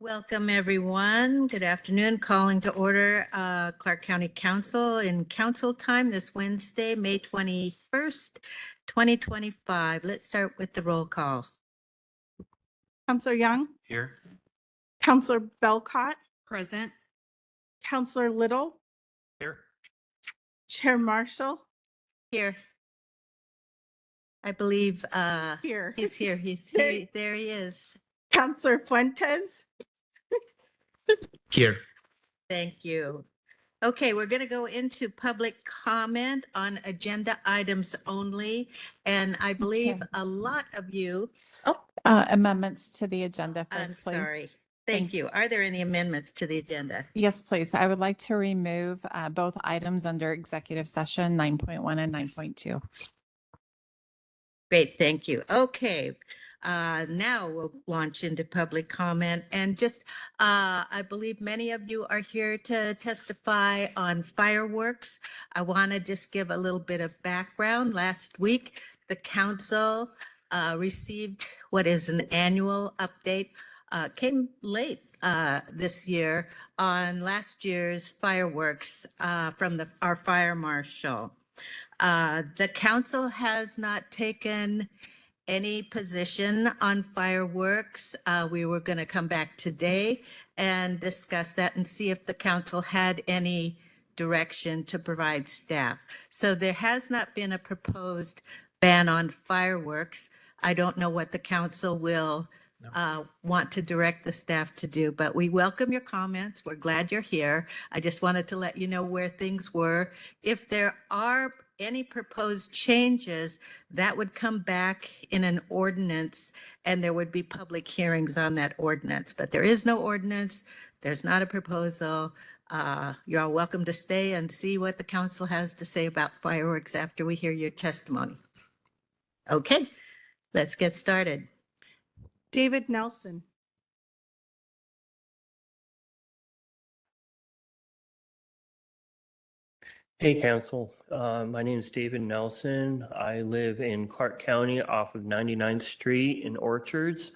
Welcome, everyone. Good afternoon. Calling to order Clark County Council in council time this Wednesday, May 21st, 2025. Let's start with the roll call. Councillor Young, Here. Councillor Belcott, Present. Councillor Little, Here. Chair Marshall, Here. I believe here. he's here. He's here. There he is. Councillor Fuentes, Here. Thank you. Okay, we're going to go into public comment on agenda items only. And I believe Okay. a lot of you, Amendments to the agenda I'm first, please. sorry. Thank you. Are there any amendments to the agenda? Yes, please. I would like to remove both items under executive session 9.1 and 9.2. Great, thank you. Okay, now we'll launch into public comment and just, I believe many of you are here to testify on fireworks. I want to just give a little bit of background. Last week, the council received what is an annual update, came late this year on last year's fireworks from our fire marshal. The council has not taken any position on fireworks. We were going to come back today and discuss that and see if the council had any direction to provide staff. So there has not been a proposed ban on fireworks. I don't know what the council will want to direct the staff to do, but we welcome your comments. We're glad you're here. I just wanted to let you know where things were. If there are any proposed changes, that would come back in an ordinance and there would be public hearings on that ordinance. But there is no ordinance. There's not a proposal. You're all welcome to stay and see what the council has to say about fireworks after we hear your testimony. Okay, let's get started. David Nelson, Hey, Council. My name is David Nelson. I live in Clark County off of 99th Street in Orchards.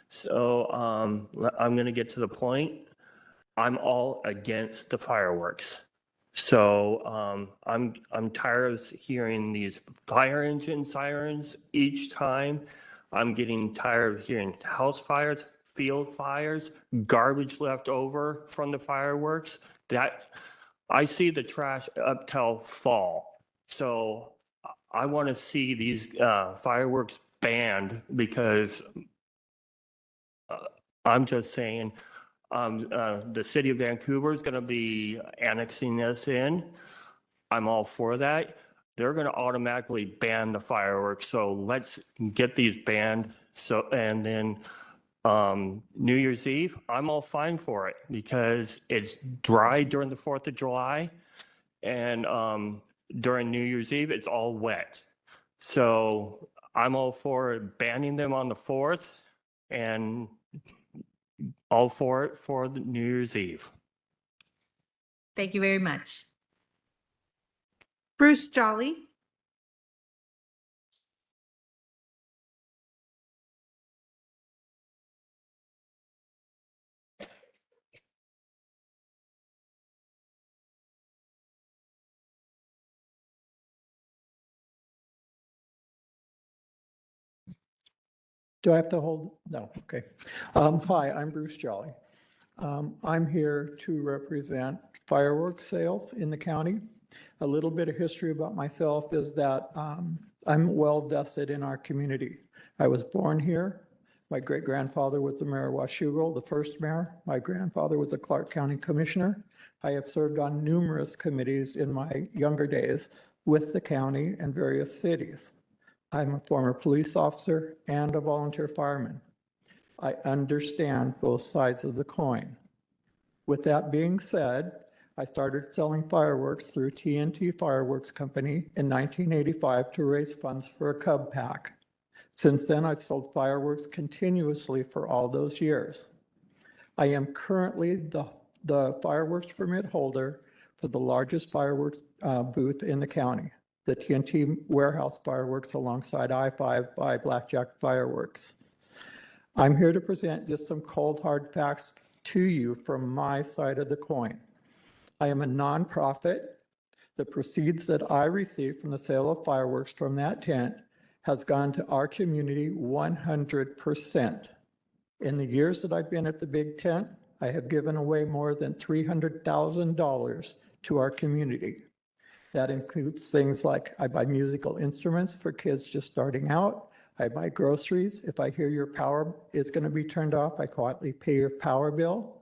So I'm going to get to the point. I'm all against the fireworks. So I'm tired of hearing these fire engine sirens each time. I'm getting tired of hearing house fires, field fires, garbage left over from the fireworks. I see the trash up till fall. So I want to see these fireworks banned because I'm just saying the city of Vancouver is going to be annexing this in. I'm all for that. They're going to automatically ban the fireworks. So let's get these banned. So, and then New Year's Eve, I'm all fine for it because it's dry during the 4th of July and during New Year's Eve, it's all wet. So I'm all for banning them on the 4th and all for it for the New Year's Eve. Thank you very much. Bruce Jolly, Do I have to hold? No, okay. Hi, I'm Bruce Jolly. I'm here to represent fireworks sales in the county. A little bit of history about myself is that I'm well vested in our community. I was born here. My great-grandfather was the mayor of Washougal, the first mayor. My grandfather was a Clark County commissioner. I have served on numerous committees in my younger days with the county and various cities. I'm a former police officer and a volunteer fireman. I understand both sides of the coin. With that being said, I started selling fireworks through TNT Fireworks Company in 1985 to raise funds for a Cub pack. Since then, I've sold fireworks continuously for all those years. I am currently the fireworks permit holder for the largest fireworks booth in the county, the TNT Warehouse Fireworks alongside I-5 by Blackjack Fireworks. I'm here to present just some cold, hard facts to you from my side of the coin. I am a nonprofit. The proceeds that I receive from the sale of fireworks from that tent has gone to our community 100%. In the years that I've been at the big tent, I have given away more than $300,000 to our community. That includes things like I buy musical instruments for kids just starting out. I buy groceries. If I hear your power is going to be turned off, I quietly pay your power bill.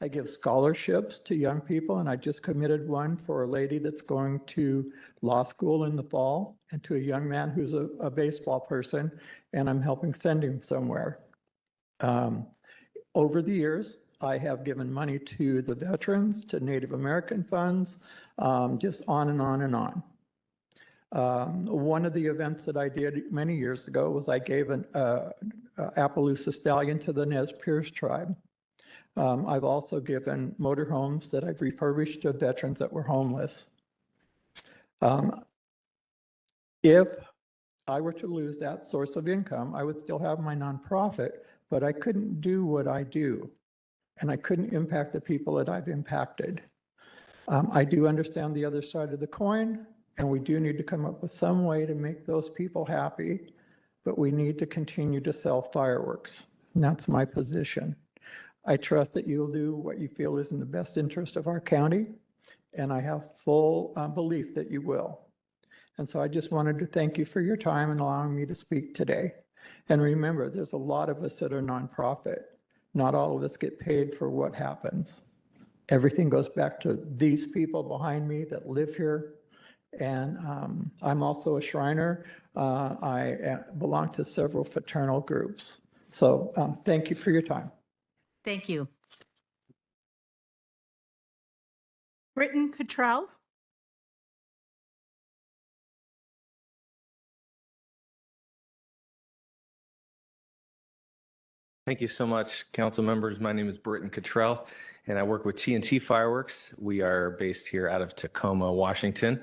I give scholarships to young people, and I just committed one for a lady that's going to law school in the fall, and to a young man who's a baseball person, and I'm helping send him somewhere. Over the years, I have given money to the veterans, to Native American funds, just on and on and on. One of the events that I did many years ago was I gave an Appaloosa stallion to the Nez Perce tribe. I've also given motorhomes that I've refurbished to veterans that were homeless. If I were to lose that source of income, I would still have my nonprofit, but I couldn't do what I do, and I couldn't impact the people that I've impacted. I do understand the other side of the coin, and we do need to come up with some way to make those people happy, but we need to continue to sell fireworks, and that's my position. I trust that you'll do what you feel is in the best interest of our county, and I have full belief that you will. And so I just wanted to thank you for your time and allowing me to speak today. And remember, there's a lot of us that are nonprofit. Not all of us get paid for what happens. Everything goes back to these people behind me that live here. And I'm also a Shriner. I belong to several fraternal groups. So thank you for your time. Thank you. Britton Cottrell. Thank you so much, council members. My name is Britton Cottrell, and I work with TNT Fireworks. We are based here out of Tacoma, Washington.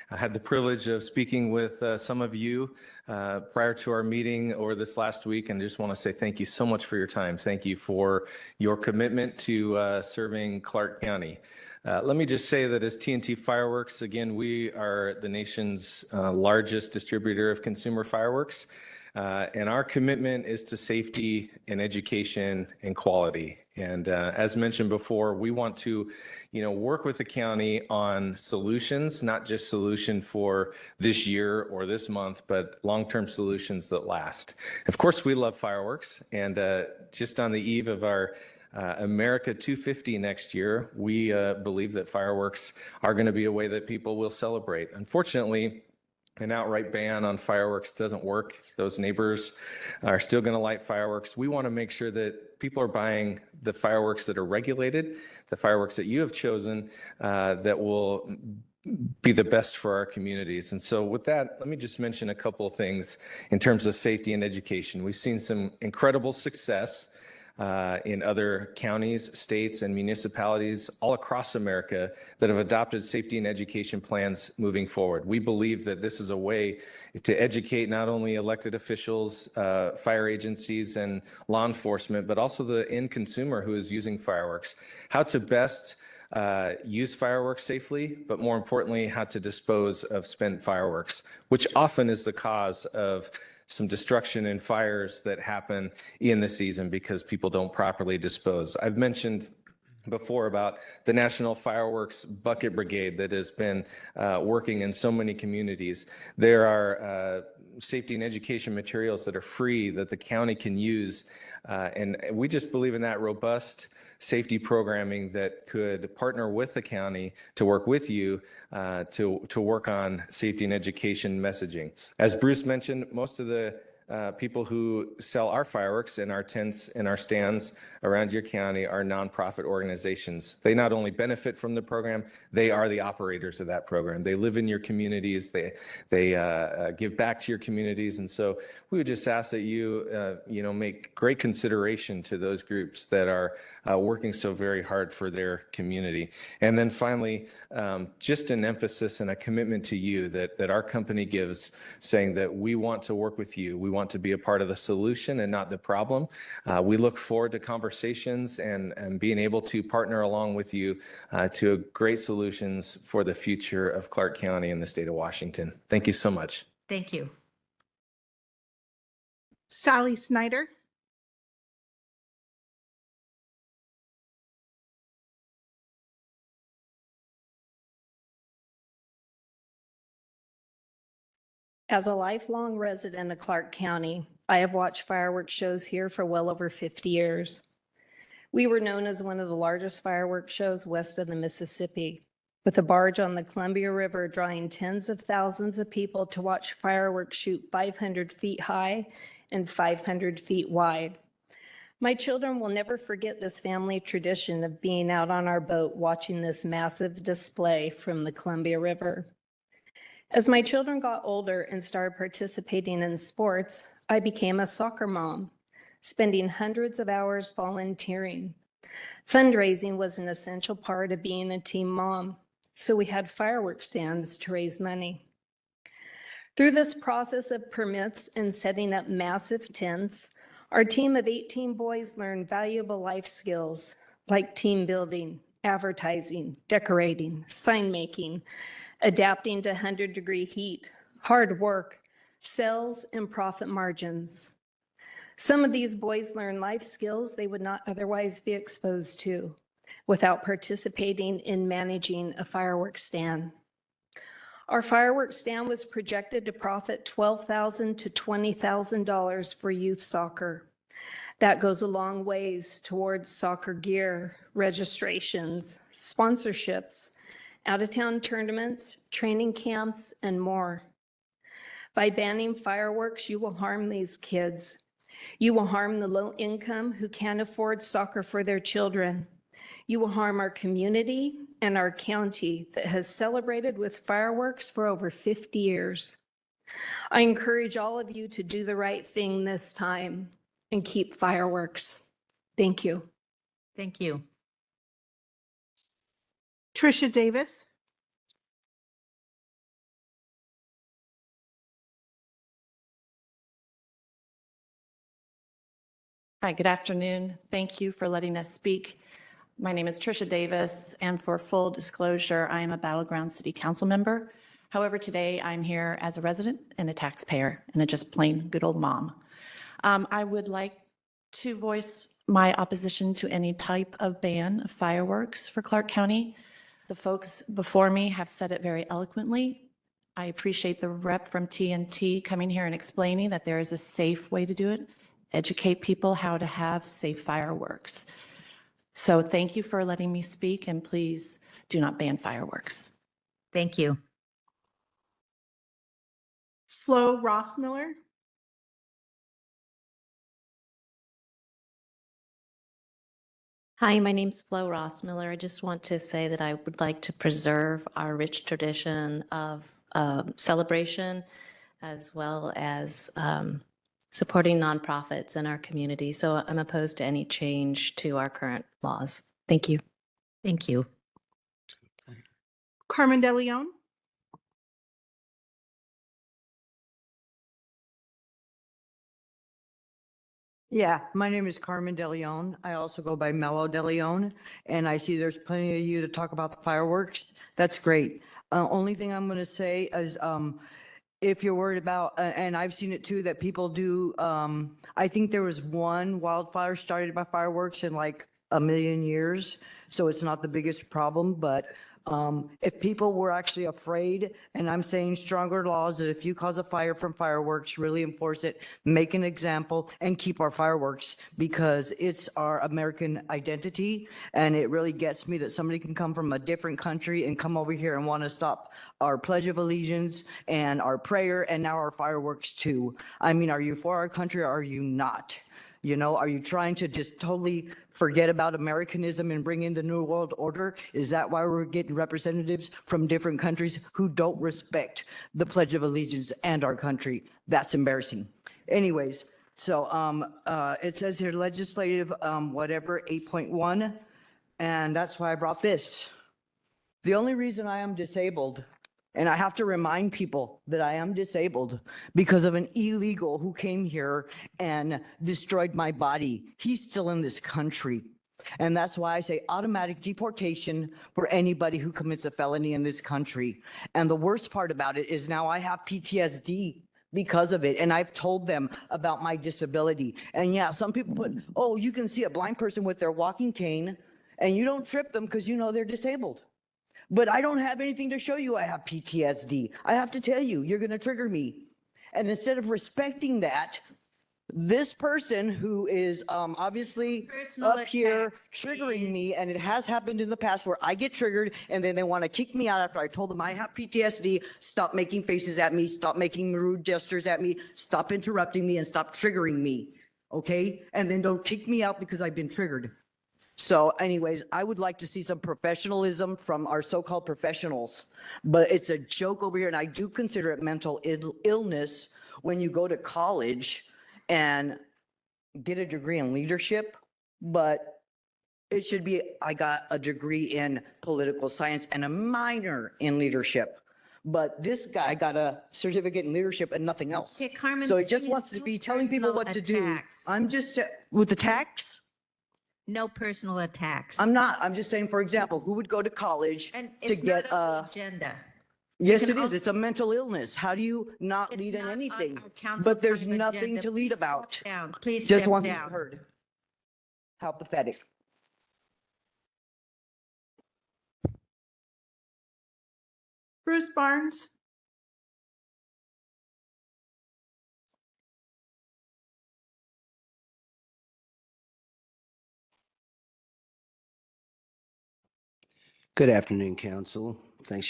I had the privilege of speaking with some of you prior to our meeting or this last week, and just want to say thank you so much for your time. Thank you for your commitment to serving Clark County. Let me just say that as TNT Fireworks, again, we are the nation's largest distributor of consumer fireworks. And our commitment is to safety and education and quality. And as mentioned before, we want to, work with the county on solutions, not just solution for this year or this month, but long-term solutions that last. Of course, we love fireworks. And just on the eve of our America 250 next year, we believe that fireworks are going to be a way that people will celebrate. Unfortunately, an outright ban on fireworks doesn't work. Those neighbors are still going to light fireworks. We want to make sure that people are buying the fireworks that are regulated, the fireworks that you have chosen that will be the best for our communities. And so with that, let me just mention a couple of things in terms of safety and education. We've seen some incredible success in other counties, states, and municipalities all across America that have adopted safety and education plans moving forward. We believe that this is a way to educate not only elected officials, fire agencies, and law enforcement, but also the end consumer who is using fireworks, how to best use fireworks safely, but more importantly, how to dispose of spent fireworks, which often is the cause of some destruction and fires that happen in the season because people don't properly dispose. I've mentioned before about the National Fireworks Bucket Brigade that has been working in so many communities. There are safety and education materials that are free that the county can use. And we just believe in that robust safety programming that could partner with the county to work with you to work on safety and education messaging. As Bruce mentioned, most of the people who sell our fireworks in our tents and our stands around your county are nonprofit organizations. They not only benefit from the program, they are the operators of that program. They live in your communities, they give back to your communities. And so we would just ask that you, make great consideration to those groups that are working so very hard for their community. And then finally, just an emphasis and a commitment to you that our company gives, saying that we want to work with you. We want to be a part of the solution and not the problem. We look forward to conversations and being able to partner along with you to great solutions for the future of Clark County and the state of Washington. Thank you so much. Thank you. Sally Snyder. As a lifelong resident of Clark County, I have watched fireworks shows here for well over 50 years. We were known as one of the largest fireworks shows west of the Mississippi, with a barge on the Columbia River drawing tens of thousands of people to watch fireworks shoot 500 feet high and 500 feet wide. My children will never forget this family tradition of being out on our boat watching this massive display from the Columbia River. As my children got older and started participating in sports, I became a soccer mom, spending hundreds of hours volunteering. Fundraising was an essential part of being a team mom, so we had fireworks stands to raise money. Through this process of permits and setting up massive tents, our team of 18 boys learned valuable life skills like team building, advertising, decorating, sign making, adapting to 100-degree heat, hard work, sales, and profit margins. Some of these boys learn life skills they would not otherwise be exposed to without participating in managing a fireworks stand. Our fireworks stand was projected to profit $12,000 to $20,000 for youth soccer. That goes a long ways towards soccer gear, registrations, sponsorships, out-of-town tournaments, training camps, and more. By banning fireworks, you will harm these kids. You will harm the low income who can't afford soccer for their children. You will harm our community and our county that has celebrated with fireworks for over 50 years. I encourage all of you to do the right thing this time and keep fireworks. Thank you. Thank you. Tricia Davis. Hi, good afternoon. Thank you for letting us speak. My name is Tricia Davis, and for full disclosure, I am a Battleground City Council member. However, today I'm here as a resident and a taxpayer and a just plain good old mom. I would like to voice my opposition to any type of ban of fireworks for Clark County. The folks before me have said it very eloquently. I appreciate the rep from TNT coming here and explaining that there is a safe way to do it. Educate people how to have safe fireworks. So thank you for letting me speak, and please do not ban fireworks. Thank you. Flo Rossmiller. Hi, my name's Flo Rossmiller. I just want to say that I would like to preserve our rich tradition of celebration, as well as supporting nonprofits in our community. So I'm opposed to any change to our current laws. Thank you. Thank you. Carmen De Leon. Yeah, my name is Carmen De Leon. I also go by Mello De Leon, and I see there's plenty of you to talk about the fireworks. That's great. Only thing I'm going to say is, if you're worried about, and I've seen it too, that people do, I think there was one wildfire started by fireworks in like a million years. So it's not the biggest problem, but if people were actually afraid, and I'm saying stronger laws, that if you cause a fire from fireworks, really enforce it, make an example, and keep our fireworks, because it's our American identity. And it really gets me that somebody can come from a different country and come over here and want to stop our Pledge of Allegiance and our prayer and now our fireworks too. I mean, are you for our country or are you not? You know, are you trying to just totally forget about Americanism and bring in the New World Order? Is that why we're getting representatives from different countries who don't respect the Pledge of Allegiance and our country? That's embarrassing. Anyways, so it says here legislative whatever 8.1, and that's why I brought this. The only reason I am disabled And I have to remind people that I am disabled because of an illegal who came here and destroyed my body. He's still in this country. And that's why I say automatic deportation for anybody who commits a felony in this country. And the worst part about it is now I have PTSD because of it. And I've told them about my disability. And yeah, some people put, oh, you can see a blind person with their walking cane and you don't trip them because you know they're disabled. But I don't have anything to show you I have PTSD. I have to tell you, you're going to trigger me. And instead of respecting that, this person who is obviously Personal up here attacks, triggering please. me, and it has happened in the past where I get triggered and then they want to kick me out after I told them I have PTSD, stop making faces at me, stop making rude gestures at me, stop interrupting me, and stop triggering me, okay? And then don't kick me out because I've been triggered. So anyways, I would like to see some professionalism from our so-called professionals, but it's a joke over here, and I do consider it mental illness when you go to college and get a degree in leadership, but it should be, I got a degree in political science and a minor in leadership. But this guy got a certificate in leadership and nothing else. Okay, Carmen, So he just please, wants to no be telling people personal what to do. attacks. I'm just, with the tax? No personal attacks. I'm not, I'm just saying, for example, who would go to college And to it's not get on the a, agenda. yes, can it is. al- It's a mental illness. How do you not It's lead in not on anything? our council But there's time nothing agenda. to lead Please step about. down. Please Just step wants to be down. heard. How pathetic. Bruce Barnes, Good afternoon, Council. Thanks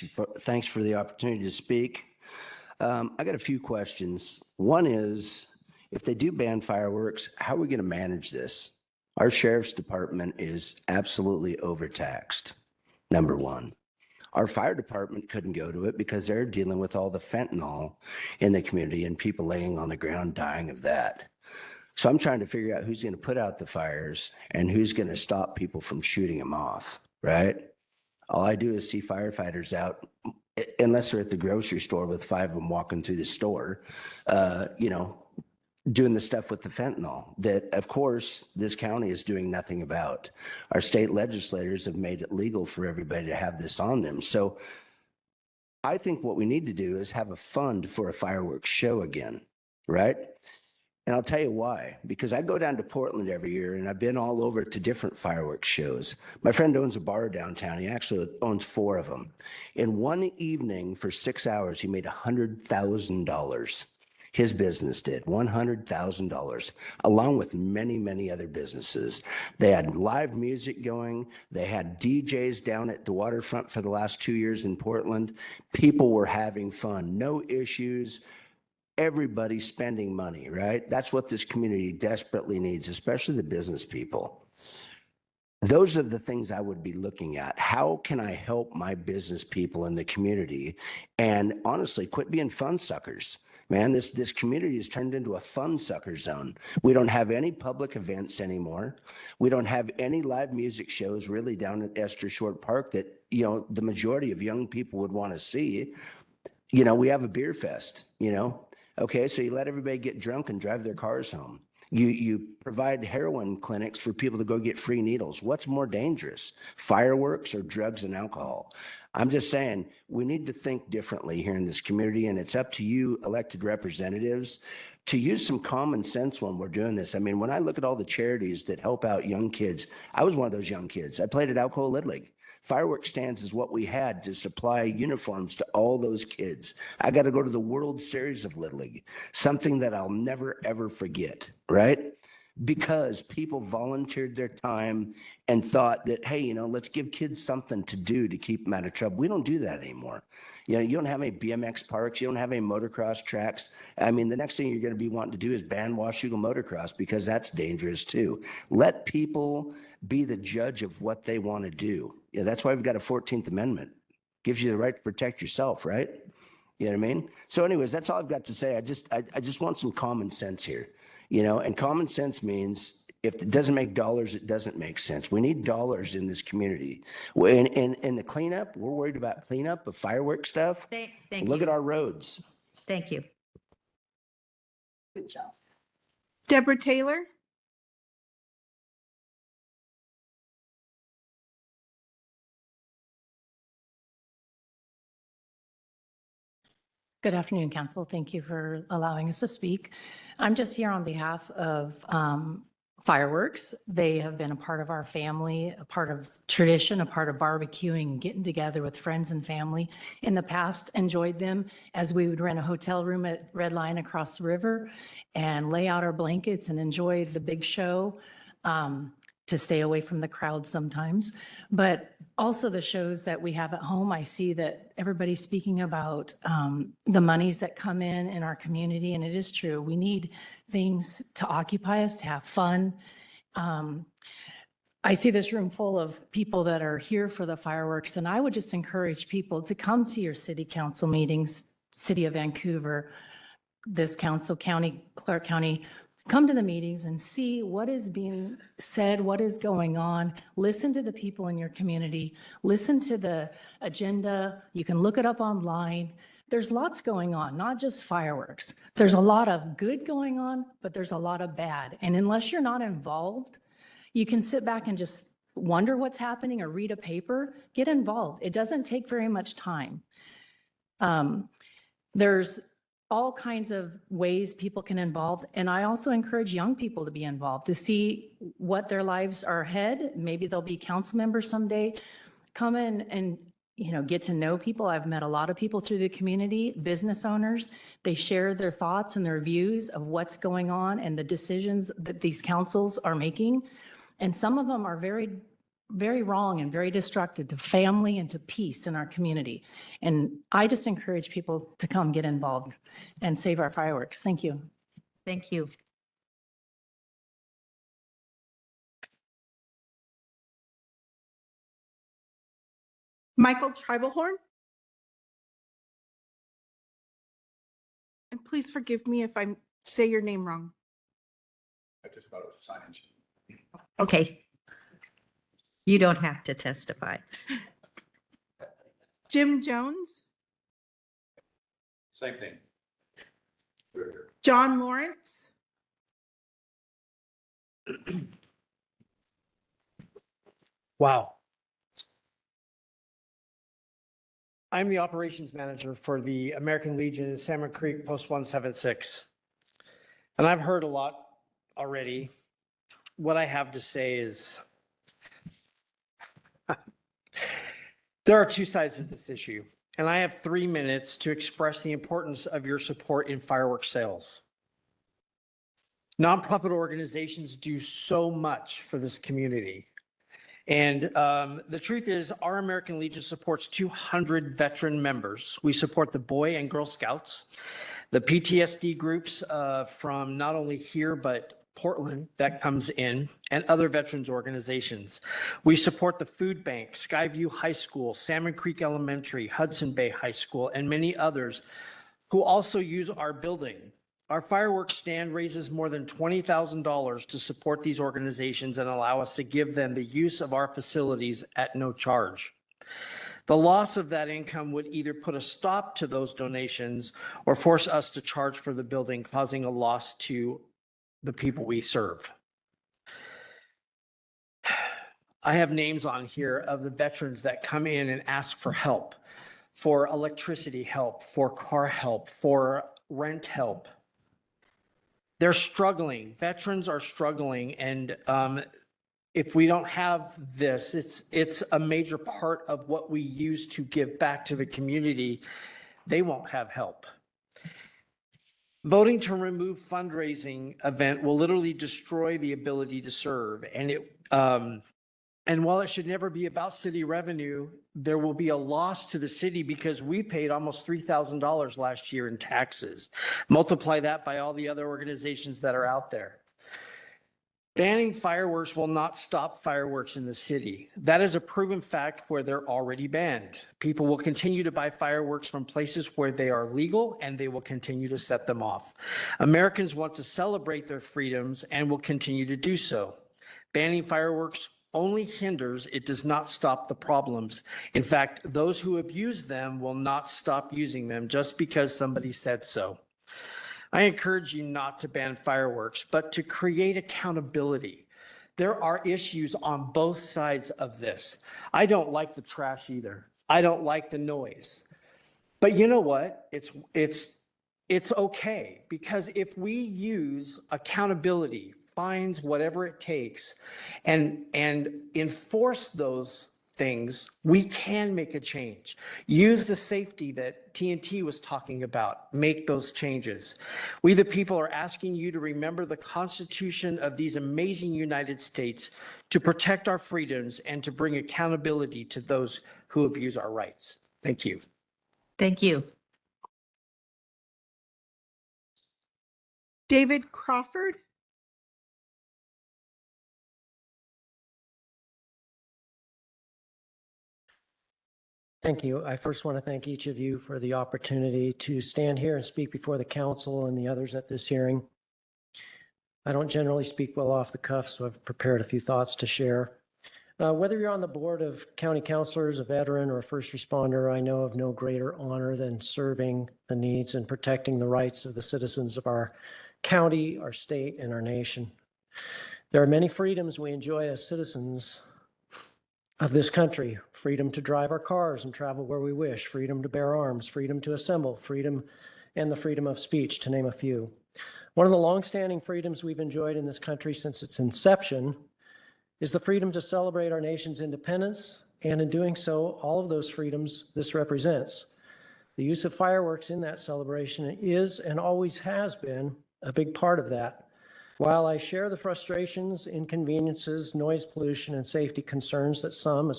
for the opportunity to speak. I got a few questions. One is, if they do ban fireworks, how are we going to manage this? Our sheriff's department is absolutely overtaxed, number one. Our fire department couldn't go to it because they're dealing with all the fentanyl in the community and people laying on the ground dying of that. So I'm trying to figure out who's going to put out the fires and who's going to stop people from shooting them off, right? All I do is see firefighters out, unless they're at the grocery store with 5 of them walking through the store, doing the stuff with the fentanyl that, of course, this county is doing nothing about. Our state legislators have made it legal for everybody to have this on them. So I think what we need to do is have a fund for a fireworks show again, right? And I'll tell you why, because I go down to Portland every year and I've been all over to different fireworks shows. My friend owns a bar downtown. He actually owns 4 of them. In one evening for 6 hours, he made $100,000. His business did $100,000, along with many, many other businesses. They had live music going. They had DJs down at the waterfront for the last 2 years in Portland. People were having fun, no issues. Everybody's spending money, right? That's what this community desperately needs, especially the business people. Those are the things I would be looking at. How can I help my business people in the community? And honestly, quit being fun suckers. Man, this community has turned into a fun sucker zone. We don't have any public events anymore. We don't have any live music shows really down at Esther Short Park that, the majority of young people would want to see. We have a beer fest, Okay, so you let everybody get drunk and drive their cars home. You provide heroin clinics for people to go get free needles. What's more dangerous, fireworks or drugs and alcohol? I'm just saying we need to think differently here in this community, and it's up to you elected representatives to use some common sense when we're doing this. I mean, when I look at all the charities that help out young kids, I was one of those young kids. I played at Alcoa Little League. Fireworks stands is what we had to supply uniforms to all those kids. I got to go to the World Series of Little League, something that I'll never, ever forget, right? Because people volunteered their time and thought that, hey, let's give kids something to do to keep them out of trouble. We don't do that anymore. You don't have any BMX parks. You don't have any motocross tracks. I mean, the next thing you're going to be wanting to do is ban Washougal motocross because that's dangerous too. Let people be the judge of what they want to do. Yeah, that's why we've got a 14th Amendment. Gives you the right to protect yourself, right? You know what I mean? So anyways, that's all I've got to say. I just want some common sense here. And common sense means If it doesn't make dollars, it doesn't make sense. We need dollars in this community. In the cleanup, we're worried about cleanup of fireworks stuff. Thank Look you. at our roads. Thank you. Good job. Deborah Taylor. Good afternoon, Council. Thank you for allowing us to speak. I'm just here on behalf of Fireworks. They have been a part of our family, a part of tradition, a part of barbecuing, getting together with friends and family. In the past, enjoyed them as we would rent a hotel room at Red Lion across the river and lay out our blankets and enjoy the big show. To stay away from the crowd sometimes, but also the shows that we have at home. I see that everybody's speaking about the monies that come in our community, and it is true. We need things to occupy us, to have fun. I see this room full of people that are here for the fireworks, and I would just encourage people to come to your city council meetings, City of Vancouver, this council, county, Clark County. Come to the meetings and see what is being said, what is going on. Listen to the people in your community. Listen to the agenda. You can look it up online. There's lots going on, not just fireworks. There's a lot of good going on, but there's a lot of bad. And unless you're not involved, you can sit back and just wonder what's happening or read a paper. Get involved. It doesn't take very much time. There's all kinds of ways people can involve. And I also encourage young people to be involved, to see what their lives are ahead. Maybe they'll be council members someday. Come in and, get to know people. I've met a lot of people through the community, business owners. They share their thoughts and their views of what's going on and the decisions that these councils are making. And some of them are very, very wrong and very destructive to family and to peace in our community. And I just encourage people to come get involved and save our fireworks. Thank you. Thank you. Michael Tribalhorn. And please forgive me if I say your name wrong. I just thought it was a science. Okay. You don't have to testify. Jim Jones. Same thing. John Lawrence. Wow. I'm the operations manager for the American Legion in Salmon Creek Post 176. And I've heard a lot already. What I have to say is there are two sides to this issue, and I have 3 minutes to express the importance of your support in fireworks sales. Nonprofit organizations do so much for this community. And the truth is, our American Legion supports 200 veteran members. We support the Boy and Girl Scouts, the PTSD groups from not only here, but Portland that comes in, and other veterans organizations. We support the Food Bank, Skyview High School, Salmon Creek Elementary, Hudson Bay High School, and many others who also use our building. Our fireworks stand raises more than $20,000 to support these organizations and allow us to give them the use of our facilities at no charge. The loss of that income would either put a stop to those donations or force us to charge for the building, causing a loss to the people we serve. I have names on here of the veterans that come in and ask for help, for electricity help, for car help, for rent help. They're struggling. Veterans are struggling. And if we don't have this, it's a major part of what we use to give back to the community. They won't have help. Voting to remove fundraising event will literally destroy the ability to serve. And while it should never be about city revenue, there will be a loss to the city because we paid almost $3,000 last year in taxes. Multiply that by all the other organizations that are out there. Banning fireworks will not stop fireworks in the city. That is a proven fact where they're already banned. People will continue to buy fireworks from places where they are legal, and they will continue to set them off. Americans want to celebrate their freedoms and will continue to do so. Banning fireworks only hinders, it does not stop the problems. In fact, those who abuse them will not stop using them just because somebody said so. I encourage you not to ban fireworks, but to create accountability. There are issues on both sides of this. I don't like the trash either. I don't like the noise. But you know what? It's okay, because if we use accountability, fines, whatever it takes, and enforce those things, we can make a change. Use the safety that TNT was talking about. Make those changes. We, the people, are asking you to remember the Constitution of these amazing United States, to protect our freedoms and to bring accountability to those who abuse our rights. Thank you. Thank you. David Crawford. Thank you. I first want to thank each of you for the opportunity to stand here and speak before the council and the others at this hearing. I don't generally speak well off the cuff, so I've prepared a few thoughts to share. Whether you're on the board of county councilors, a veteran, or a first responder, I know of no greater honor than serving the needs and protecting the rights of the citizens of our county, our state, and our nation. There are many freedoms we enjoy as citizens of this country: freedom to drive our cars and travel where we wish, freedom to bear arms, freedom to assemble, freedom and the freedom of speech, to name a few. One of the longstanding freedoms we've enjoyed in this country since its inception is the freedom to celebrate our nation's independence, and in doing so, all of those freedoms this represents. The use of fireworks in that celebration is and always has been a big part of that. While I share the frustrations, inconveniences, noise pollution, and safety concerns that some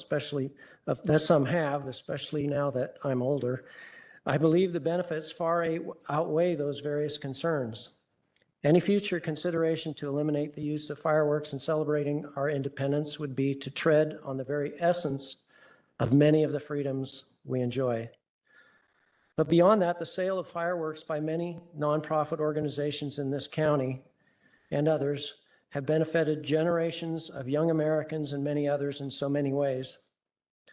have, especially now that I'm older, I believe the benefits far outweigh those various concerns. Any future consideration to eliminate the use of fireworks in celebrating our independence would be to tread on the very essence of many of the freedoms we enjoy. But beyond that, the sale of fireworks by many nonprofit organizations in this county and others have benefited generations of young Americans and many others in so many ways.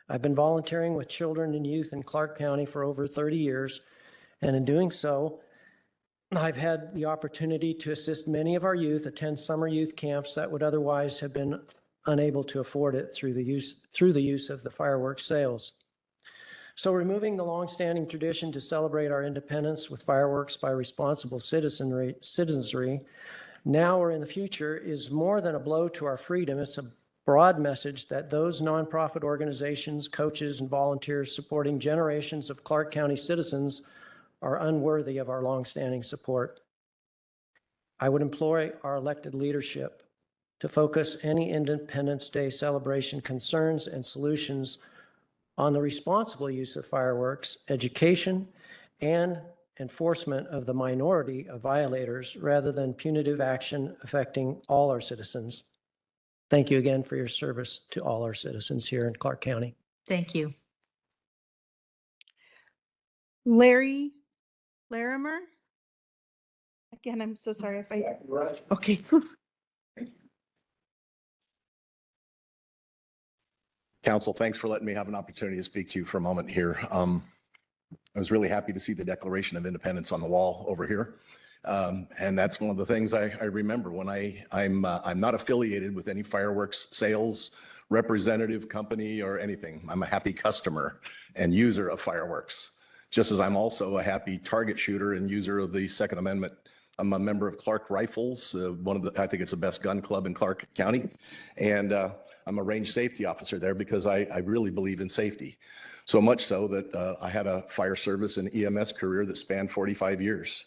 I've been volunteering with children and youth in Clark County for over 30 years, and in doing so, I've had the opportunity to assist many of our youth attend summer youth camps that would otherwise have been unable to afford it through the use of the fireworks sales. So removing the longstanding tradition to celebrate our independence with fireworks by responsible citizenry now or in the future is more than a blow to our freedom. It's a broad message that those nonprofit organizations, coaches, and volunteers supporting generations of Clark County citizens are unworthy of our longstanding support. I would implore our elected leadership to focus any Independence Day celebration concerns and solutions on the responsible use of fireworks, education, and enforcement of the minority of violators rather than punitive action affecting all our citizens. Thank you again for your service to all our citizens here in Clark County. Thank you. Larry Larimer. Again, I'm so sorry if I. Okay. Council, thanks for letting me have an opportunity to speak to you for a moment here. I was really happy to see the Declaration of Independence on the wall over here. And that's one of the things I remember when I'm not affiliated with any fireworks sales representative company or anything. I'm a happy customer and user of fireworks, just as I'm also a happy target shooter and user of the Second Amendment. I'm a member of Clark Rifles, I think it's the best gun club in Clark County. And I'm a range safety officer there because I really believe in safety. So much so that I had a fire service and EMS career that spanned 45 years.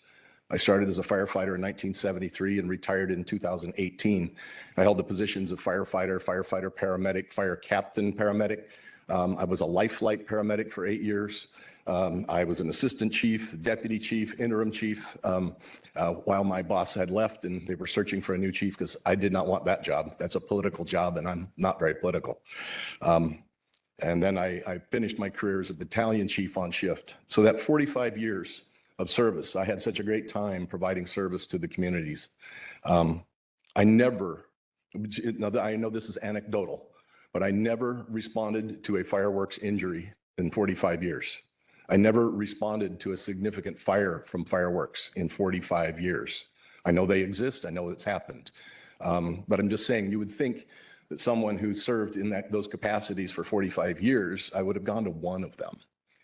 I started as a firefighter in 1973 and retired in 2018. I held the positions of firefighter, paramedic, fire captain, paramedic. I was a life flight paramedic for 8 years. I was an assistant chief, deputy chief, interim chief, while my boss had left and they were searching for a new chief because I did not want that job. That's a political job and I'm not very political. And then I finished my career as a battalion chief on shift. So that 45 years of service, I had such a great time providing service to the communities. I never, now I know this is anecdotal, but I never responded to a fireworks injury in 45 years. I never responded to a significant fire from fireworks in 45 years. I know they exist. I know it's happened. But I'm just saying, you would think that someone who served in those capacities for 45 years, I would have gone to one of them.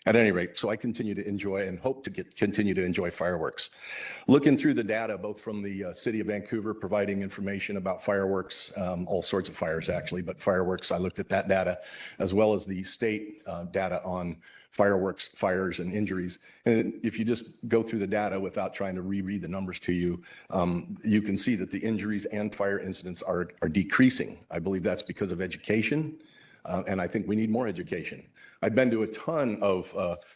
At any rate, so I continue to enjoy and hope to continue to enjoy fireworks. Looking through the data, both from the City of Vancouver providing information about fireworks, all sorts of fires actually, but fireworks, I looked at that data, as well as the state data on fireworks, fires, and injuries. And if you just go through the data without trying to reread the numbers to you, you can see that the injuries and fire incidents are decreasing. I believe that's because of education, and I think we need more education. I've been to a ton of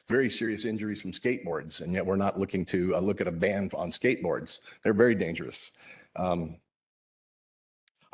very serious injuries from skateboards, and yet we're not looking to look at a ban on skateboards. They're very dangerous. I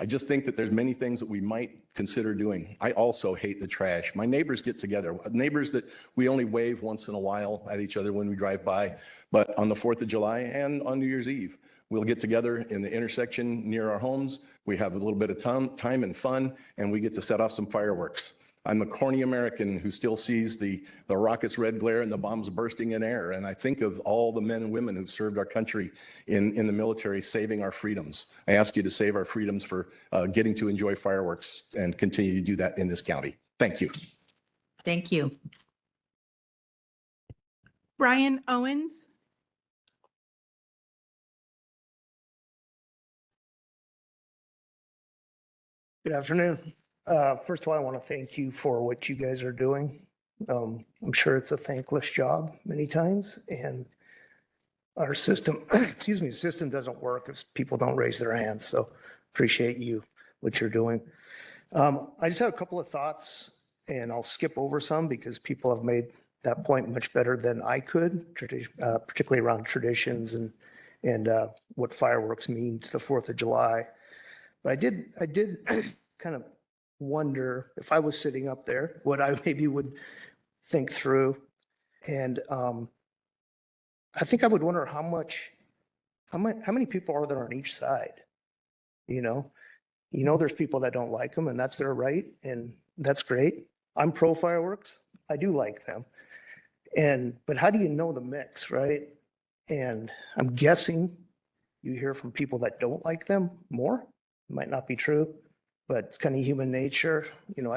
just think that there's many things that we might consider doing. I also hate the trash. My neighbors get together, neighbors that we only wave once in a while at each other when we drive by, but on the 4th of July and on New Year's Eve, we'll get together in the intersection near our homes. We have a little bit of time and fun, and we get to set off some fireworks. I'm a corny American who still sees the rocket's red glare and the bombs bursting in air. And I think of all the men and women who've served our country in the military, saving our freedoms. I ask you to save our freedoms for getting to enjoy fireworks and continue to do that in this county. Thank you. Thank you. Brian Owens. Good afternoon. First of all, I want to thank you for what you guys are doing. I'm sure it's a thankless job many times, and our system, excuse me, the system doesn't work if people don't raise their hands. So appreciate you, what you're doing. I just have a couple of thoughts, and I'll skip over some because people have made that point much better than I could, particularly around traditions and what fireworks mean to the 4th of July. But I did kind of wonder if I was sitting up there, what I maybe would think through. And I think I would wonder how many people are there on each side? You know, there's people that don't like them, and that's their right, and that's great. I'm pro fireworks. I do like them. But how do you know the mix, right? And I'm guessing you hear from people that don't like them more. It might not be true, but it's kind of human nature. You know,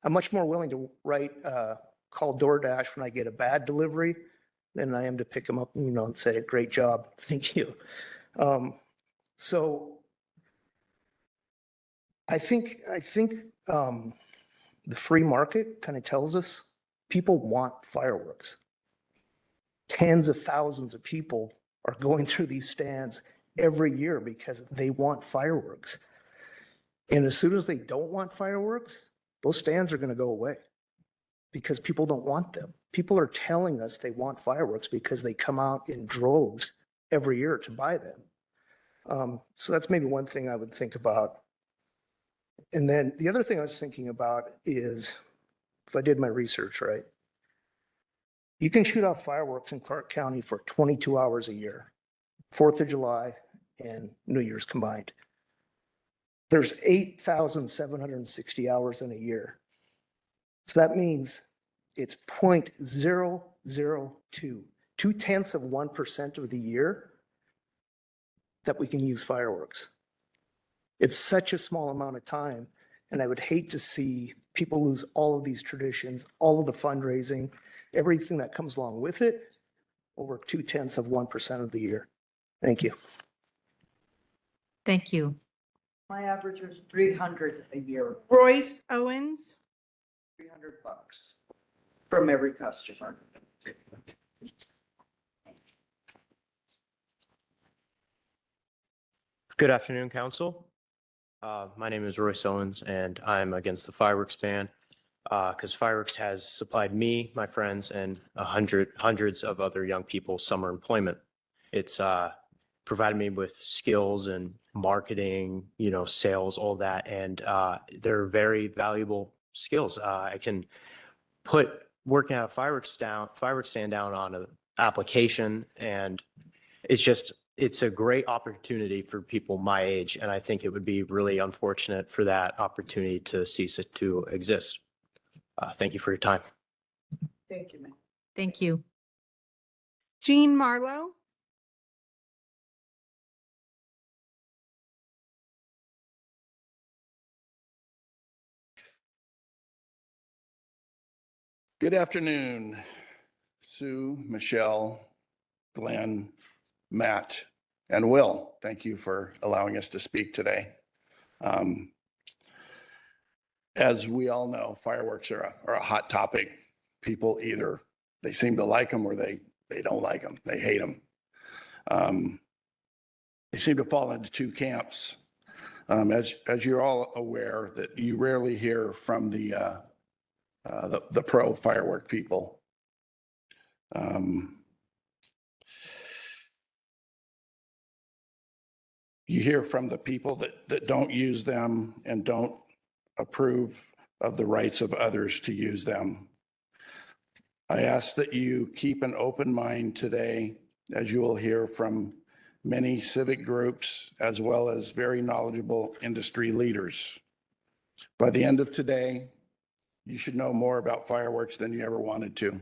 I'm much more willing to call DoorDash when I get a bad delivery than I am to pick them up, and say, great job, thank you. So I think the free market kind of tells us people want fireworks. Tens of thousands of people are going through these stands every year because they want fireworks. And as soon as they don't want fireworks, those stands are going to go away because people don't want them. People are telling us they want fireworks because they come out in droves every year to buy them. So that's maybe one thing I would think about. And then the other thing I was thinking about is, if I did my research right, you can shoot off fireworks in Clark County for 22 hours a year, 4th of July and New Year's combined. There's 8,760 hours in a year. So that means it's 0.002, 0.2% of the year that we can use fireworks. It's such a small amount of time, and I would hate to see people lose all of these traditions, all of the fundraising, everything that comes along with it over 0.2% of the year. Thank you. Thank you. My average is 300 a year, Royce Owens. $300 from every customer. Good afternoon, Council. My name is Royce Owens, and I'm against the fireworks ban. because fireworks has supplied me, my friends, and hundreds of other young people summer employment. It's provided me with skills and marketing, sales, all that, and they're very valuable skills. I can put working at a fireworks stand down on an application, and it's a great opportunity for people my age, and I think it would be really unfortunate for that opportunity to cease it to exist. Thank you for your time. Thank you, ma'am. Thank you. Jean Marlowe. Good afternoon, Sue, Michelle, Glenn, Matt, and Will. Thank you for allowing us to speak today. As we all know, fireworks are a hot topic. People either they seem to like them or they don't like them. They hate them. They seem to fall into two camps. As you're all aware, that you rarely hear from the pro firework people. You hear from the people that don't use them and don't approve of the rights of others to use them. I ask that you keep an open mind today, as you will hear from many civic groups, as well as very knowledgeable industry leaders. By the end of today, you should know more about fireworks than you ever wanted to.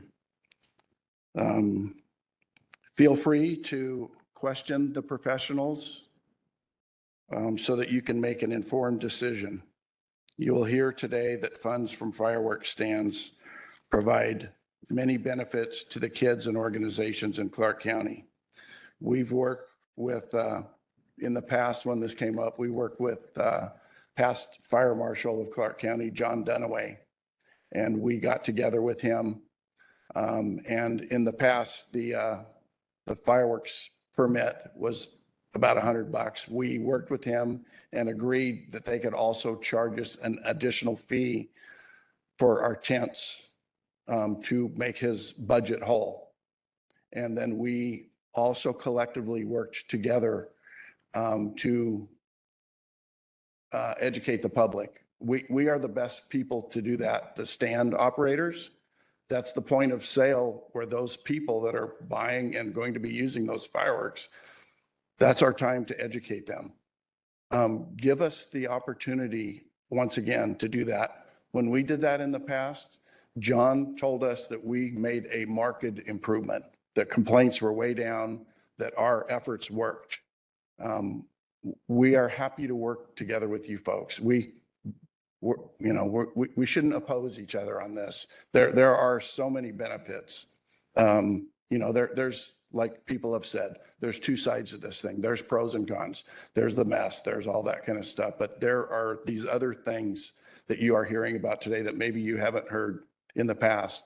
Feel free to question the professionals so that you can make an informed decision. You will hear today that funds from fireworks stands provide many benefits to the kids and organizations in Clark County. We've worked with, in the past when this came up, we worked with past Fire Marshal of Clark County, John Dunaway, and we got together with him. And in the past, the fireworks permit was about $100. We worked with him and agreed that they could also charge us an additional fee for our tents to make his budget whole. And then we also collectively worked together to educate the public. We are the best people to do that, the stand operators. That's the point of sale where those people that are buying and going to be using those fireworks, that's our time to educate them. Give us the opportunity once again to do that. When we did that in the past, John told us that we made a marked improvement, that complaints were way down, that our efforts worked. We are happy to work together with you folks. We shouldn't oppose each other on this. There are so many benefits. There's, like people have said, there's two sides of this thing. There's pros and cons. There's the mess. There's all that kind of stuff. But there are these other things that you are hearing about today that maybe you haven't heard in the past,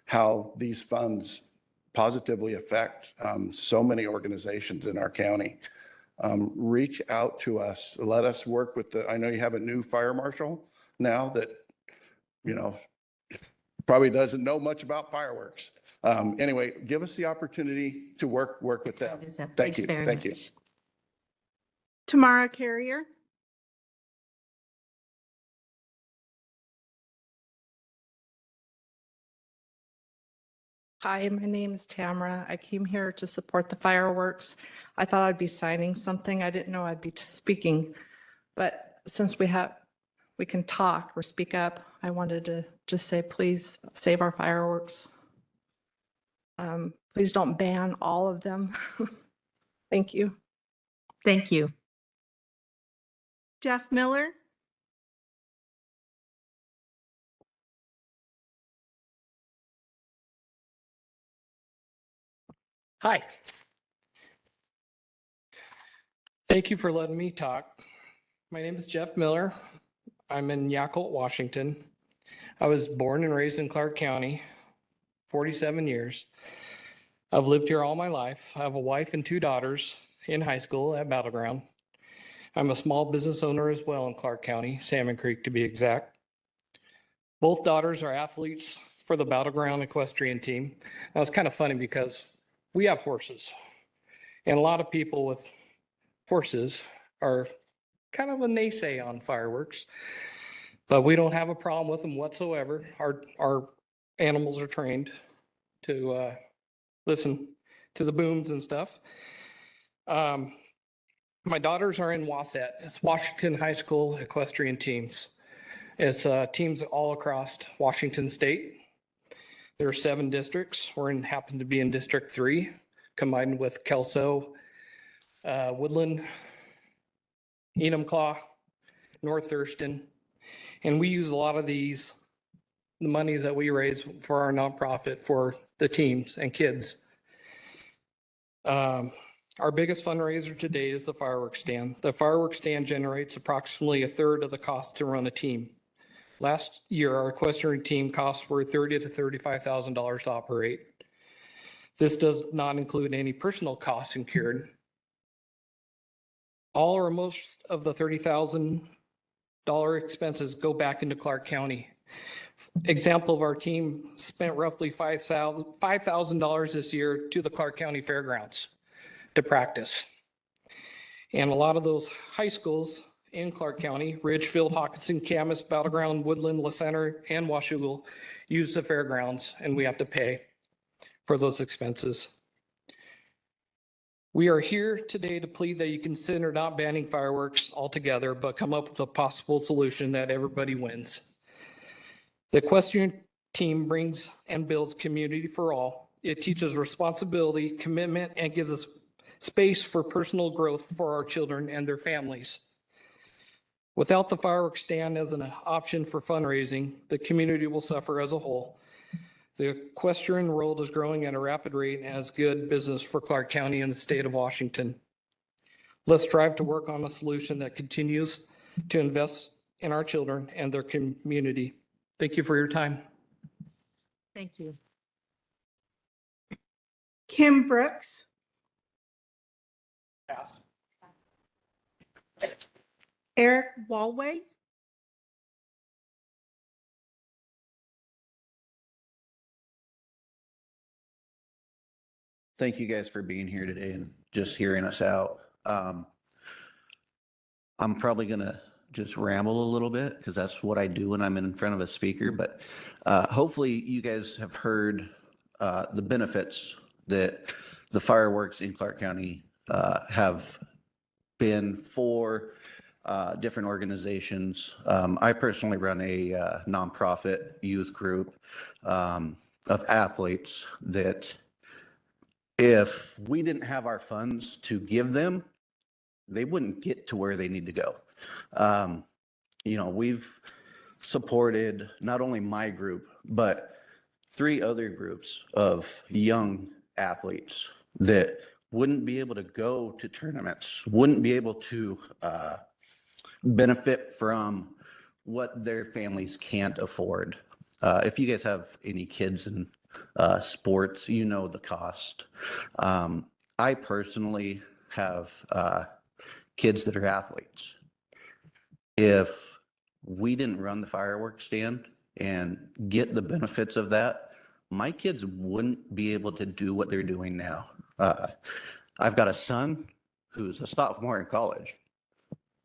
how these funds positively affect so many organizations in our county. Reach out to us. Let us work with I know you have a new fire marshal now that, probably doesn't know much about fireworks. Anyway, give us the opportunity to work with them. Thank you. Thank you. Tamara Carrier. Hi, my name is Tamara. I came here to support the fireworks. I thought I'd be signing something. I didn't know I'd be speaking. But since we can talk or speak up, I wanted to just say, please save our fireworks. Please don't ban all of them. Thank you. Thank you. Jeff Miller. Hi. Thank you for letting me talk. My name is Jeff Miller. I'm in Yacolt, Washington. I was born and raised in Clark County, 47 years. I've lived here all my life. I have a wife and two daughters in high school at Battleground. I'm a small business owner as well in Clark County, Salmon Creek to be exact. Both daughters are athletes for the Battleground equestrian team. Now, it's kind of funny because we have horses, and a lot of people with horses are kind of a naysay on fireworks, but we don't have a problem with them whatsoever. Our animals are trained to listen to the booms and stuff. My daughters are in Wasatch. It's Washington High School equestrian teams. It's teams all across Washington State. There are 7 districts. Happen to be in District 3, combined with Kelso, Woodland, Enumclaw, North Thurston. And we use a lot of the monies that we raise for our nonprofit for the teams and kids. Our biggest fundraiser today is the fireworks stand. The fireworks stand generates approximately 1/3 of the cost to run a team. Last year, our equestrian team costs were $30,000 to $35,000 to operate. This does not include any personal costs incurred. All or most of the $30,000 expenses go back into Clark County. Example of our team spent roughly $5,000 this year to the Clark County Fairgrounds to practice. And a lot of those high schools in Clark County, Ridgefield, Hawkinson, Camas, Battleground, Woodland, La Center, and Washougal, use the fairgrounds, and we have to pay for those expenses. We are here today to plead that you consider not banning fireworks altogether, but come up with a possible solution that everybody wins. The equestrian team brings and builds community for all. It teaches responsibility, commitment, and gives us space for personal growth for our children and their families. Without the fireworks stand as an option for fundraising, the community will suffer as a whole. The equestrian world is growing at a rapid rate and has good business for Clark County and the state of Washington. Let's strive to work on a solution that continues to invest in our children and their community. Thank you for your time. Thank you. Kim Brooks. Pass. Eric Walway. Thank you guys for being here today and just hearing us out. I'm probably going to just ramble a little bit because that's what I do when I'm in front of a speaker, but hopefully you guys have heard the benefits that the fireworks in Clark County have been for different organizations. I personally run a nonprofit youth group of athletes that if we didn't have our funds to give them, they wouldn't get to where they need to go. We've supported not only my group, but 3 other groups of young athletes that wouldn't be able to go to tournaments, wouldn't be able to benefit from what their families can't afford. If you guys have any kids in sports, you know the cost. I personally have kids that are athletes. If we didn't run the fireworks stand and get the benefits of that, my kids wouldn't be able to do what they're doing now. I've got a son who's a sophomore in college,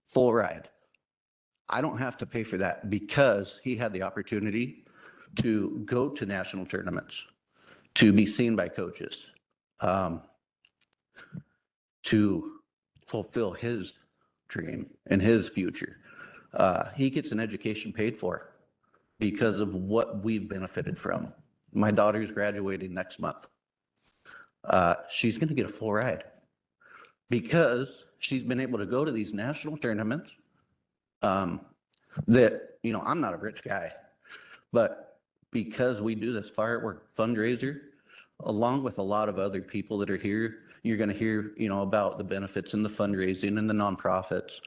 full ride. I don't have to pay for that because he had the opportunity to go to national tournaments, to be seen by coaches, to fulfill his dream and his future. He gets an education paid for because of what we've benefited from. My daughter's graduating next month. She's going to get a full ride because she's been able to go to these national tournaments that, I'm not a rich guy, but because we do this firework fundraiser, along with a lot of other people that are here, you're going to hear, about the benefits and the fundraising and the nonprofits.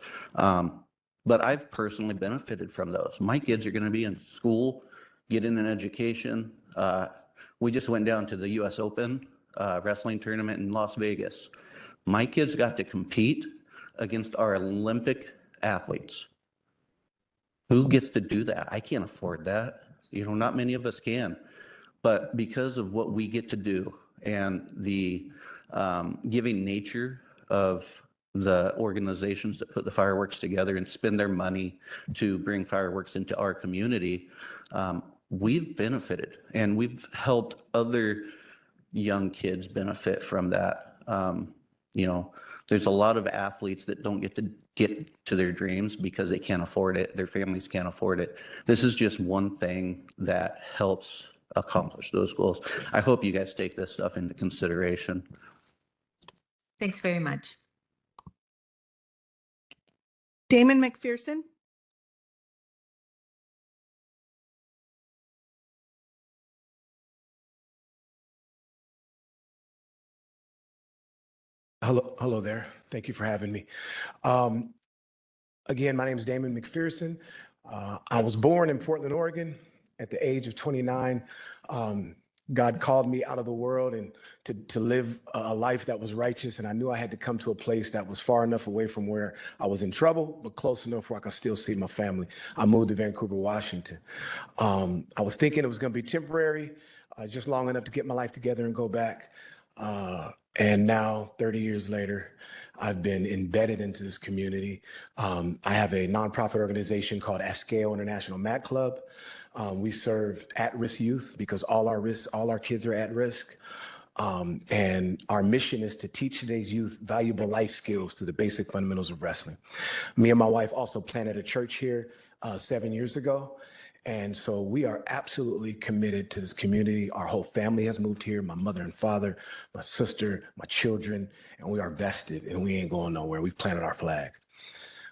But I've personally benefited from those. My kids are going to be in school, getting an education. We just went down to the US Open wrestling tournament in Las Vegas. My kids got to compete against our Olympic athletes. Who gets to do that? I can't afford that. Not many of us can. But because of what we get to do and the giving nature of the organizations that put the fireworks together and spend their money to bring fireworks into our community, we've benefited and we've helped other young kids benefit from that. There's a lot of athletes that don't get to their dreams because they can't afford it. Their families can't afford it. This is just one thing that helps accomplish those goals. I hope you guys take this stuff into consideration. Thanks very much. Damon McPherson. Hello there. Thank you for having me. Again, my name is Damon McPherson. I was born in Portland, Oregon at the age of 29. God called me out of the world and to live a life that was righteous. And I knew I had to come to a place that was far enough away from where I was in trouble, but close enough where I could still see my family. I moved to Vancouver, Washington. I was thinking it was going to be temporary, just long enough to get my life together and go back. And now, 30 years later, I've been embedded into this community. I have a nonprofit organization called Ascale International Mat Club. We serve at-risk youth because all our kids are at risk. And our mission is to teach today's youth valuable life skills to the basic fundamentals of wrestling. Me and my wife also planted a church here 7 years ago. And so we are absolutely committed to this community. Our whole family has moved here, my mother and father, my sister, my children, and we are vested and we ain't going nowhere. We've planted our flag.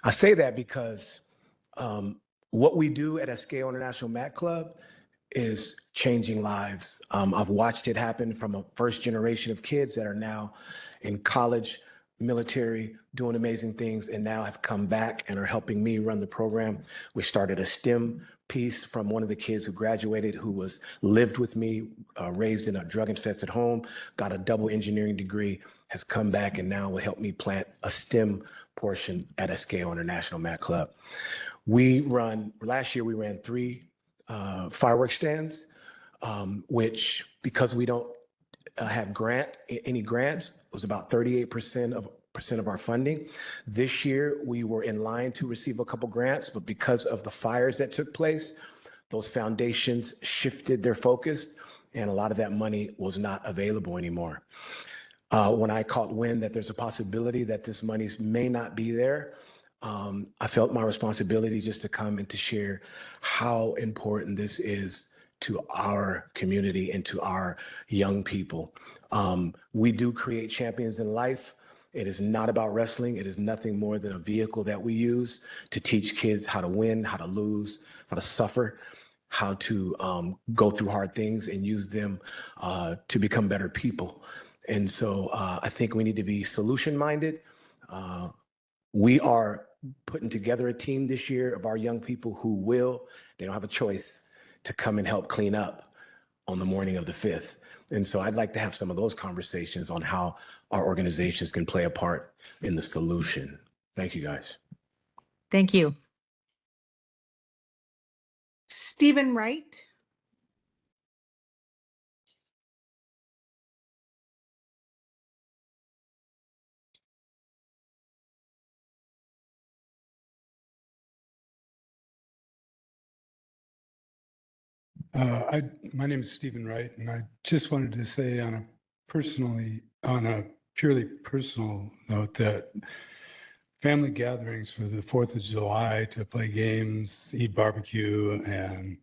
I say that because what we do at Ascale International Mat Club is changing lives. I've watched it happen from a first generation of kids that are now in college, military, doing amazing things, and now have come back and are helping me run the program. We started a STEM piece from one of the kids who graduated, who lived with me, raised in a drug-infested home, got a double engineering degree, has come back and now will help me plant a STEM portion at Ascale International Mat Club. Last year we ran 3 fireworks stands, which, because we don't have any grants, was about 38% of our funding. This year, we were in line to receive a couple grants, but because of the fires that took place, those foundations shifted their focus, and a lot of that money was not available anymore. When I caught wind that there's a possibility that this money may not be there, I felt my responsibility just to come and to share how important this is to our community and to our young people. We do create champions in life. It is not about wrestling. It is nothing more than a vehicle that we use to teach kids how to win, how to lose, how to suffer, how to go through hard things and use them to become better people. And so I think we need to be solution-minded. We are putting together a team this year of our young people who they don't have a choice, to come and help clean up on the morning of the 5th. And so I'd like to have some of those conversations on how our organizations can play a part in the solution. Thank you, guys. Thank you. Stephen Wright. My name is Stephen Wright, and I just wanted to say on a purely personal note that family gatherings for the 4th of July to play games, eat barbecue, and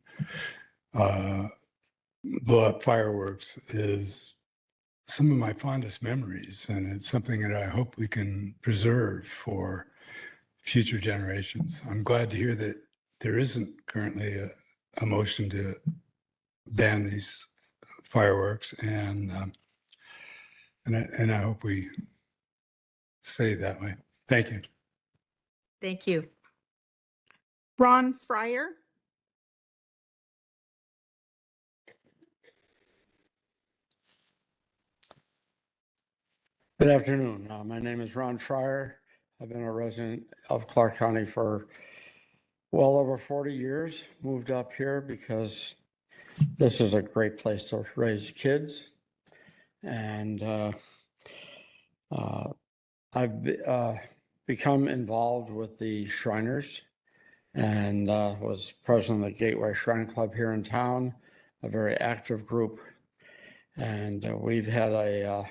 blow up fireworks is some of my fondest memories, and it's something that I hope we can preserve for future generations. I'm glad to hear that there isn't currently a motion to ban these fireworks, and I hope we stay that way. Thank you. Thank you. Ron Fryer. Good afternoon. My name is Ron Fryer. I've been a resident of Clark County for well over 40 years. Moved up here because this is a great place to raise kids. And I've become involved with the Shriners and was president of the Gateway Shrine Club here in town, a very active group. And we've had a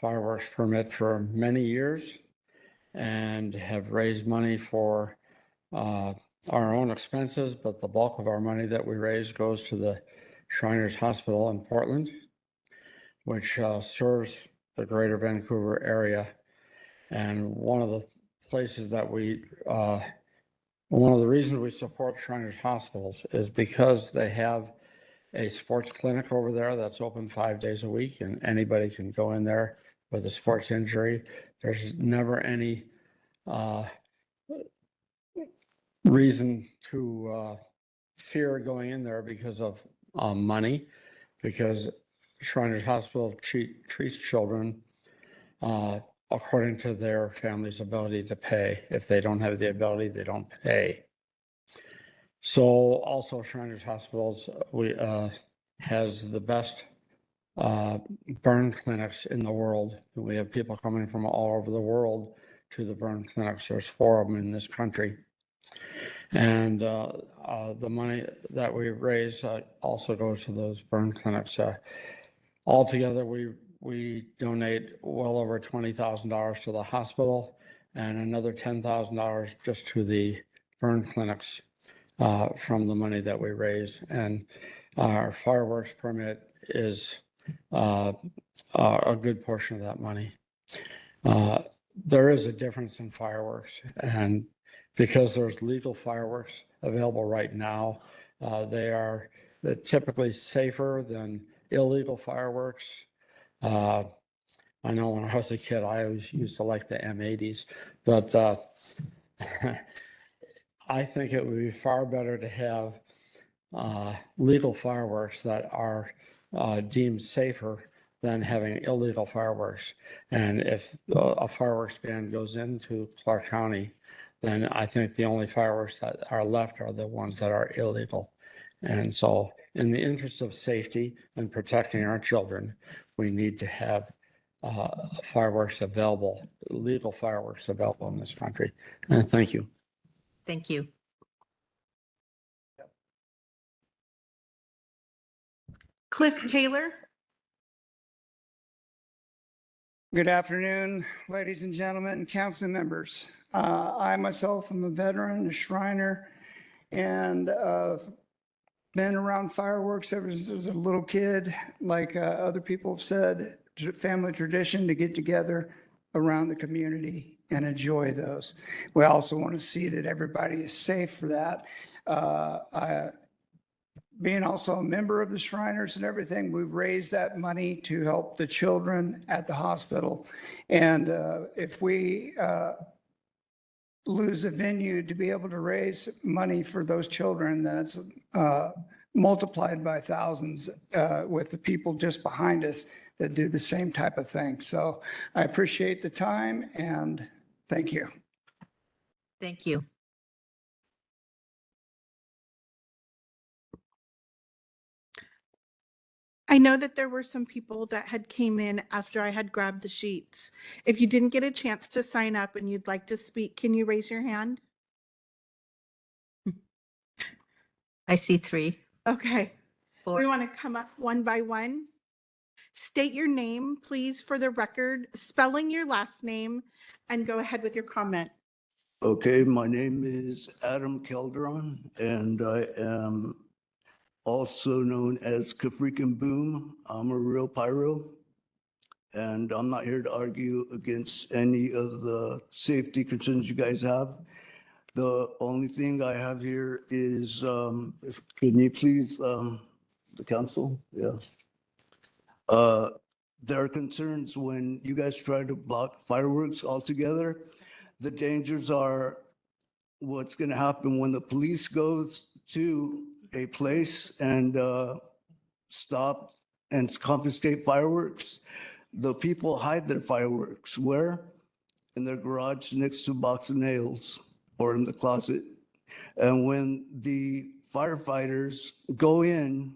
fireworks permit for many years and have raised money for our own expenses, but the bulk of our money that we raise goes to the Shriners Hospital in Portland, which serves the greater Vancouver area. And one of the places that one of the reasons we support Shriners Hospitals is because they have a sports clinic over there that's open 5 days a week, and anybody can go in there with a sports injury. There's never any reason to fear going in there because of money, because Shriners Hospital treats children according to their family's ability to pay. If they don't have the ability, they don't pay. So also Shriners Hospitals has the best burn clinics in the world. We have people coming from all over the world to the burn clinics. There's 4 of them in this country. And the money that we raise also goes to those burn clinics. Altogether, we donate well over $20,000 to the hospital and another $10,000 just to the burn clinics from the money that we raise. And our fireworks permit is a good portion of that money. There is a difference in fireworks, and because there's legal fireworks available right now, they're typically safer than illegal fireworks. I know when I was a kid, I always used to like the M80s, but I think it would be far better to have legal fireworks that are deemed safer than having illegal fireworks. And if a fireworks ban goes into Clark County, then I think the only fireworks that are left are the ones that are illegal. And so in the interest of safety and protecting our children, we need to have fireworks available, legal fireworks available in this country. And thank you. Thank you. Cliff Taylor. Good afternoon, ladies and gentlemen, and council members. I myself am a veteran, a Shriner, and been around fireworks ever since I was a little kid. Like other people have said, family tradition to get together around the community and enjoy those. We also want to see that everybody is safe for that. Being also a member of the Shriners and everything, we've raised that money to help the children at the hospital. And if we lose a venue to be able to raise money for those children, that's multiplied by thousands with the people just behind us that do the same type of thing. So I appreciate the time and thank you. Thank you. I know that there were some people that had came in after I had grabbed the sheets. If you didn't get a chance to sign up and you'd like to speak, can you raise your hand? I see 3. Okay. 4. We want to come up one by one. State your name, please, for the record, spelling your last name, and go ahead with your comment. Okay, my name is Adam Calderon, and I am also known as Kafreakin Boom. I'm a real pyro, and I'm not here to argue against any of the safety concerns you guys have. The only thing I have here is, can you please, the council? Yeah. There are concerns when you guys try to block fireworks altogether. The dangers are what's going to happen when the police goes to a place and stop and confiscate fireworks. The people hide their fireworks. Where? In their garage next to a box of nails or in the closet. And when the firefighters go in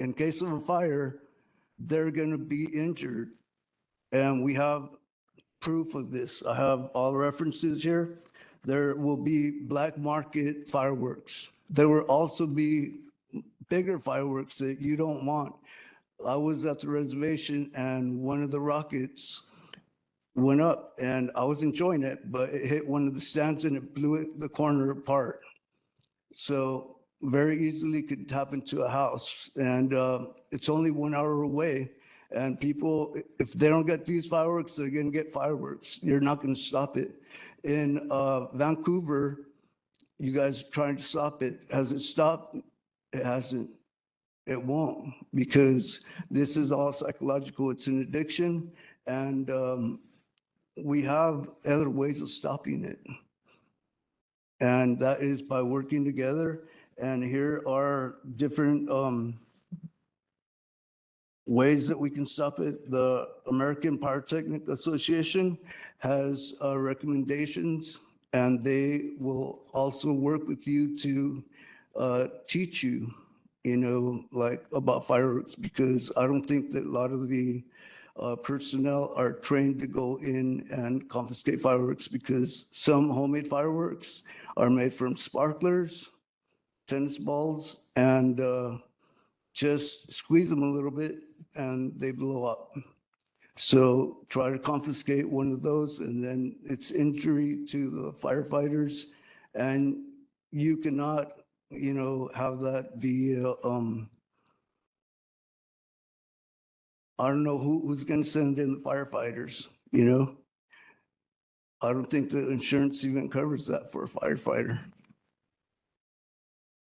in case of a fire, they're going to be injured. And we have proof of this. I have all references here. There will be black market fireworks. There will also be bigger fireworks that you don't want. I was at the reservation and one of the rockets went up and I was enjoying it, but it hit one of the stands and it blew the corner apart. So very easily could happen to a house. And it's only 1 hour away. And people, if they don't get these fireworks, they're going to get fireworks. You're not going to stop it. In Vancouver, you guys are trying to stop it. Has it stopped? It hasn't. It won't, because this is all psychological. It's an addiction. And we have other ways of stopping it. And that is by working together. And here are different ways that we can stop it. The American Pyrotechnic Association has recommendations, and they will also work with you to teach you, like about fireworks, because I don't think that a lot of the personnel are trained to go in and confiscate fireworks, because some homemade fireworks are made from sparklers, tennis balls, and just squeeze them a little bit and they blow up. So try to confiscate one of those, and then it's injury to the firefighters. And you cannot, have that be, I don't know who's going to send in the firefighters, I don't think the insurance even covers that for a firefighter.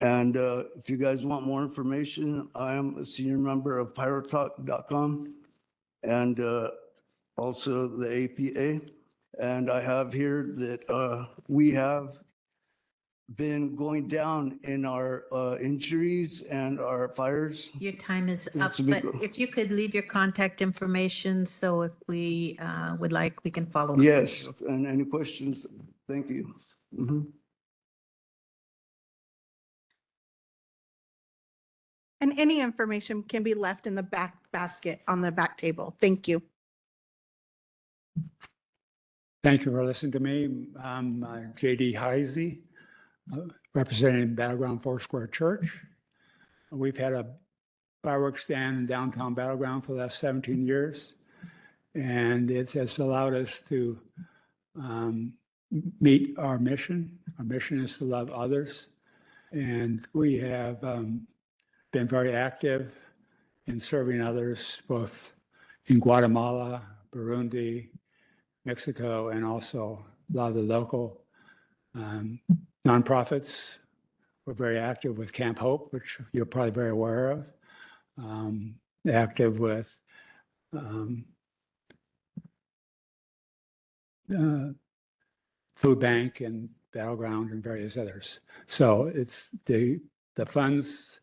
And if you guys want more information, I am a senior member of pyrotalk.com and also the APA. And I have here that we have been going down in our injuries and our fires. Your time is up, It's a big- but if you could leave your contact information, so if we would like, we can follow up. Yes, and any questions? Thank you. Mhm. And any information can be left in the back basket on the back table. Thank you. Thank you for listening to me. I'm JD Heisey, representing Battleground Foursquare Church. We've had a fireworks stand in downtown Battleground for the last 17 years. And it has allowed us to meet our mission. Our mission is to love others. And we have been very active in serving others, both in Guatemala, Burundi, Mexico, and also a lot of the local nonprofits. We're very active with Camp Hope, which you're probably very aware of. Active with Food Bank and Battleground and various others. So it's the funds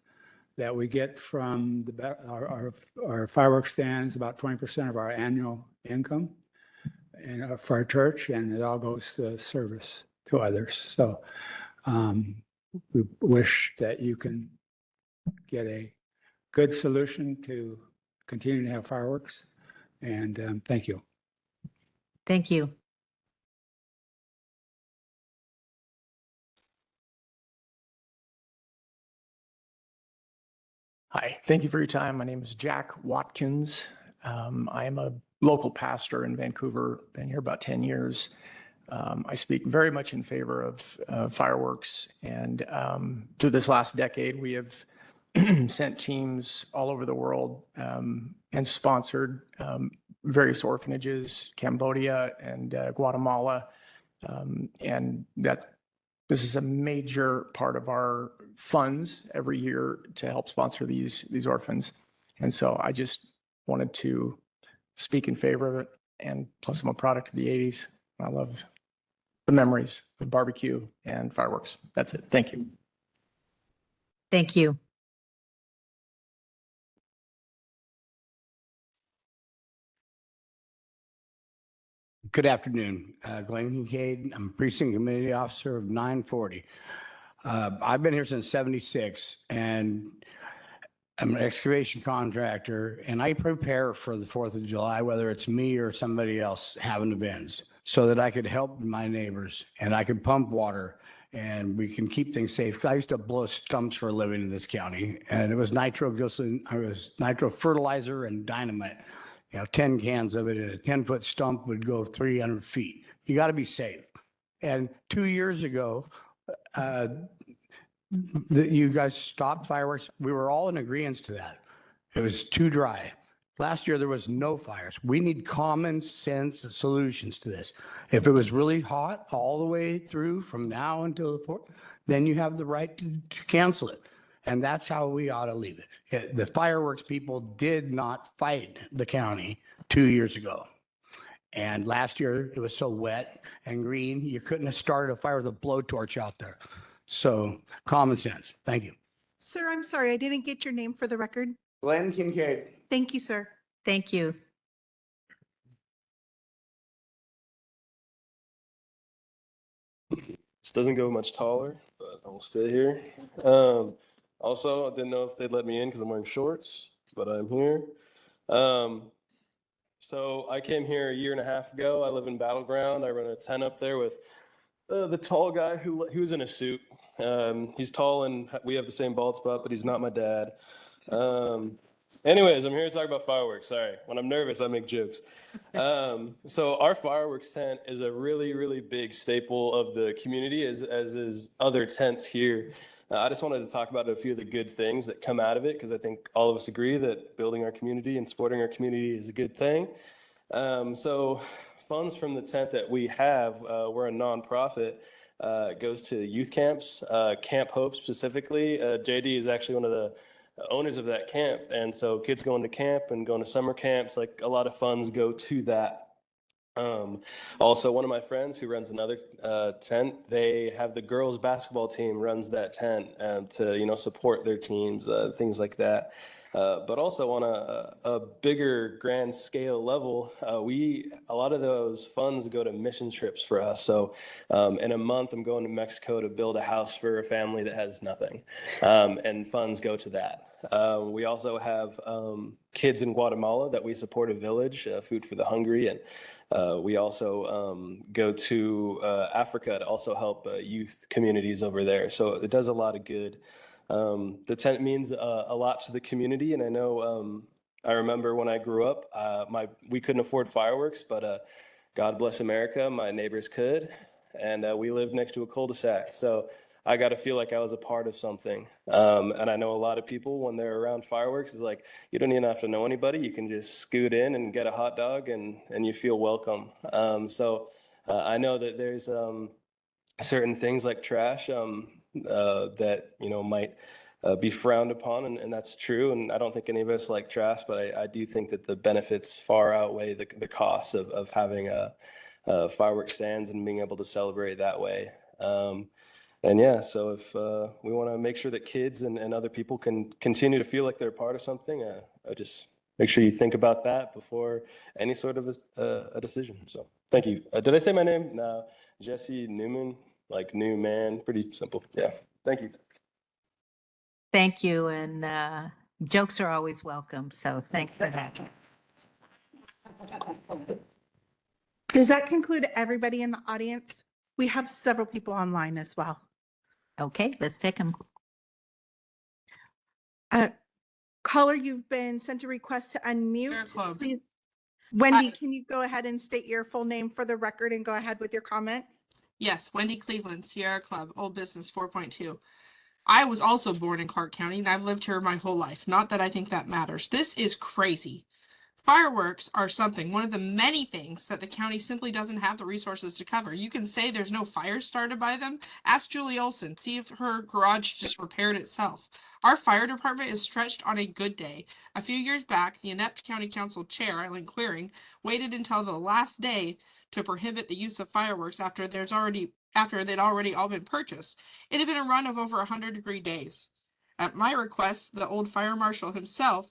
that we get from our fireworks stands, about 20% of our annual income, and for our church, and it all goes to service to others. So we wish that you can get a good solution to continue to have fireworks. And thank you. Thank you. Hi, thank you for your time. My name is Jack Watkins. I am a local pastor in Vancouver, been here about 10 years. I speak very much in favor of fireworks. And through this last decade, we have sent teams all over the world and sponsored various orphanages, Cambodia and Guatemala. And that this is a major part of our funds every year to help sponsor these orphans. And so I just wanted to speak in favor of it. And plus I'm a product of the 80s. I love the memories of barbecue and fireworks. That's it. Thank you. Thank you. Good afternoon. Glenn Kincaid. I'm Precinct Committee Officer of 940. I've been here since 76, and I'm an excavation contractor and I prepare for the 4th of July, whether it's me or somebody else having events, so that I could help my neighbors and I could pump water and we can keep things safe. I used to blow stumps for a living in this county, and it was nitro fertilizer and dynamite. 10 cans of it, and a 10-foot stump would go 300 feet. You got to be safe. And 2 years ago, you guys stopped fireworks. We were all in agreement to that. It was too dry. Last year, there was no fires. We need common sense solutions to this. If it was really hot all the way through from now until the 4th, then you have the right to cancel it. And that's how we ought to leave it. The fireworks people did not fight the county 2 years ago. And last year, it was so wet and green, you couldn't have started a fire with a blowtorch out there. So common sense. Thank you. Sir, I'm sorry, I didn't get your name for the record. Glenn Kincaid. Thank you, sir. Thank you. This doesn't go much taller, but I'll stay here. Also, I didn't know if they'd let me in because I'm wearing shorts, but I'm here. So I came here a year and a half ago. I live in Battleground. I run a tent up there with the tall guy who's in a suit. He's tall and we have the same bald spot, but he's not my dad. Anyways, I'm here to talk about fireworks. Sorry. When I'm nervous, I make jokes. So our fireworks tent is a really, really big staple of the community, as is other tents here. I just wanted to talk about a few of the good things that come out of it, because I think all of us agree that building our community and supporting our community is a good thing. So funds from the tent that we have, we're a nonprofit, goes to youth camps, Camp Hope specifically. JD is actually one of the owners of that camp. And so kids going to camp and going to summer camps, like a lot of funds go to that. Also, one of my friends who runs another tent, they have the girls basketball team runs that tent to, support their teams, things like that. But also on a bigger grand scale level, a lot of those funds go to mission trips for us. So in a month, I'm going to Mexico to build a house for a family that has nothing, and funds go to that. We also have kids in Guatemala that we support, a village, Food for the Hungry, and we also go to Africa to also help youth communities over there. So it does a lot of good. The tent means a lot to the community, and I know I remember when I grew up, we couldn't afford fireworks, but God bless America, my neighbors could, and we lived next to a cul-de-sac. So I got to feel like I was a part of something. And I know a lot of people, when they're around fireworks, is like, you don't even have to know anybody. You can just scoot in and get a hot dog and you feel welcome. So I know that there's certain things like trash that, might be frowned upon, and that's true. And I don't think any of us like trash, but I do think that the benefits far outweigh the costs of having fireworks stands and being able to celebrate that way. And yeah, so if we want to make sure that kids and other people can continue to feel like they're part of something, I just make sure you think about that before any sort of a decision. So thank you. Did I say my name? No, Jesse Newman, like new man, pretty simple. Yeah, thank you. Thank you. And jokes are always welcome. So thanks for that. Does that conclude everybody in the audience? We have several people online as well. Okay, let's take them. Caller, you've been sent a request to unmute. Please, Wendy, can you go ahead and state your full name for the record and go ahead with your comment? Yes, Wendy Cleveland, Sierra Club, Old Business 4.2. I was also born in Clark County and I've lived here my whole life. Not that I think that matters. This is crazy. Fireworks are one of the many things that the county simply doesn't have the resources to cover. You can say there's no fires started by them. Ask Julie Olson, see if her garage just repaired itself. Our fire department is stretched on a good day. A few years back, the inept county council chair, Eileen Clearing, waited until the last day to prohibit the use of fireworks after they'd already all been purchased. It had been a run of over 100-degree days. At my request, the old fire marshal himself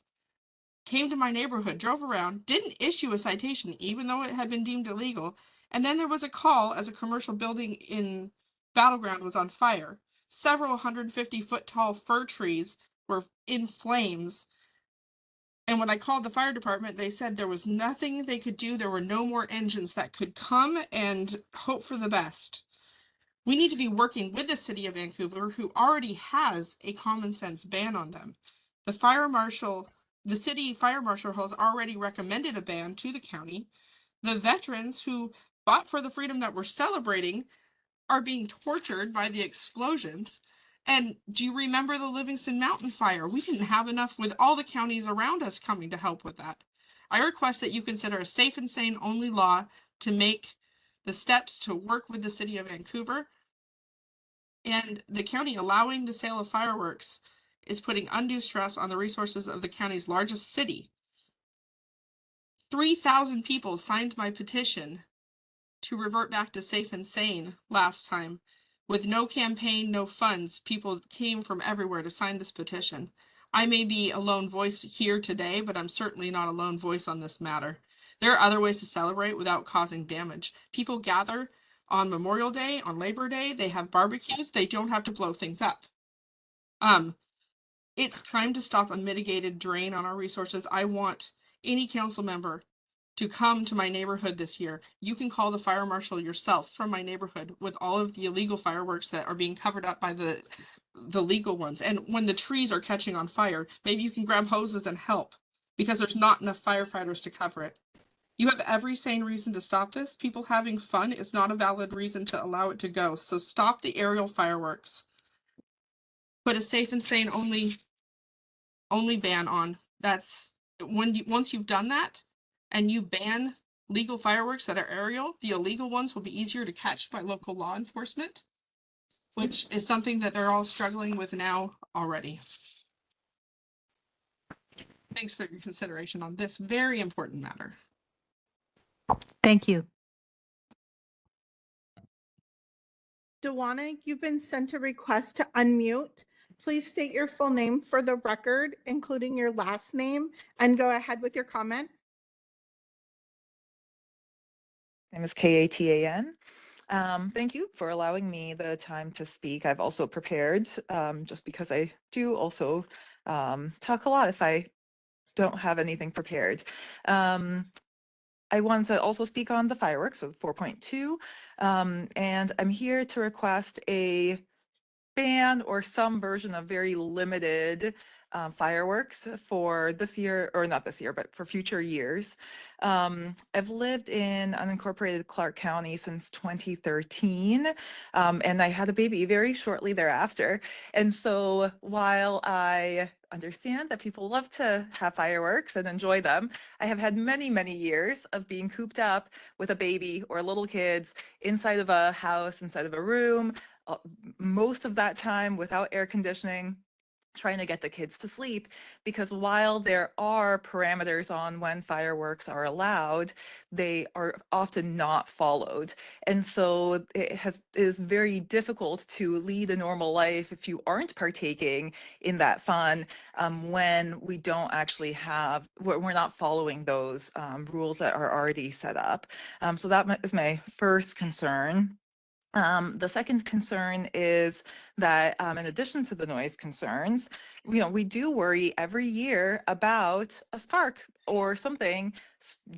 came to my neighborhood, drove around, didn't issue a citation, even though it had been deemed illegal. And then there was a call as a commercial building in Battleground was on fire. Several 150-foot tall fir trees were in flames. And when I called the fire department, they said there was nothing they could do. There were no more engines that could come and hope for the best. We need to be working with the city of Vancouver, who already has a common sense ban on them. The city fire marshal has already recommended a ban to the county. The veterans who fought for the freedom that we're celebrating are being tortured by the explosions. And do you remember the Livingston Mountain fire? We didn't have enough with all the counties around us coming to help with that. I request that you consider a safe and sane only law to make the steps to work with the city of Vancouver. And the county allowing the sale of fireworks is putting undue stress on the resources of the county's largest city. 3,000 people signed my petition to revert back to safe and sane last time. With no campaign, no funds, people came from everywhere to sign this petition. I may be a lone voice here today, but I'm certainly not a lone voice on this matter. There are other ways to celebrate without causing damage. People gather on Memorial Day, on Labor Day, they have barbecues, they don't have to blow things up. It's time to stop a mitigated drain on our resources. I want any council member to come to my neighborhood this year. You can call the fire marshal yourself from my neighborhood with all of the illegal fireworks that are being covered up by the legal ones. And when the trees are catching on fire, maybe you can grab hoses and help, because there's not enough firefighters to cover it. You have every sane reason to stop this. People having fun is not a valid reason to allow it to go. So stop the aerial fireworks. Put a safe and sane only ban on. That's once you've done that, and you ban legal fireworks that are aerial, the illegal ones will be easier to catch by local law enforcement, which is something that they're all struggling with now already. Thanks for your consideration on this very important matter. Thank you. Dewana, you've been sent a request to unmute. Please state your full name for the record, including your last name, and go ahead with your comment. Name is Katan. Thank you for allowing me the time to speak. I've also prepared, just because I do also talk a lot if I don't have anything prepared. I want to also speak on the fireworks, so 4.2, and I'm here to request a ban or some version of very limited fireworks for this year, or not this year, but for future years. I've lived in unincorporated Clark County since 2013, and I had a baby very shortly thereafter. And so while I understand that people love to have fireworks and enjoy them, I have had many, many years of being cooped up with a baby or little kids inside of a house, inside of a room, most of that time without air conditioning, trying to get the kids to sleep, because while there are parameters on when fireworks are allowed, they are often not followed. And so it is very difficult to lead a normal life if you aren't partaking in that fun, when we don't actually have, we're not following those rules that are already set up. So that is my first concern. The second concern is that in addition to the noise concerns, we do worry every year about a spark or something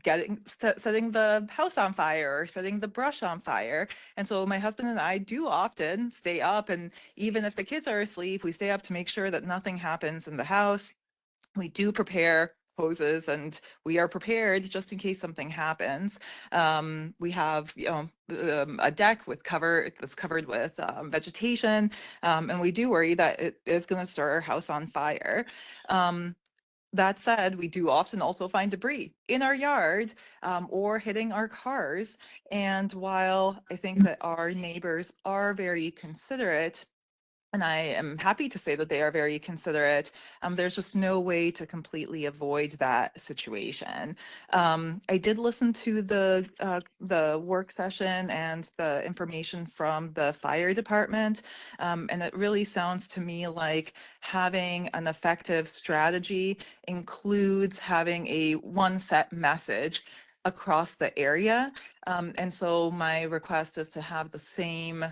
setting the house on fire or setting the brush on fire. And so my husband and I do often stay up, and even if the kids are asleep, we stay up to make sure that nothing happens in the house. We do prepare hoses, and we are prepared just in case something happens. We have a deck that's covered with vegetation, and we do worry that it is going to start our house on fire. That said, we do often also find debris in our yard or hitting our cars. And while I think that our neighbors are very considerate, and I am happy to say that they are very considerate, there's just no way to completely avoid that situation. I did listen to the work session and the information from the fire department, and it really sounds to me like having an effective strategy includes having a one set message across the area. And so my request is to have the same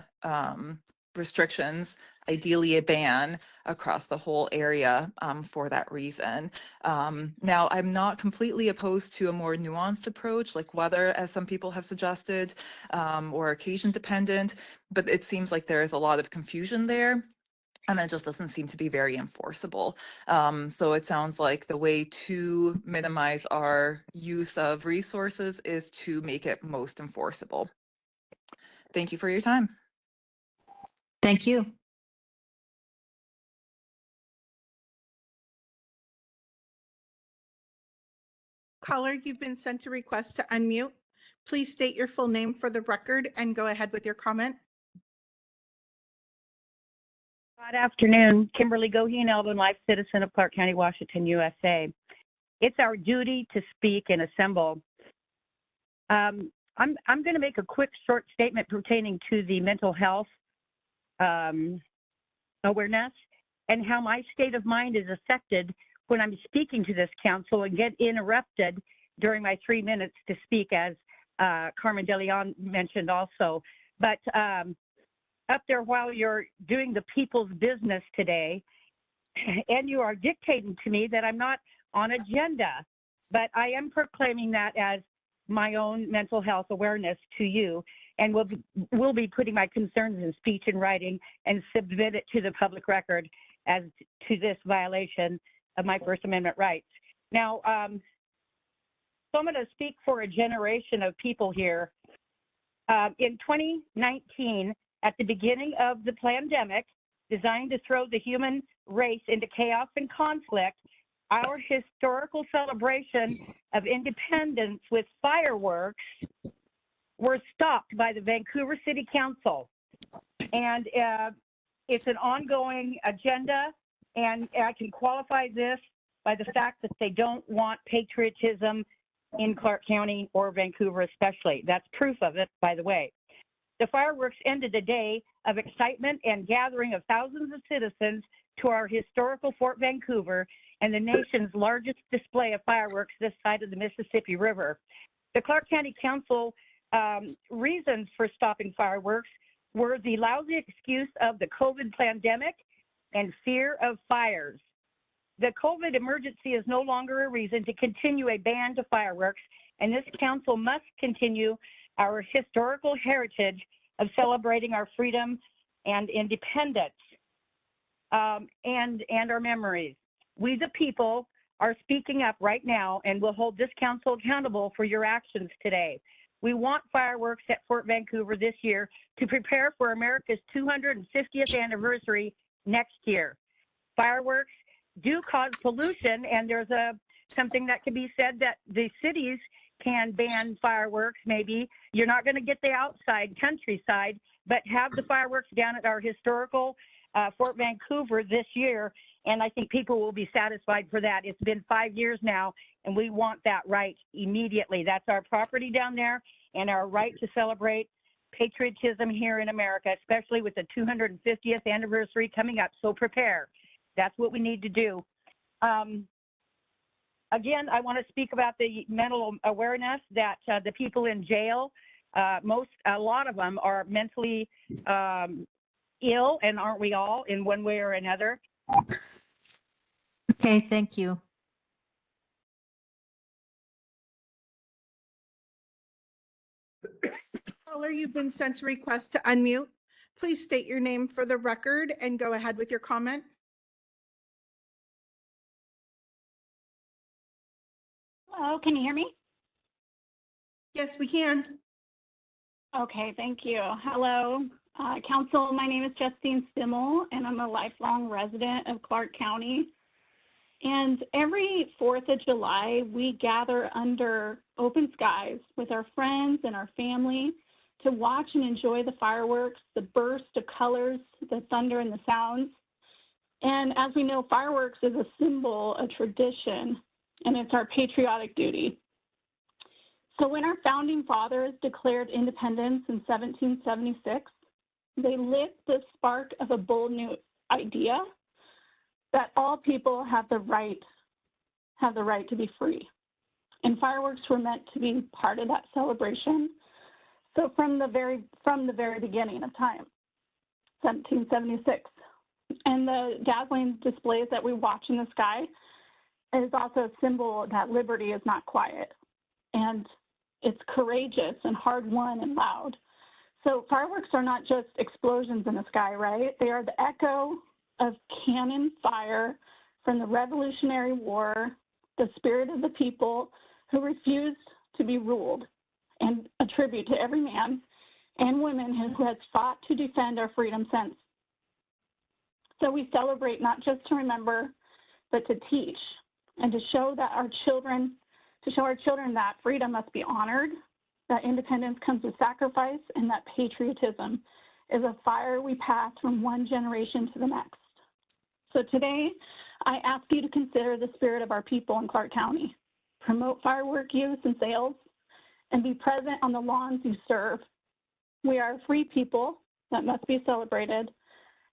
restrictions ideally a ban across the whole area for that reason. Now, I'm not completely opposed to a more nuanced approach, like weather, as some people have suggested, or occasion dependent, but it seems like there is a lot of confusion there. And it just doesn't seem to be very enforceable. So it sounds like the way to minimize our use of resources is to make it most enforceable. Thank you for your time. Thank you. Caller, you've been sent a request to unmute. Please state your full name for the record and go ahead with your comment. Good afternoon. Kimberly Goheen, Elvin Life citizen of Clark County, Washington, USA. It's our duty to speak and assemble. I'm going to make a quick short statement pertaining to the mental health awareness and how my state of mind is affected when I'm speaking to this council and get interrupted during my 3 minutes to speak, as Carmen De Leon mentioned also. But up there while you're doing the people's business today, and you are dictating to me that I'm not on agenda, but I am proclaiming that as my own mental health awareness to you, and will be putting my concerns in speech and writing and submit it to the public record as to this violation of my First Amendment rights. Now, so I'm going to speak for a generation of people here. In 2019, at the beginning of the pandemic, designed to throw the human race into chaos and conflict, our historical celebration of independence with fireworks were stopped by the Vancouver City Council. And it's an ongoing agenda, and I can qualify this by the fact that they don't want patriotism in Clark County or Vancouver especially. That's proof of it, by the way. The fireworks ended a day of excitement and gathering of thousands of citizens to our historical Fort Vancouver and the nation's largest display of fireworks this side of the Mississippi River. The Clark County Council reasons for stopping fireworks were the lousy excuse of the COVID pandemic and fear of fires. The COVID emergency is no longer a reason to continue a ban to fireworks, and this council must continue our historical heritage of celebrating our freedom and independence, and our memories. We, the people, are speaking up right now and will hold this council accountable for your actions today. We want fireworks at Fort Vancouver this year to prepare for America's 250th anniversary next year. Fireworks do cause pollution, and there's something that can be said that the cities can ban fireworks. Maybe you're not going to get the outside countryside, but have the fireworks down at our historical Fort Vancouver this year, and I think people will be satisfied for that. It's been 5 years now, and we want that right immediately. That's our property down there and our right to celebrate patriotism here in America, especially with the 250th anniversary coming up. So prepare. That's what we need to do. Again, I want to speak about the mental awareness that the people in jail, a lot of them are mentally ill, and aren't we all in one way or another? Okay, thank you. Caller, you've been sent a request to unmute. Please state your name for the record and go ahead with your comment. Hello, can you hear me? Yes, we can. Okay, thank you. Hello, Council. My name is Justine Stimmel, and I'm a lifelong resident of Clark County. And every 4th of July, we gather under open skies with our friends and our family to watch and enjoy the fireworks, the burst of colors, the thunder and the sounds. And as we know, fireworks is a symbol, a tradition, and it's our patriotic duty. So when our founding fathers declared independence in 1776, they lit the spark of a bold new idea that all people have the right to be free. And fireworks were meant to be part of that celebration. So from the very beginning of time, 1776, and the dazzling displays that we watch in the sky is also a symbol that liberty is not quiet, and it's courageous and hard-won and loud. So fireworks are not just explosions in the sky, right? They are the echo of cannon fire from the Revolutionary War, the spirit of the people who refused to be ruled, and a tribute to every man and woman who has fought to defend our freedom since. So we celebrate not just to remember, but to teach and to show that our children that freedom must be honored, that independence comes with sacrifice, and that patriotism is a fire we pass from one generation to the next. So today, I ask you to consider the spirit of our people in Clark County, promote firework use and sales, and be present on the lawns you serve. We are a free people that must be celebrated,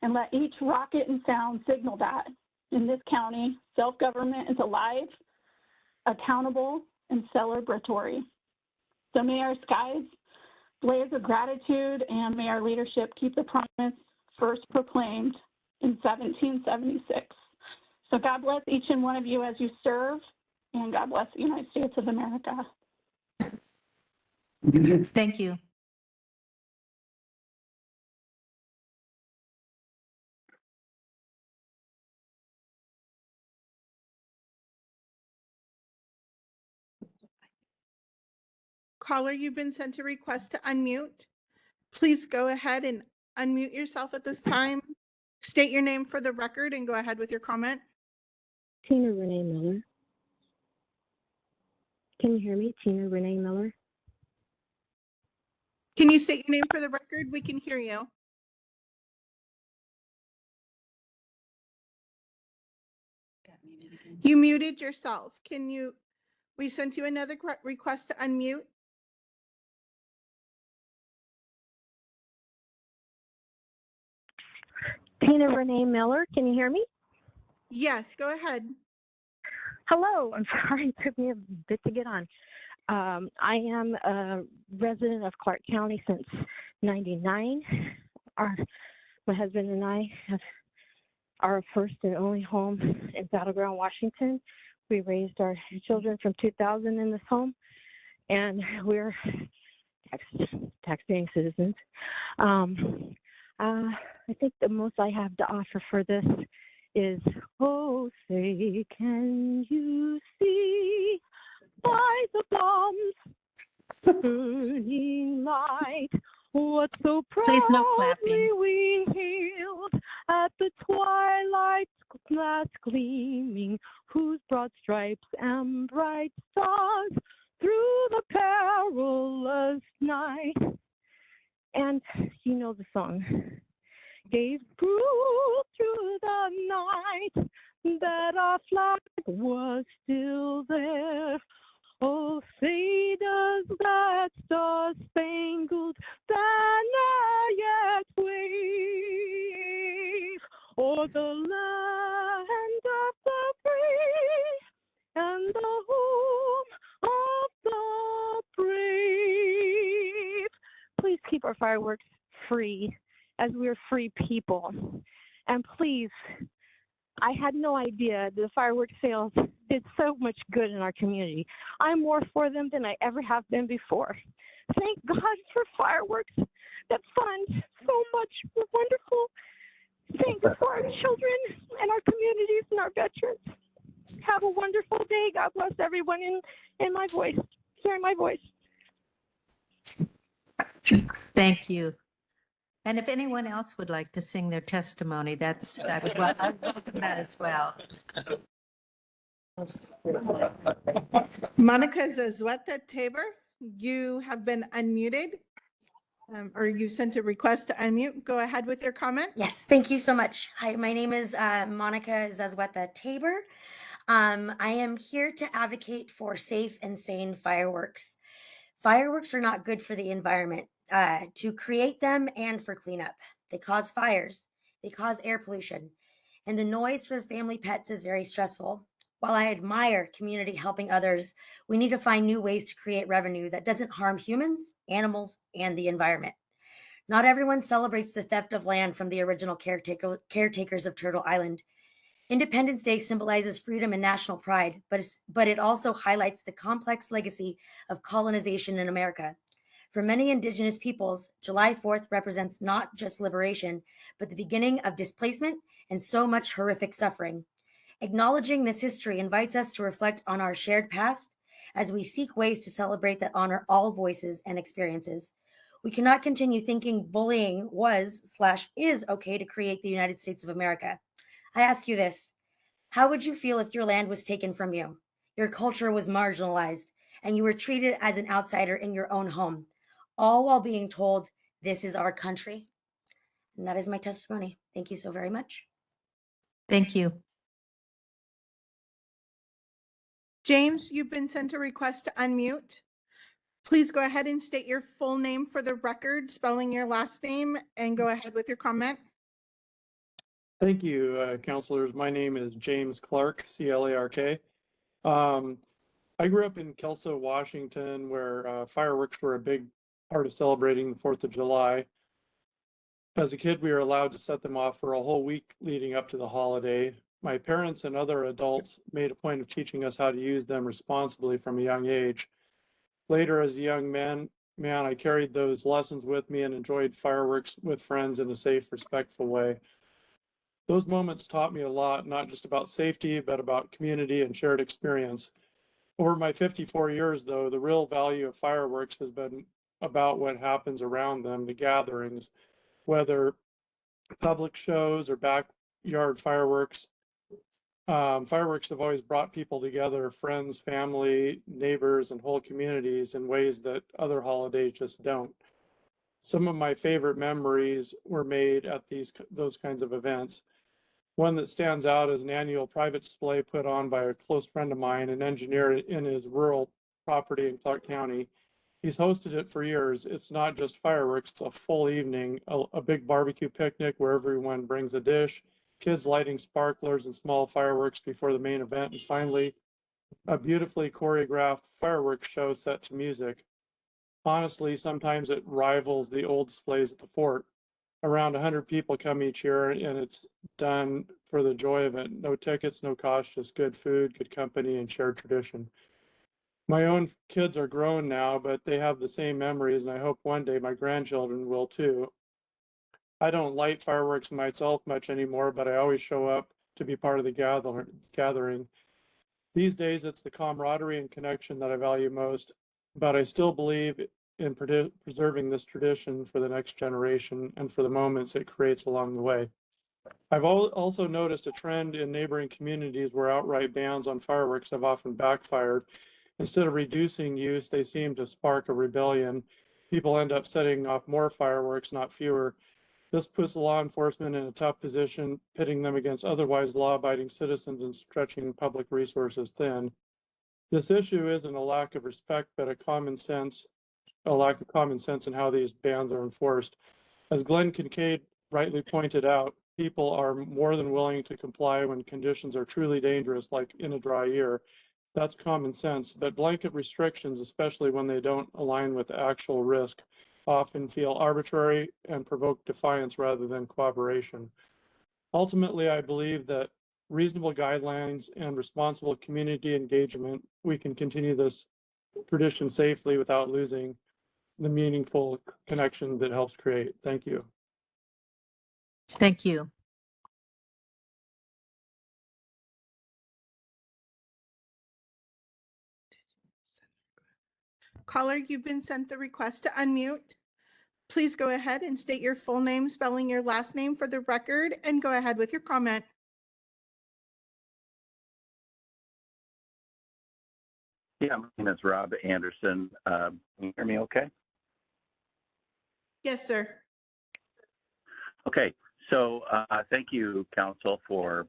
and let each rocket and sound signal that in this county, self-government is alive, accountable, and celebratory. So may our skies blaze with gratitude, and may our leadership keep the promise first proclaimed in 1776. So God bless each and one of you as you serve, and God bless the United States of America. Thank you. Caller, you've been sent a request to unmute. Please go ahead and unmute yourself at this time. State your name for the record and go ahead with your comment. Tina Renee Miller. Can you hear me? Tina Renee Miller. Can you state your name for the record? We can hear you. You muted yourself. We sent you another request to unmute. Tina Renee Miller. Can you hear me? Yes, go ahead. Hello. I'm sorry, it took me a bit to get on. I am a resident of Clark County since '99. My husband and I have our first and only home in Battleground, Washington. We raised our children from 2000 in this home, and we're taxpaying citizens. I think the most I have to offer for this is, oh, say, can you see by the bombs burning light what so Please, no proudly clapping. we hailed at the twilight's last gleaming, whose broad stripes and bright stars through the perilous night. And you know the song. Gave proof through the night that our flag was still there. Oh, say does that star-spangled banner yet wave o'er the land of the free and the home of the brave? Please keep our fireworks free, as we're free people. And please, I had no idea the fireworks sales did so much good in our community. I'm more for them than I ever have been before. Thank God for fireworks that fund so much wonderful things for our children and our communities and our veterans. Have a wonderful day. God bless everyone in my voice, hearing my voice. Thank you. And if anyone else would like to sing their testimony, I would welcome that as well. Monica Zazueta Tabor, you have been unmuted, or you sent a request to unmute. Go ahead with your comment. Yes, thank you so much. Hi, my name is Monica Zazueta Tabor. I am here to advocate for safe and sane fireworks. Fireworks are not good for the environment, to create them and for cleanup. They cause fires, they cause air pollution, and the noise for family pets is very stressful. While I admire community helping others, we need to find new ways to create revenue that doesn't harm humans, animals, and the environment. Not everyone celebrates the theft of land from the original caretakers of Turtle Island. Independence Day symbolizes freedom and national pride, but it also highlights the complex legacy of colonization in America. For many Indigenous peoples, July 4th represents not just liberation, but the beginning of displacement and so much horrific suffering. Acknowledging this history invites us to reflect on our shared past as we seek ways to celebrate that honor all voices and experiences. We cannot continue thinking bullying was/is okay to create the United States of America. I ask you this: how would you feel if your land was taken from you, your culture was marginalized, and you were treated as an outsider in your own home, all while being told, this is our country? And that is my testimony. Thank you so very much. Thank you. James, you've been sent a request to unmute. Please go ahead and state your full name for the record, spelling your last name, and go ahead with your comment. Thank you, counselors. My name is James Clark, C-L-A-R-K. I grew up in Kelso, Washington, where fireworks were a big part of celebrating the 4th of July. As a kid, we were allowed to set them off for a whole week leading up to the holiday. My parents and other adults made a point of teaching us how to use them responsibly from a young age. Later, as a young man, I carried those lessons with me and enjoyed fireworks with friends in a safe, respectful way. Those moments taught me a lot, not just about safety, but about community and shared experience. Over my 54 years, though, the real value of fireworks has been about what happens around them, the gatherings, whether public shows or backyard fireworks. Fireworks have always brought people together, friends, family, neighbors, and whole communities in ways that other holidays just don't. Some of my favorite memories were made at those kinds of events. One that stands out is an annual private display put on by a close friend of mine, an engineer in his rural property in Clark County. He's hosted it for years. It's not just fireworks, it's a full evening, a big barbecue picnic where everyone brings a dish, kids lighting sparklers and small fireworks before the main event, and finally, a beautifully choreographed fireworks show set to music. Honestly, sometimes it rivals the old displays at the fort. Around 100 people come each year, and it's done for the joy of it. No tickets, no cost, just good food, good company, and shared tradition. My own kids are grown now, but they have the same memories, and I hope one day my grandchildren will too. I don't light fireworks myself much anymore, but I always show up to be part of the gathering. These days, it's the camaraderie and connection that I value most, but I still believe in preserving this tradition for the next generation and for the moments it creates along the way. I've also noticed a trend in neighboring communities where outright bans on fireworks have often backfired. Instead of reducing use, they seem to spark a rebellion. People end up setting off more fireworks, not fewer. This puts law enforcement in a tough position, pitting them against otherwise law-abiding citizens and stretching public resources thin. This issue isn't a lack of respect, but a lack of common sense in how these bans are enforced. As Glenn Kincaid rightly pointed out, people are more than willing to comply when conditions are truly dangerous, like in a dry year. That's common sense, but blanket restrictions, especially when they don't align with actual risk, often feel arbitrary and provoke defiance rather than cooperation. Ultimately, I believe that reasonable guidelines and responsible community engagement, we can continue this tradition safely without losing the meaningful connection that helps create. Thank you. Thank you. Caller, you've been sent the request to unmute. Please go ahead and state your full name, spelling your last name for the record, and go ahead with your comment. Yeah, my name is Rob Anderson. Can you hear me okay? Yes, sir. Okay, so thank you, Council, for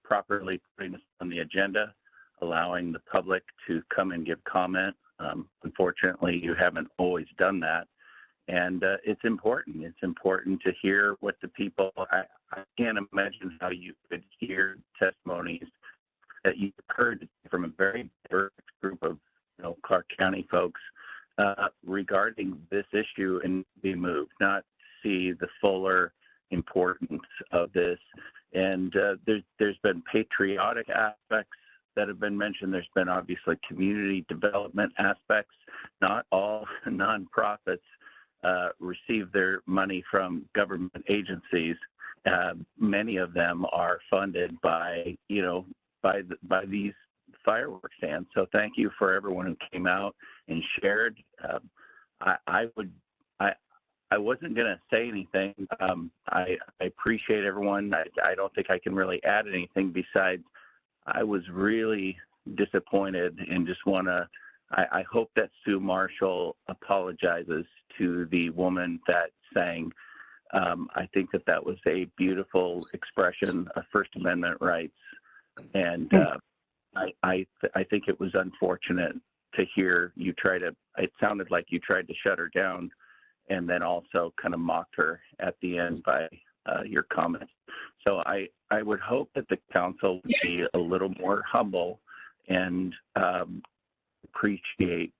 properly putting this on the agenda, allowing the public to come and give comment. Unfortunately, you haven't always done that, and it's important. It's important to hear what the people. I can't imagine how you could hear testimonies that you've heard from a very diverse group of Clark County folks regarding this issue and be moved, not see the fuller importance of this. And there's been patriotic aspects that have been mentioned. There's been obviously community development aspects. Not all nonprofits receive their money from government agencies. Many of them are funded by, by these fireworks stands. So thank you for everyone who came out and shared. I wasn't going to say anything. I appreciate everyone. I don't think I can really add anything besides I was really disappointed and just want to, I hope that Sue Marshall apologizes to the woman that sang. I think that was a beautiful expression of First Amendment rights. And I think it was unfortunate to hear you it sounded like you tried to shut her down and then also kind of mocked her at the end by your comments. So I would hope that the council would be a little more humble and appreciate,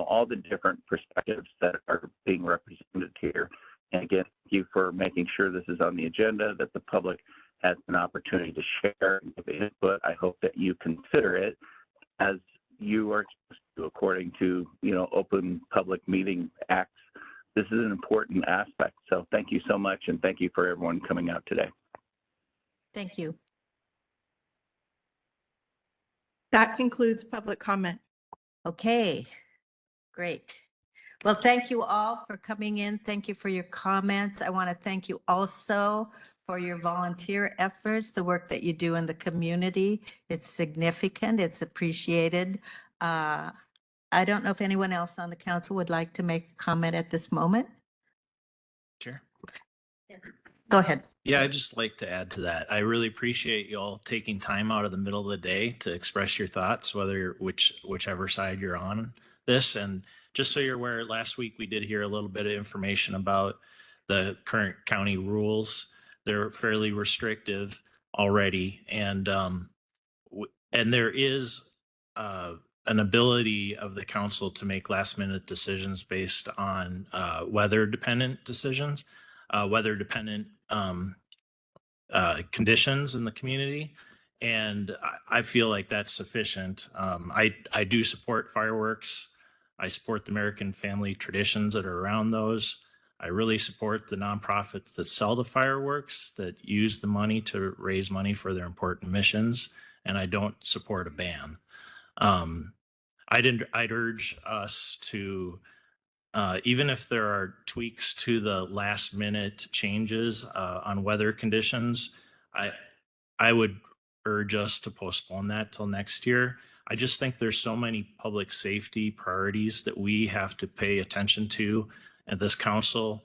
all the different perspectives that are being represented here. And again, thank you for making sure this is on the agenda, that the public has an opportunity to share and give input. I hope that you consider it as you are supposed to, according to, Open Public Meeting Acts. This is an important aspect. So thank you so much. And thank you for everyone coming out today. Thank you. That concludes public comment. Okay, great. Well, thank you all for coming in. Thank you for your comments. I want to thank you also for your volunteer efforts, the work that you do in the community. It's significant. It's appreciated. I don't know if anyone else on the council would like to make a comment at this moment. Sure. Go ahead. Yeah, I'd just like to add to that. I really appreciate you all taking time out of the middle of the day to express your thoughts, whichever side you're on this. And just so you're aware, last week we did hear a little bit of information about the current county rules. They're fairly restrictive already, and there is an ability of the council to make last-minute decisions based on weather-dependent decisions, weather-dependent conditions in the community. And I feel like that's sufficient. I do support fireworks. I support the American family traditions that are around those. I really support the nonprofits that sell the fireworks, that use the money to raise money for their important missions. And I don't support a ban. I'd urge us to, even if there are tweaks to the last minute changes on weather conditions, I would urge us to postpone that till next year. I just think there's so many public safety priorities that we have to pay attention to at this council,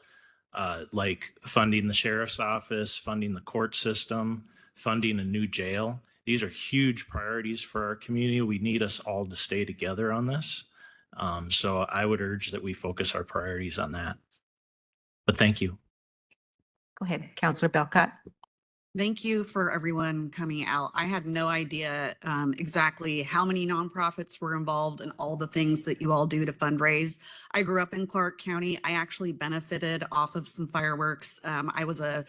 like funding the sheriff's office, funding the court system, funding a new jail. These are huge priorities for our community. We need us all to stay together on this. So I would urge that we focus our priorities on that. But thank you. Go ahead, Councilor Belcott. Thank you for everyone coming out. I had no idea exactly how many nonprofits were involved and all the things that you all do to fundraise. I grew up in Clark County. I actually benefited off of some fireworks. I was a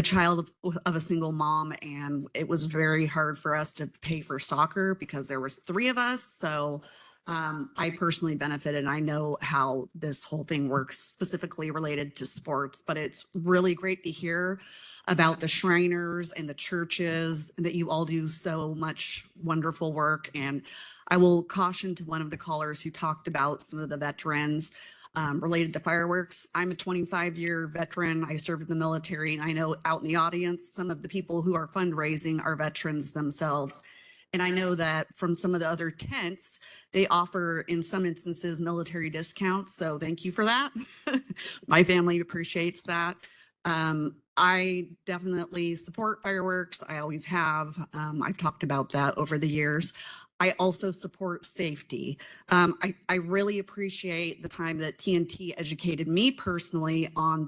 child of a single mom, and it was very hard for us to pay for soccer because there was 3 of us. So I personally benefited. I know how this whole thing works, specifically related to sports, but it's really great to hear about the Shriners and the churches, and that you all do so much wonderful work. And I will caution to one of the callers who talked about some of the veterans related to fireworks. I'm a 25-year veteran. I served in the military, and I know out in the audience, some of the people who are fundraising are veterans themselves. And I know that from some of the other tents, they offer, in some instances, military discounts. So thank you for that. My family appreciates that. I definitely support fireworks. I always have. I've talked about that over the years. I also support safety. I really appreciate the time that TNT educated me personally on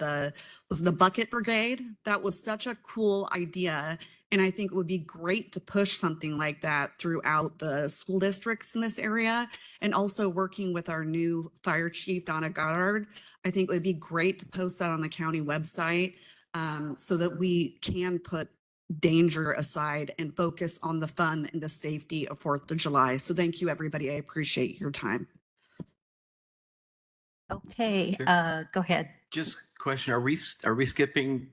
was the bucket brigade. That was such a cool idea. And I think it would be great to push something like that throughout the school districts in this area. And also working with our new fire chief, Donna Goddard, I think it would be great to post that on the county website so that we can put danger aside and focus on the fun and the safety of 4th of July. So thank you, everybody. I appreciate your time. Okay, Sure. go ahead. Just question, are we skipping?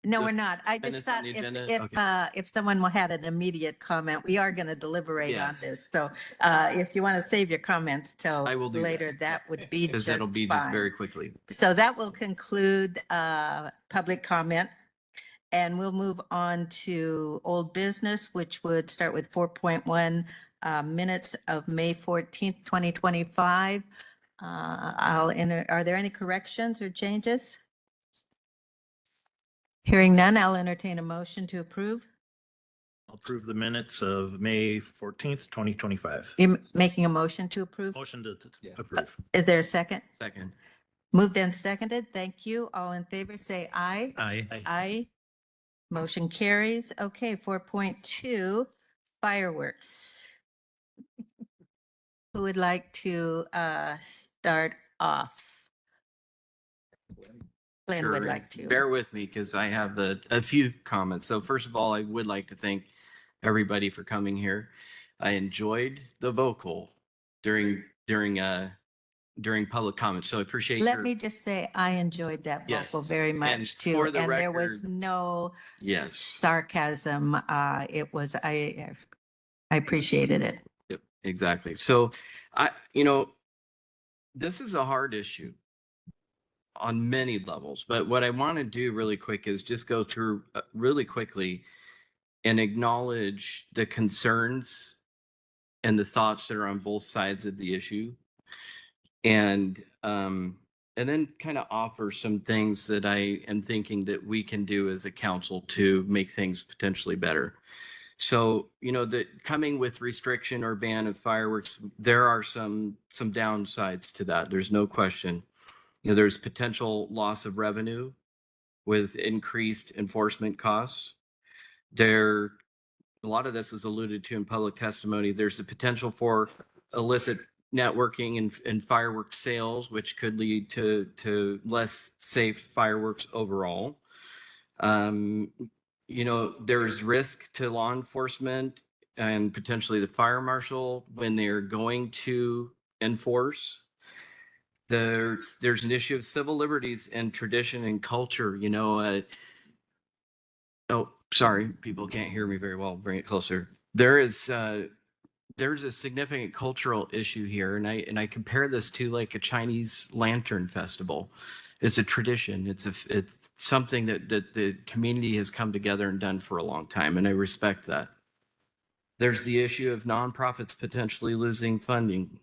No, the we're not. I just minutes on thought the if, agenda? if someone had an immediate comment, we are going to deliberate on Yes. this. So if you want to save your comments till I will do later, that would be Because just that'll be just fine. very quickly. So that will conclude public comment. And we'll move on to old business, which would start with 4.1 minutes of May 14th, 2025. Are there any corrections or changes? Hearing none, I'll entertain a motion to approve. I'll approve the minutes of May 14th, 2025. You're making a motion to approve? Motion to approve. Is there a second? Second. Moved and seconded. Thank you. All in favor, say aye. Aye. Aye. Motion carries. Okay, 4.2, fireworks. Who would like to start off? Glenn would Sure. like to. Bear with me because I have a few comments. So first of all, I would like to thank everybody for coming here. I enjoyed the vocal during public comment. So I appreciate Let your, me just say, I enjoyed that vocal Yes, very and much too. for the And there was record- no yes. sarcasm. It was, I appreciated it. Yep, exactly. So this is a hard issue on many levels, but what I want to do really quick is just go through really quickly and acknowledge the concerns and the thoughts that are on both sides of the issue. And then kind of offer some things that I am thinking that we can do as a council to make things potentially better. So, coming with restriction or ban of fireworks, there are some downsides to that. There's no question. There's potential loss of revenue with increased enforcement costs. A lot of this was alluded to in public testimony. There's the potential for illicit networking and fireworks sales, which could lead to less safe fireworks overall. There's risk to law enforcement and potentially the fire marshal when they're going to enforce. There's an issue of civil liberties and tradition and culture. Oh, sorry, people can't hear me very well. Bring it closer. There's a significant cultural issue here, and I compare this to like a Chinese lantern festival. It's a tradition. It's something that the community has come together and done for a long time, and I respect that. There's the issue of nonprofits potentially losing funding.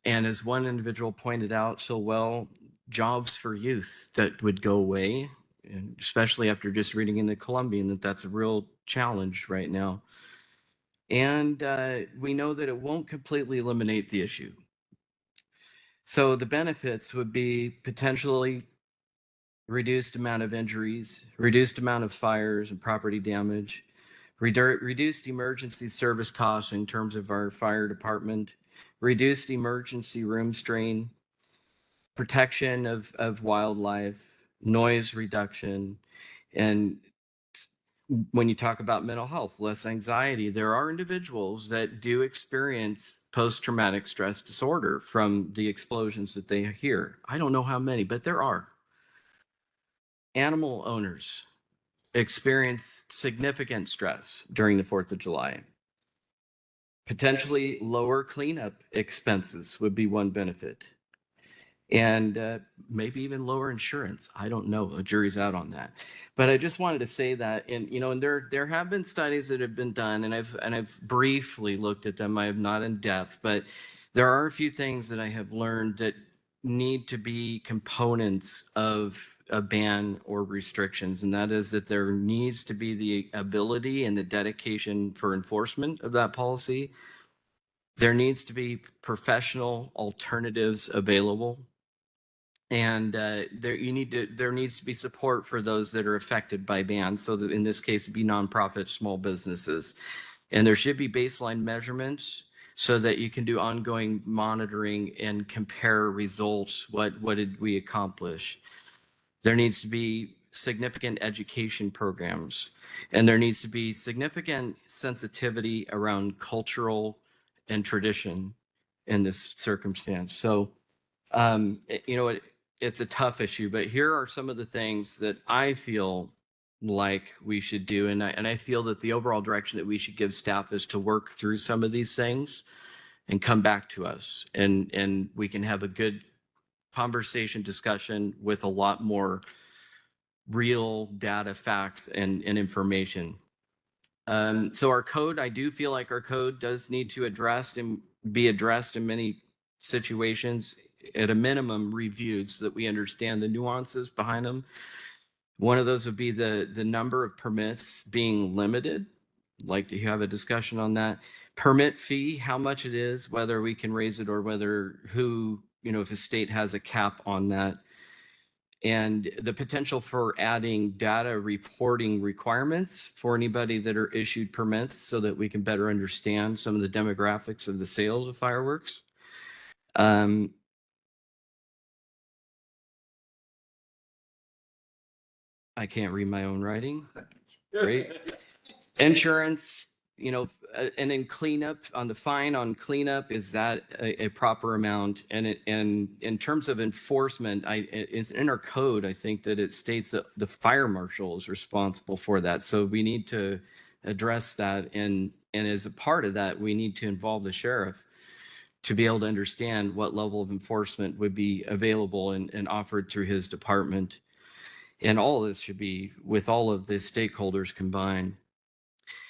And as one individual pointed out so well, jobs for youth that would go away, and especially after just reading in the Columbian that's a real challenge right now. And we know that it won't completely eliminate the issue. So the benefits would be potentially reduced amount of injuries, reduced amount of fires and property damage, reduced emergency service costs in terms of our fire department, reduced emergency room strain, protection of wildlife, noise reduction, and when you talk about mental health, less anxiety. There are individuals that do experience post-traumatic stress disorder from the explosions that they hear. I don't know how many, but there are. Animal owners experience significant stress during the 4th of July. Potentially lower cleanup expenses would be one benefit. And maybe even lower insurance. I don't know. A jury's out on that. But I just wanted to say that, and there have been studies that have been done, and I've briefly looked at them. I have not in depth, but there are a few things that I have learned that need to be components of a ban or restrictions, and that is that there needs to be the ability and the dedication for enforcement of that policy. There needs to be professional alternatives available. And there needs to be support for those that are affected by bans. So that in this case, it'd be nonprofit, small businesses. And there should be baseline measurements so that you can do ongoing monitoring and compare results. What did we accomplish? There needs to be significant education programs, and there needs to be significant sensitivity around cultural and tradition in this circumstance. So, it's a tough issue, but here are some of the things that I feel like we should do. And I feel that the overall direction that we should give staff is to work through some of these things and come back to us. And we can have a good conversation, discussion with a lot more real data, facts, and information. So our code, I do feel like our code does need to be addressed in many situations, at a minimum reviewed, so that we understand the nuances behind them. One of those would be the number of permits being limited. I'd like to have a discussion on that. Permit fee, how much it is, whether we can raise it or if a state has a cap on that. And the potential for adding data reporting requirements for anybody that are issued permits so that we can better understand some of the demographics of the sales of fireworks. I can't read my own writing. Great. Insurance, and then cleanup on the fine on cleanup, is that a proper amount? And in terms of enforcement, it's in our code, I think that it states that the fire marshal is responsible for that. So we need to address that. And as a part of that, we need to involve the sheriff to be able to understand what level of enforcement would be available and offered through his department. And all of this should be with all of the stakeholders combined.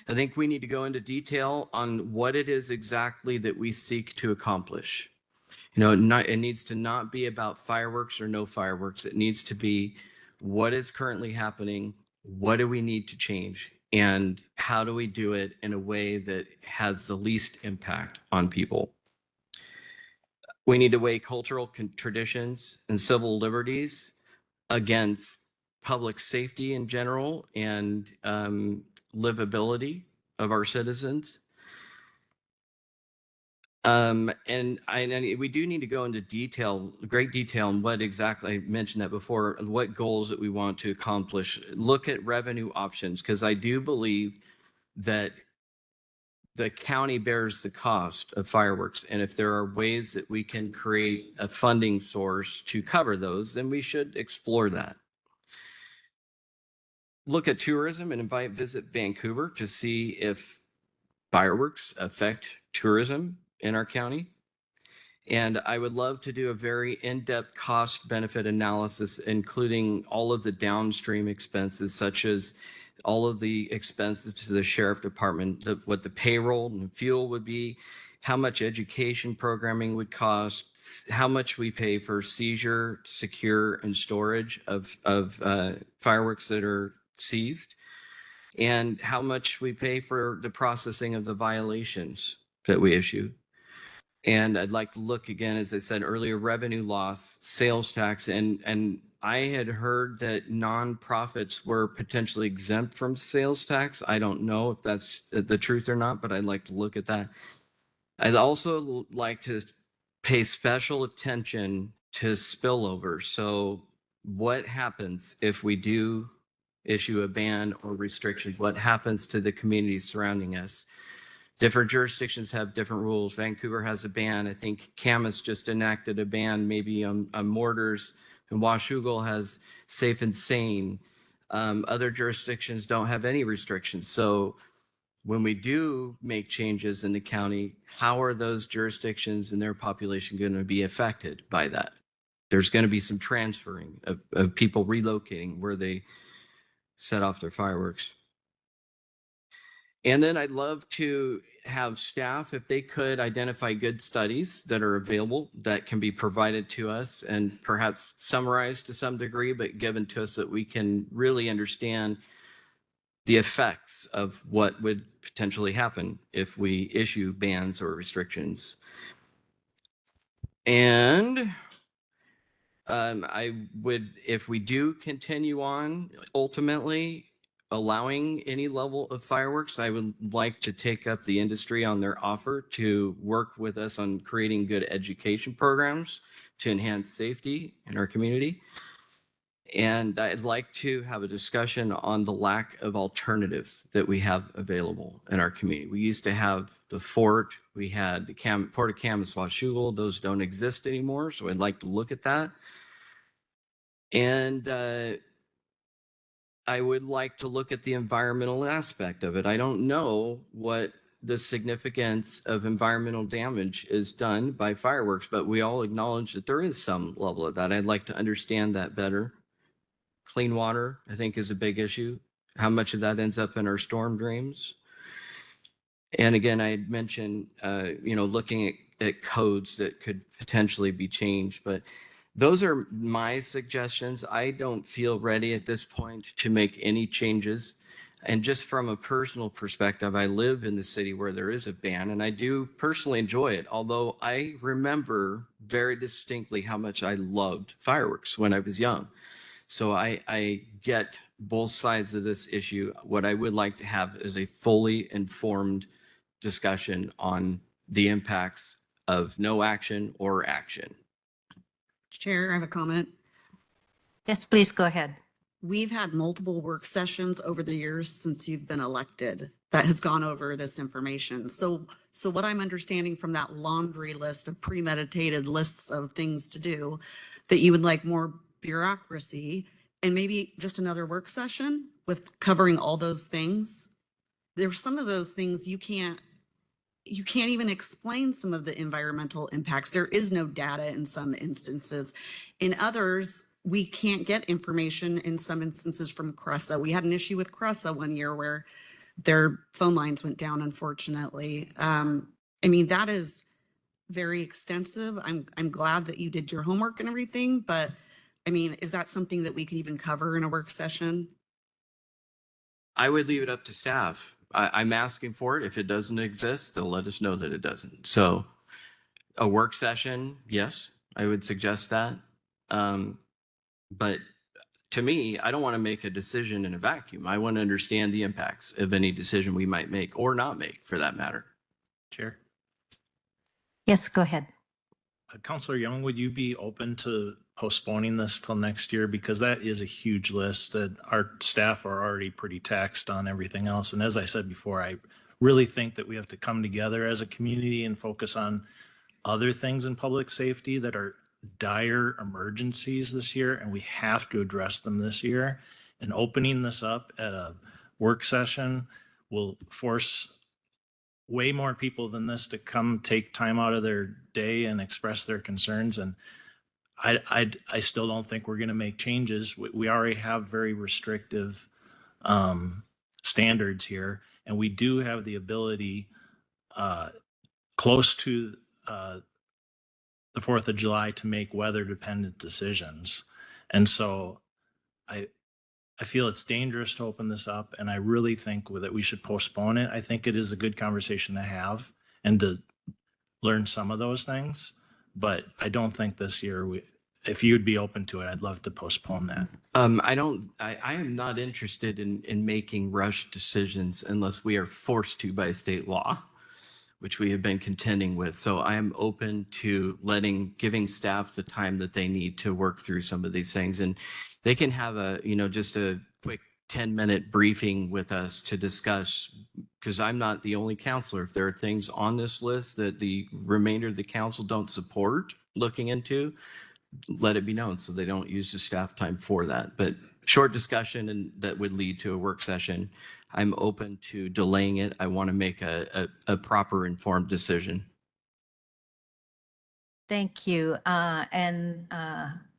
I think we need to go into detail on what it is exactly that we seek to accomplish. It needs to not be about fireworks or no fireworks. It needs to be what is currently happening, what do we need to change, and how do we do it in a way that has the least impact on people. We need to weigh cultural traditions and civil liberties against public safety in general and livability of our citizens. And we do need to go into great detail on what exactly, I mentioned that before, what goals that we want to accomplish. Look at revenue options, because I do believe that the county bears the cost of fireworks. And if there are ways that we can create a funding source to cover those, then we should explore that. Look at tourism and visit Vancouver to see if fireworks affect tourism in our county. And I would love to do a very in-depth cost benefit analysis, including all of the downstream expenses, such as all of the expenses to the sheriff department, what the payroll and fuel would be, how much education programming would cost, how much we pay for seizure, secure, and storage of fireworks that are seized, and how much we pay for the processing of the violations that we issue. And I'd like to look again, as I said earlier, revenue loss, sales tax, and I had heard that nonprofits were potentially exempt from sales tax. I don't know if that's the truth or not, but I'd like to look at that. I'd also like to pay special attention to spillover. So what happens if we do issue a ban or restriction? What happens to the communities surrounding us? Different jurisdictions have different rules. Vancouver has a ban. I think Camas just enacted a ban maybe on mortars, and Washougal has safe and sane. Other jurisdictions don't have any restrictions. So when we do make changes in the county, how are those jurisdictions and their population going to be affected by that? There's going to be some transferring of people relocating where they set off their fireworks. And then I'd love to have staff, if they could identify good studies that are available that can be provided to us and perhaps summarized to some degree, but given to us that we can really understand the effects of what would potentially happen if we issue bans or restrictions. And I would, if we do continue on, ultimately allowing any level of fireworks, I would like to take up the industry on their offer to work with us on creating good education programs to enhance safety in our community. And I'd like to have a discussion on the lack of alternatives that we have available in our community. We used to have the fort, we had the Port of Kaminista-Washougal, those don't exist anymore. So I'd like to look at that. And I would like to look at the environmental aspect of it. I don't know what the significance of environmental damage is done by fireworks, but we all acknowledge that there is some level of that. I'd like to understand that better. Clean water, I think, is a big issue. How much of that ends up in our storm drains? And again, I had mentioned, looking at codes that could potentially be changed, but those are my suggestions. I don't feel ready at this point to make any changes. And just from a personal perspective, I live in the city where there is a ban, and I do personally enjoy it. Although I remember very distinctly how much I loved fireworks when I was young. So I get both sides of this issue. What I would like to have is a fully informed discussion on the impacts of no action or action. Chair, I have a comment. Yes, please go ahead. We've had multiple work sessions over the years since you've been elected that has gone over this information. So what I'm understanding from that laundry list of premeditated lists of things to do, that you would like more bureaucracy and maybe just another work session with covering all those things. There's some of those things you can't even explain some of the environmental impacts. There is no data in some instances. In others, we can't get information in some instances from CRESA. We had an issue with CRESA one year where their phone lines went down, unfortunately. That is very extensive. I'm glad that you did your homework and everything, but is that something that we can even cover in a work session? I would leave it up to staff. I'm asking for it. If it doesn't exist, they'll let us know that it doesn't. So a work session, yes, I would suggest that. But to me, I don't want to make a decision in a vacuum. I want to understand the impacts of any decision we might make or not make, for that matter. Chair. Yes, go ahead. Councilor Young, would you be open to postponing this till next year? Because that is a huge list that our staff are already pretty taxed on everything else. And as I said before, I really think that we have to come together as a community and focus on other things in public safety that are dire emergencies this year, and we have to address them this year. And opening this up at a work session will force way more people than this to come take time out of their day and express their concerns. And I still don't think we're going to make changes. We already have very restrictive standards here, and we do have the ability close to the 4th of July to make weather-dependent decisions. And so I feel it's dangerous to open this up, and I really think that we should postpone it. I think it is a good conversation to have and to learn some of those things, but I don't think this year, if you'd be open to it, I'd love to postpone that. I am not interested in making rush decisions unless we are forced to by state law, which we have been contending with. So I am open to giving staff the time that they need to work through some of these things. And they can have just a quick 10-minute briefing with us to discuss, because I'm not the only counselor. If there are things on this list that the remainder of the council don't support looking into, let it be known so they don't use the staff time for that. But short discussion and that would lead to a work session. I'm open to delaying it. I want to make a proper informed decision. Thank you. And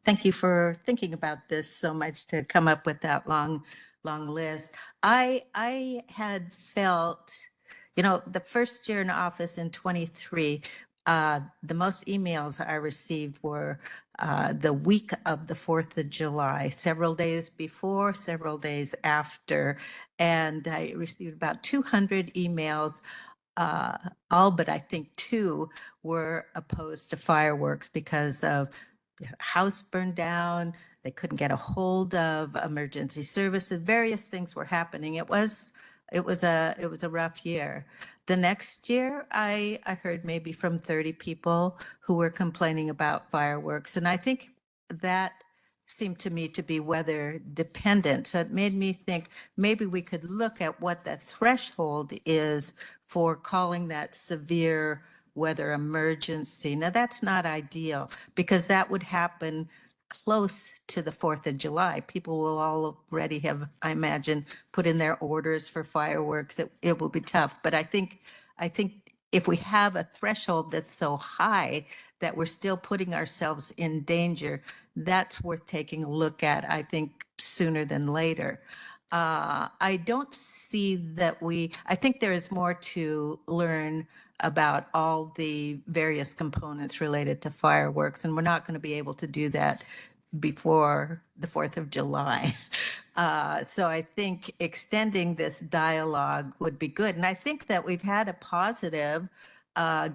thank you for thinking about this so much to come up with that long long list. I had felt, the first year in office in 23, the most emails I received were the week of the 4th of July, several days before, several days after. And I received about 200 emails. All but I think 2 were opposed to fireworks because of the house burned down. They couldn't get a hold of emergency services. Various things were happening. It was a rough year. The next year, I heard maybe from 30 people who were complaining about fireworks, and I think that seemed to me to be weather dependent. So it made me think maybe we could look at what the threshold is for calling that severe weather emergency. Now, that's not ideal because that would happen close to the 4th of July. People will already have, I imagine, put in their orders for fireworks. It will be tough. But I think if we have a threshold that's so high that we're still putting ourselves in danger, that's worth taking a look at, I think, sooner than later. I don't see that I think there is more to learn about all the various components related to fireworks, and we're not going to be able to do that before the 4th of July. So I think extending this dialogue would be good. And I think that we've had a positive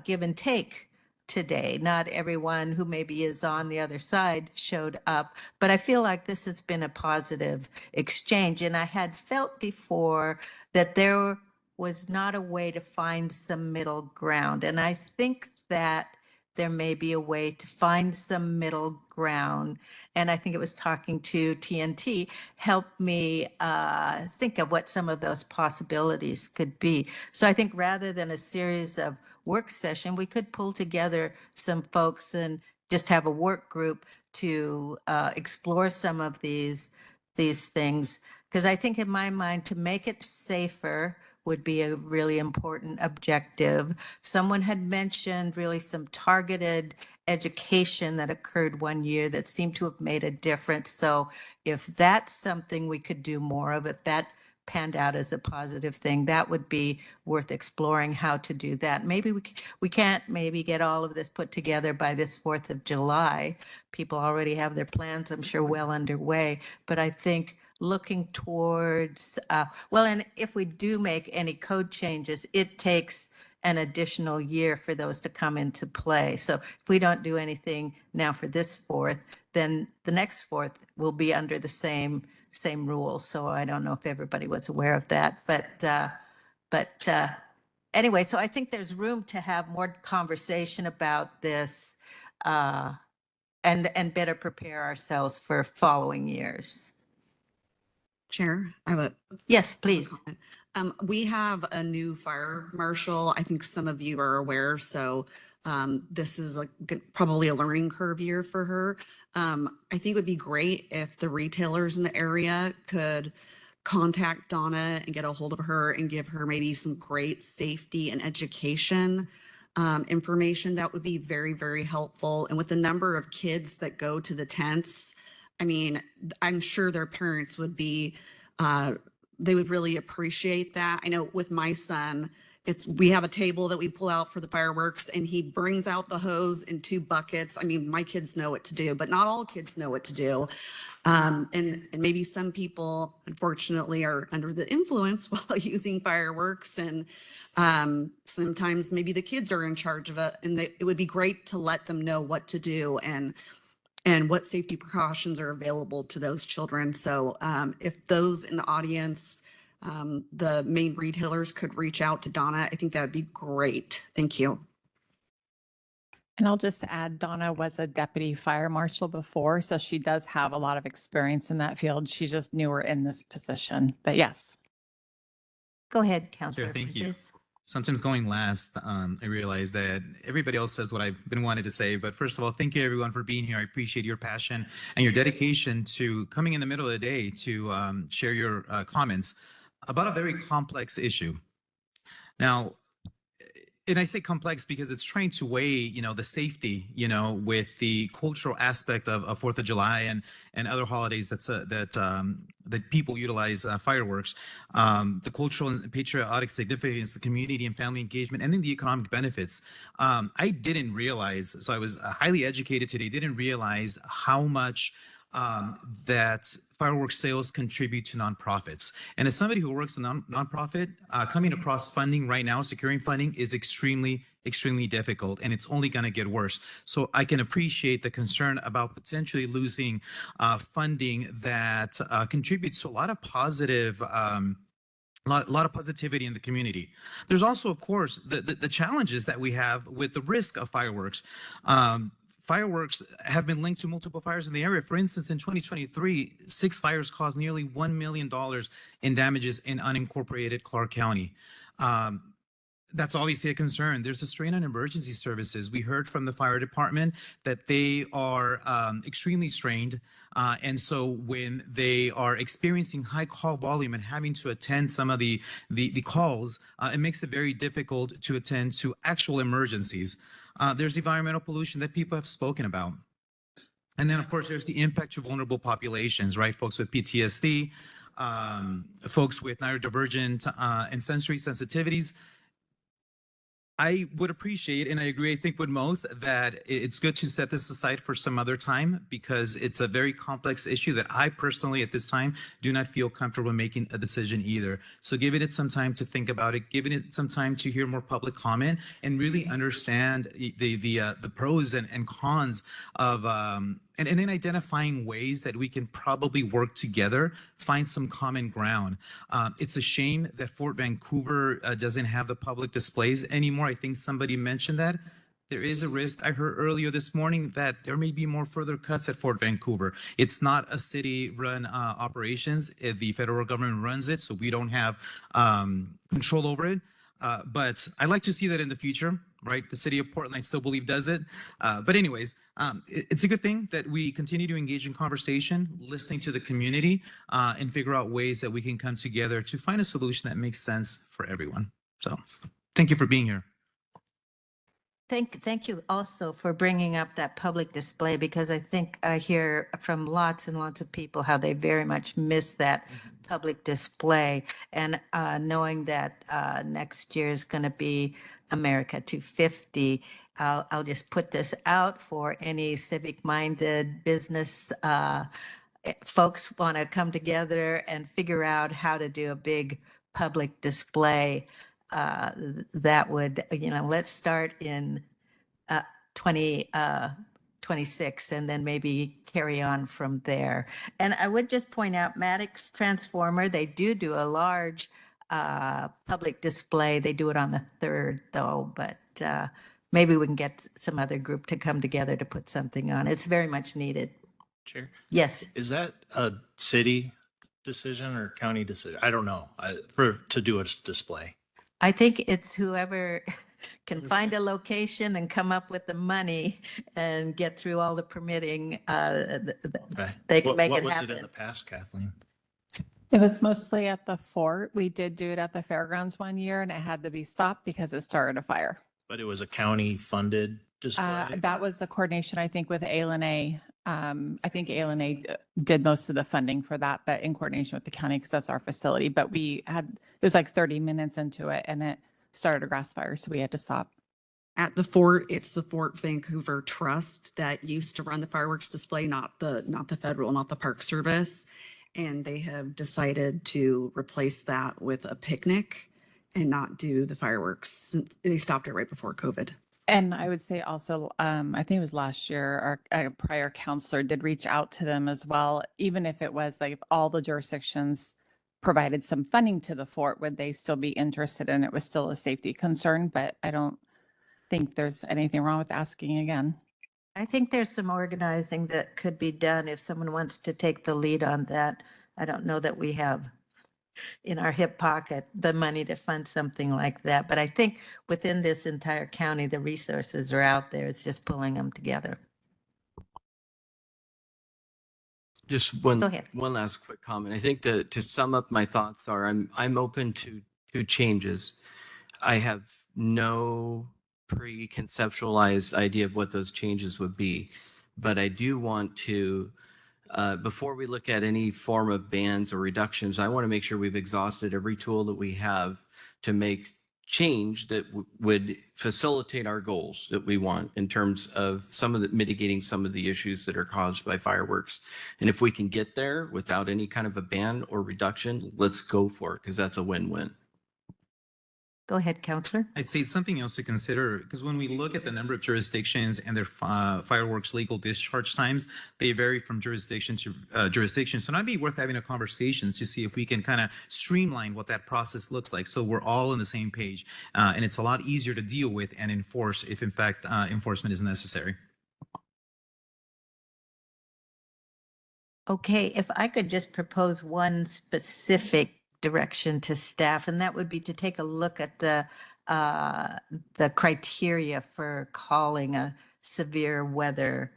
give and take today. Not everyone who maybe is on the other side showed up, but I feel like this has been a positive exchange. And I had felt before that there was not a way to find some middle ground. And I think that there may be a way to find some middle ground. And I think it was talking to TNT helped me think of what some of those possibilities could be. So I think rather than a series of work session, we could pull together some folks and just have a work group to explore some of these things. Because I think in my mind, to make it safer would be a really important objective. Someone had mentioned really some targeted education that occurred one year that seemed to have made a difference. So if that's something we could do more of, if that panned out as a positive thing, that would be worth exploring how to do that. Maybe we can't maybe get all of this put together by this 4th of July. People already have their plans, I'm sure, well underway. But I think looking towards, and if we do make any code changes, it takes an additional year for those to come into play. So if we don't do anything now for this 4th, then the next 4th will be under the same rules. So I don't know if everybody was aware of that, but anyway, so I think there's room to have more conversation about this and better prepare ourselves for following years. Chair, I have a Yes, please. we have a new fire marshal. I think some of you are aware. So this is probably a learning curve year for her. I think it would be great if the retailers in the area could contact Donna and get a hold of her and give her maybe some great safety and education information. That would be very, very helpful. And with the number of kids that go to the tents, I mean, I'm sure their parents would be, they would really appreciate that. I know with my son, we have a table that we pull out for the fireworks and he brings out the hose in 2 buckets. I mean, my kids know what to do, but not all kids know what to do. And maybe some people, unfortunately, are under the influence while using fireworks. And sometimes maybe the kids are in charge of it. And it would be great to let them know what to do and what safety precautions are available to those children. So if those in the audience, the main retailers could reach out to Donna, I think that would be great. Thank you. And I'll just add, Donna was a deputy fire marshal before, so she does have a lot of experience in that field. She's just newer in this position, but yes. Go ahead, Councilor. Sure, thank you. Bridges. Sometimes going last, I realize that everybody else says what I've been wanting to say. But first of all, thank you everyone for being here. I appreciate your passion and your dedication to coming in the middle of the day to share your comments about a very complex issue. Now, and I say complex because it's trying to weigh, the safety, with the cultural aspect of 4th of July and other holidays that people utilize fireworks, the cultural and patriotic significance, the community and family engagement, and then the economic benefits. I didn't realize, so I was highly educated today, didn't realize how much that fireworks sales contribute to nonprofits. And as somebody who works in nonprofit, coming across funding right now, securing funding is extremely difficult, and it's only going to get worse. So I can appreciate the concern about potentially losing funding that contributes to a lot of positive lot of positivity in the community. There's also, of course, the challenges that we have with the risk of fireworks. Fireworks have been linked to multiple fires in the area. For instance, in 2023, 6 fires caused nearly $1 million in damages in unincorporated Clark County. That's obviously a concern. There's a strain on emergency services. We heard from the fire department that they are extremely strained. And so when they are experiencing high call volume and having to attend some of the calls, it makes it very difficult to attend to actual emergencies. There's environmental pollution that people have spoken about. And then, of course, there's the impact to vulnerable populations, right? Folks with PTSD, folks with neurodivergent and sensory sensitivities. I would appreciate, and I agree, I think with most, that it's good to set this aside for some other time because it's a very complex issue that I personally at this time do not feel comfortable making a decision either. So giving it some time to think about it, giving it some time to hear more public comment and really understand the pros and cons of and then identifying ways that we can probably work together, find some common ground. It's a shame that Fort Vancouver doesn't have the public displays anymore. I think somebody mentioned that. There is a risk. I heard earlier this morning that there may be more further cuts at Fort Vancouver. It's not a city-run operations. The federal government runs it, so we don't have control over it. But I'd like to see that in the future, right? The city of Portland, I still believe, does it. But anyways, it's a good thing that we continue to engage in conversation, listening to the community, and figure out ways that we can come together to find a solution that makes sense for everyone. So thank you for being here. Thank you also for bringing up that public display, because I think I hear from lots and lots of people how they very much miss that public display. And knowing that next year is going to be America 250, I'll just put this out for any civic-minded business folks want to come together and figure out how to do a big public display. That would, let's start in 2026 and then maybe carry on from there. And I would just point out Maddox Transformer, they do a large public display. They do it on the 3rd though, but maybe we can get some other group to come together to put something on. It's very much needed. Chair? Yes. Is that a city decision or county decision? I don't know. To do a display. I think it's whoever can find a location and come up with the money and get through all the permitting. Okay. They can What make it was happen. it in the past, Kathleen? It was mostly at the fort. We did do it at the fairgrounds one year and it had to be stopped because it started a fire. But it was a county funded display. That was the coordination, I think, with ALNA. I think ALNA did most of the funding for that, but in coordination with the county because that's our facility. But it was like 30 minutes into it and it started a grass fire, so we had to stop. At the fort, it's the Fort Vancouver Trust that used to run the fireworks display, not the federal, not the Park Service. And they have decided to replace that with a picnic and not do the fireworks. They stopped it right before COVID. And I would say also, I think it was last year, our prior counselor did reach out to them as well. Even if it was like if all the jurisdictions provided some funding to the fort, would they still be interested? And it was still a safety concern, but I don't think there's anything wrong with asking again. I think there's some organizing that could be done if someone wants to take the lead on that. I don't know that we have in our hip pocket the money to fund something like that, but I think within this entire county, the resources are out there. It's just pulling them together. Just Go ahead. one last quick comment. I think that to sum up my thoughts are I'm open to changes. I have no pre-conceptualized idea of what those changes would be, but I do want to, before we look at any form of bans or reductions, I want to make sure we've exhausted every tool that we have to make change that would facilitate our goals that we want in terms of some of the mitigating some of the issues that are caused by fireworks. And if we can get there without any kind of a ban or reduction, let's go for it because that's a win-win. Go ahead, Counselor. I'd say it's something else to consider because when we look at the number of jurisdictions and their fireworks legal discharge times, they vary from jurisdiction to jurisdiction. So it might be worth having a conversation to see if we can kind of streamline what that process looks like so we're all on the same page. And it's a lot easier to deal with and enforce if, in fact, enforcement is necessary. Okay, if I could just propose one specific direction to staff, and that would be to take a look at the criteria for calling a severe weather,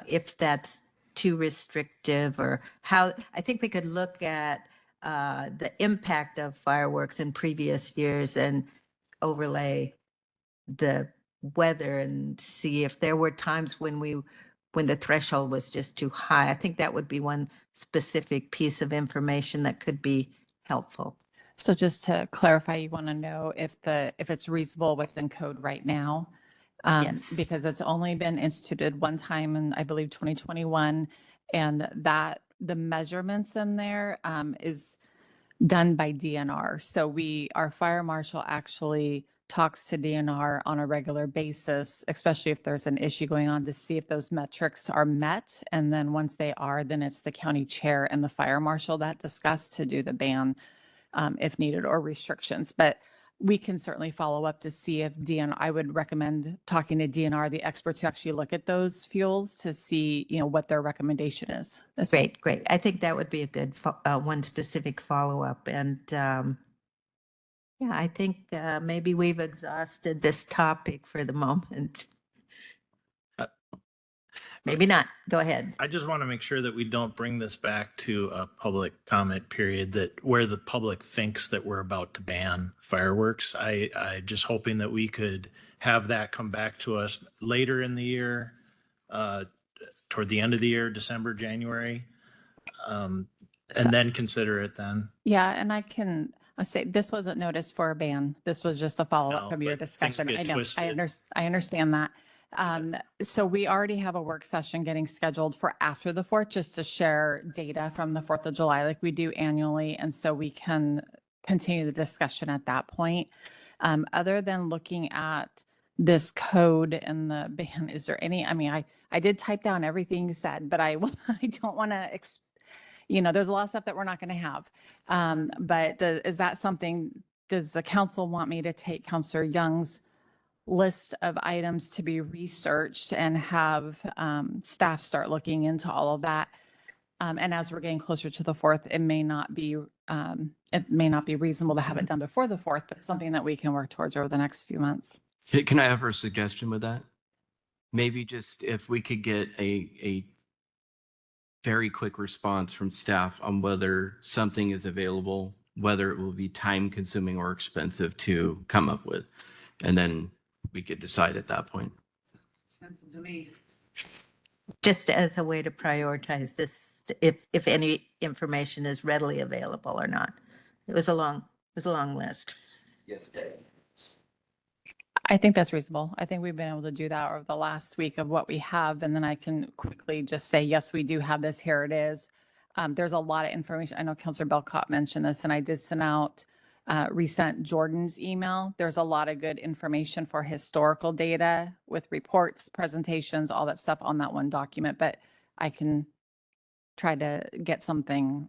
if that's too restrictive, or how, I think we could look at the impact of fireworks in previous years and overlay the weather and see if there were times when the threshold was just too high. I think that would be one specific piece of information that could be helpful. So just to clarify, you want to know if it's reasonable within code right now? Yes. Because it's only been instituted one time in, I believe, 2021, and that the measurements in there is done by DNR. So our fire marshal actually talks to DNR on a regular basis, especially if there's an issue going on, to see if those metrics are met. And then once they are, then it's the county chair and the fire marshal that discuss to do the ban if needed, or restrictions. But we can certainly follow up to see if I would recommend talking to DNR, the experts who actually look at those fuels, to see, what their recommendation is. That's Great. I think that would be a good one specific follow-up. And yeah, I think maybe we've exhausted this topic for the moment. Maybe not. Go ahead. I just want to make sure that we don't bring this back to a public comment period where the public thinks that we're about to ban fireworks. I just hoping that we could have that come back to us later in the year, toward the end of the year, December, January, and then consider it then. Yeah, and I say this wasn't noticed for a ban. This was just a follow-up No, from your but things discussion. get I know. twisted. I understand that. So we already have a work session getting scheduled for after the 4th, just to share data from the 4th of July like we do annually. And so we can continue the discussion at that point. Other than looking at this code and the ban, is there any, I did type down everything you said, but I don't want to, there's a lot of stuff that we're not going to have. But is that something, does the council want me to take Councilor Young's list of items to be researched and have staff start looking into all of that? And as we're getting closer to the 4th, it may not be reasonable to have it done before the 4th, but it's something that we can work towards over the next few months. Can I offer a suggestion with that? Maybe just if we could get a very quick response from staff on whether something is available, whether it will be time consuming or expensive to come up with. And then we could decide at that point. Expensive to me. Just as a way to prioritize this, if any information is readily available or not. It was a long list. Yes. I think that's reasonable. I think we've been able to do that over the last week of what we have. And then I can quickly just say, yes, we do have this. Here it is. There's a lot of information. I know Councilor Belcott mentioned this, and I did send out resent Jordan's email. There's a lot of good information for historical data with reports, presentations, all that stuff on that one document. But I can try to get something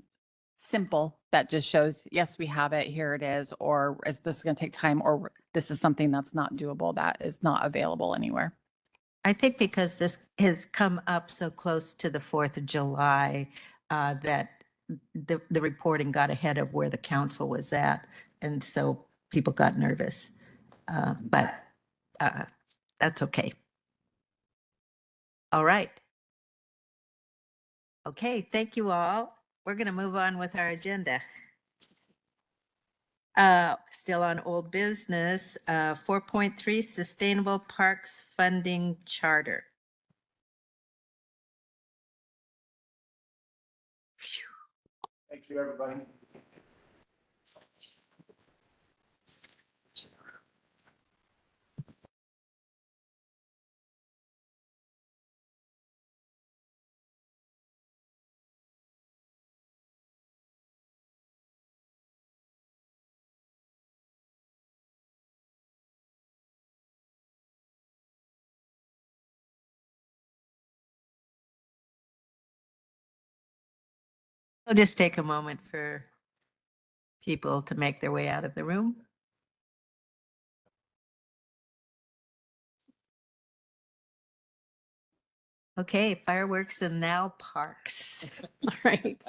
simple that just shows, yes, we have it, here it is, or is this going to take time, or this is something that's not doable, that is not available anywhere. I think because this has come up so close to the 4th of July, that the reporting got ahead of where the council was at. And so people got nervous. But that's okay. All right. Okay, thank you all. We're going to move on with our agenda. Still on old business, 4.3 Sustainable Parks Funding Charter. Thank you, everybody. We'll just take a moment for people to make their way out of the room. Okay, fireworks and now parks. All right.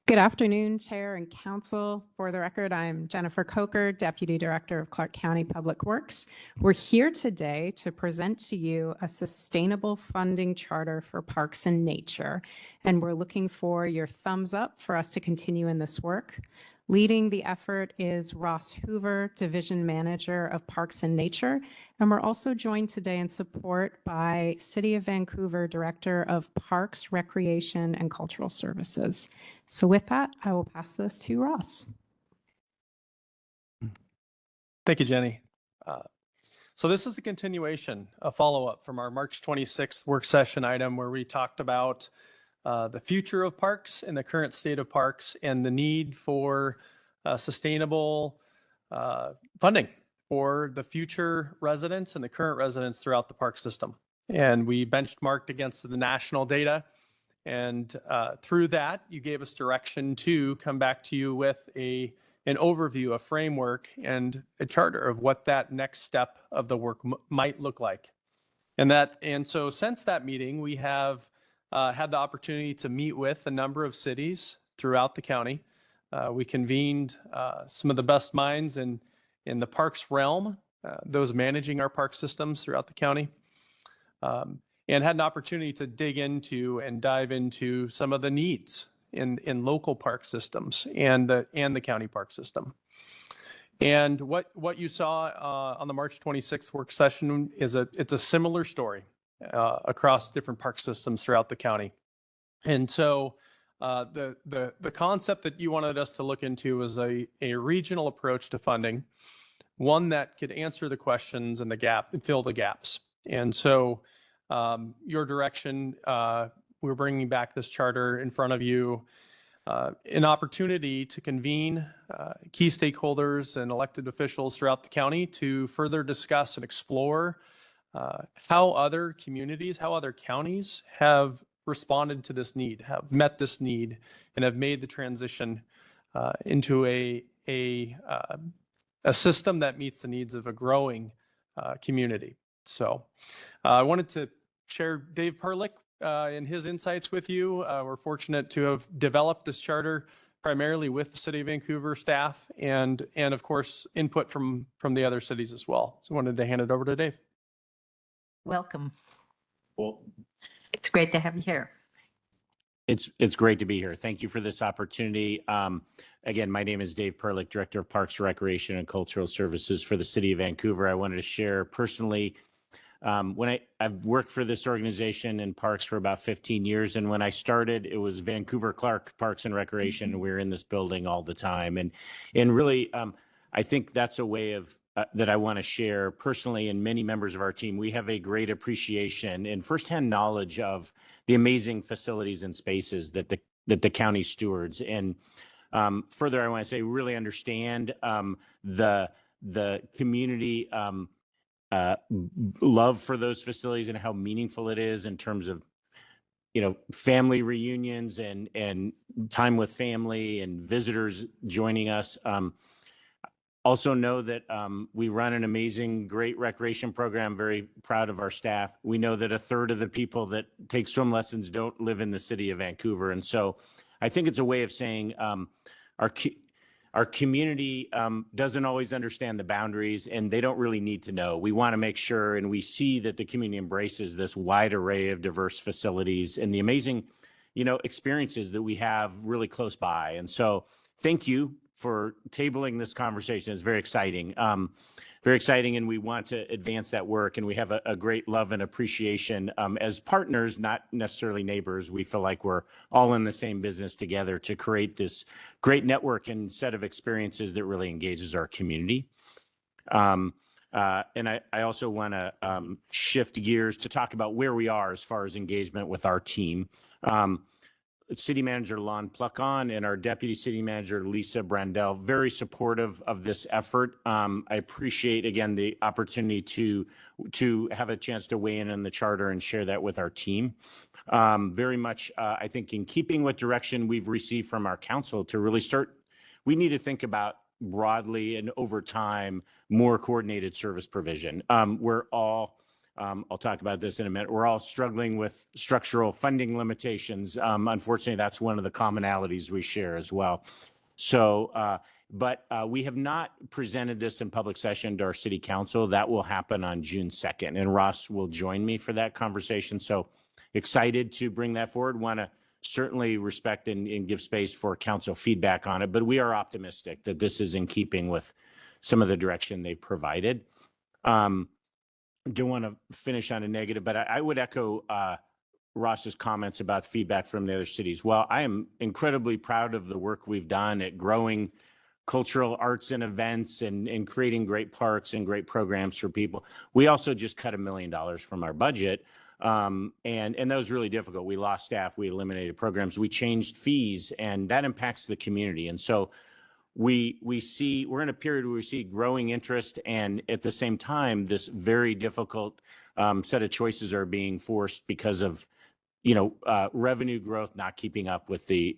Good afternoon, Chair and Council. For the record, I'm Jennifer Coker, Deputy Director of Clark County Public Works. We're here today to present to you a sustainable funding charter for parks and nature, and we're looking for your thumbs up for us to continue in this work. Leading the effort is Ross Hoover, Division Manager of Parks and Nature, and we're also joined today in support by City of Vancouver Director of Parks, Recreation, and Cultural Services. So with that, I will pass this to Ross. Thank you, Jenny. So this is a continuation, a follow-up from our March 26th work session item where we talked about the future of parks and the current state of parks and the need for sustainable funding for the future residents and the current residents throughout the park system. And we benchmarked against the national data. And through that, you gave us direction to come back to you with an overview, a framework, and a charter of what that next step of the work might look like. And so since that meeting, we have had the opportunity to meet with a number of cities throughout the county. We convened some of the best minds in the parks realm, those managing our park systems throughout the county, and had an opportunity to dig into and dive into some of the needs in local park systems and the county park system. And what you saw on the March 26th work session is it's a similar story across different park systems throughout the county. And so the concept that you wanted us to look into was a regional approach to funding, one that could answer the questions and fill the gaps. And so your direction, we're bringing back this charter in front of you, an opportunity to convene key stakeholders and elected officials throughout the county to further discuss and explore how other communities, how other counties have responded to this need, have met this need, and have made the transition into a system that meets the needs of a growing community. So I wanted to share Dave Perlich and his insights with you. We're fortunate to have developed this charter primarily with the City of Vancouver staff and of course, input from the other cities as well. So I wanted to hand it over to Dave. Welcome. Well, It's great to have you here. it's great to be here. Thank you for this opportunity. Again, my name is Dave Perlich, Director of Parks, Recreation, and Cultural Services for the City of Vancouver. I wanted to share personally, I've worked for this organization in parks for about 15 years. And when I started, it was Vancouver Clark Parks and Recreation. We were in this building all the time. And really, I think that's a way of that I want to share personally, and many members of our team. We have a great appreciation and firsthand knowledge of the amazing facilities and spaces that the county stewards. And further, I want to say, really understand the community love for those facilities and how meaningful it is in terms of, family reunions and time with family and visitors joining us. Also know that we run an amazing, great recreation program, very proud of our staff. We know that a third of the people that take swim lessons don't live in the City of Vancouver. And so I think it's a way of saying our community doesn't always understand the boundaries, and they don't really need to know. We want to make sure, and we see that the community embraces this wide array of diverse facilities and the amazing, experiences that we have really close by. And so thank you tabling this conversation. It's very exciting. Very exciting, and we want to advance that work. And we have a great love and appreciation as partners, not necessarily neighbors. We feel like we're all in the same business together to create this great network and set of experiences that really engages our community. And I also want to shift gears to talk about where we are as far as engagement with our team. City Manager Lon Pluckon and our Deputy City Manager Lisa Brandel, very supportive of this effort. I appreciate, again, the opportunity to have a chance to weigh in on the charter and share that with our team. Very much, I think, in keeping with direction we've received from our council to really we need to think about broadly and over time, more coordinated service provision. We're all, I'll talk about this in a minute. We're all struggling with structural funding limitations. Unfortunately, that's one of the commonalities we share as well. So, but we have not presented this in public session to our city council. That will happen on June 2nd, and Ross will join me for that conversation. So excited to bring that forward. Want to certainly respect and give space for council feedback on it, but we are optimistic that this is in keeping with some of the direction they've provided. Don't want to finish on a negative, but I would echo Ross's comments about feedback from the other cities. Well, I am incredibly proud of the work we've done at growing cultural arts and events and creating great parks and great programs for people. We also just cut $1 million from our budget. And that was really difficult. We lost staff, we eliminated programs, we changed fees, and that impacts the community. And so we're in a period where we see growing interest, and at the same time, this very difficult set of choices are being forced because of, revenue growth not keeping up with the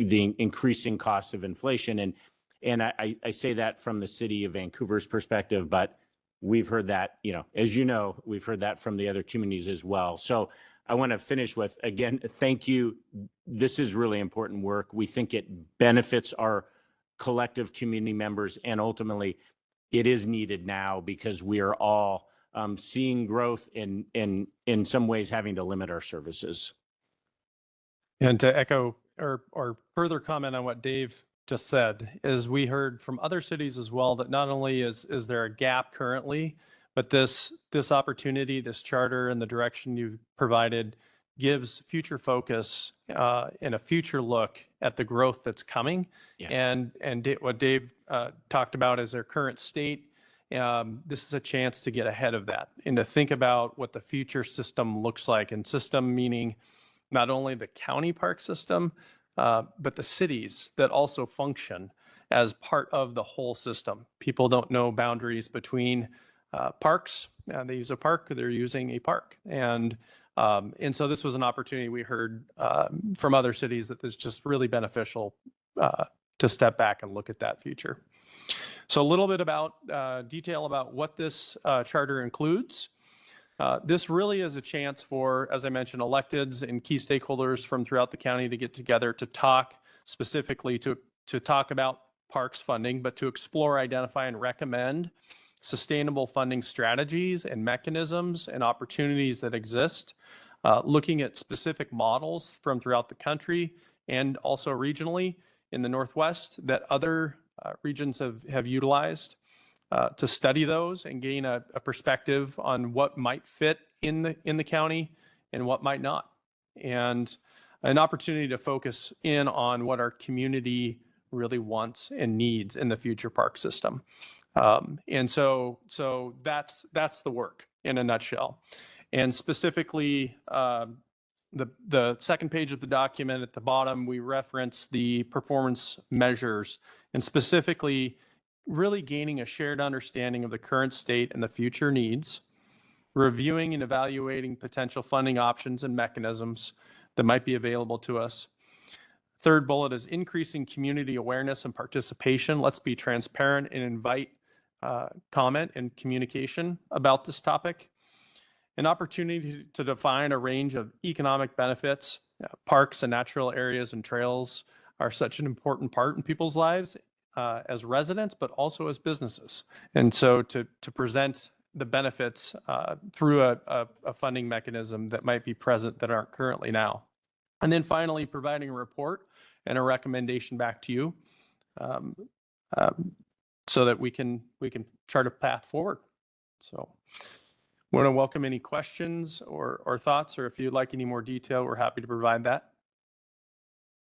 increasing cost of inflation. And I say that from the city of Vancouver's perspective, but we've heard that, as we've heard that from the other communities as well. So I want to finish with, again, thank you. This is really important work. We think it benefits our collective community members, and ultimately it is needed now because we are all seeing growth in some ways having to limit our services. And to echo or further comment on what Dave just said, is we heard from other cities as well that not only is there a gap currently, but this opportunity, this charter and the direction you've provided gives future focus and a future look at the growth that's coming. Yeah. And what Dave talked about is their current state. This is a chance to get ahead of that and to think about what the future system looks like. And system meaning not only the county park system, but the cities that also function as part of the whole system. People don't know boundaries between parks. They use a park, they're using a park. And so this was an opportunity we heard from other cities that is just really beneficial to step back and look at that future. So a little bit about detail about what this charter includes. This really is a chance for, as I mentioned, electeds and key stakeholders from throughout the county to get together to talk specifically to talk about parks funding, but to explore, identify, and recommend sustainable funding strategies and mechanisms and opportunities that exist, looking at specific models from throughout the country and also regionally in the Northwest that other regions have utilized, to study those and gain a perspective on what might fit in the county and what might not, and an opportunity to focus in on what our community really wants and needs in the future park system. And so that's the work in a nutshell. And specifically, the second page of the document at the bottom, we reference the performance measures, and specifically really gaining a shared understanding of the current state and the future needs, reviewing and evaluating potential funding options and mechanisms that might be available to us. Third bullet is increasing community awareness and participation. Let's be transparent and invite comment and communication about this topic. An opportunity to define a range of economic benefits. Parks and natural areas and trails are such an important part in people's lives as residents, but also as businesses. And so to present the benefits through a funding mechanism that might be present that aren't currently now. And then finally, providing a report and a recommendation back to you. so that we can chart a path forward. So want to welcome any questions or thoughts, or if you'd like any more detail, we're happy to provide that.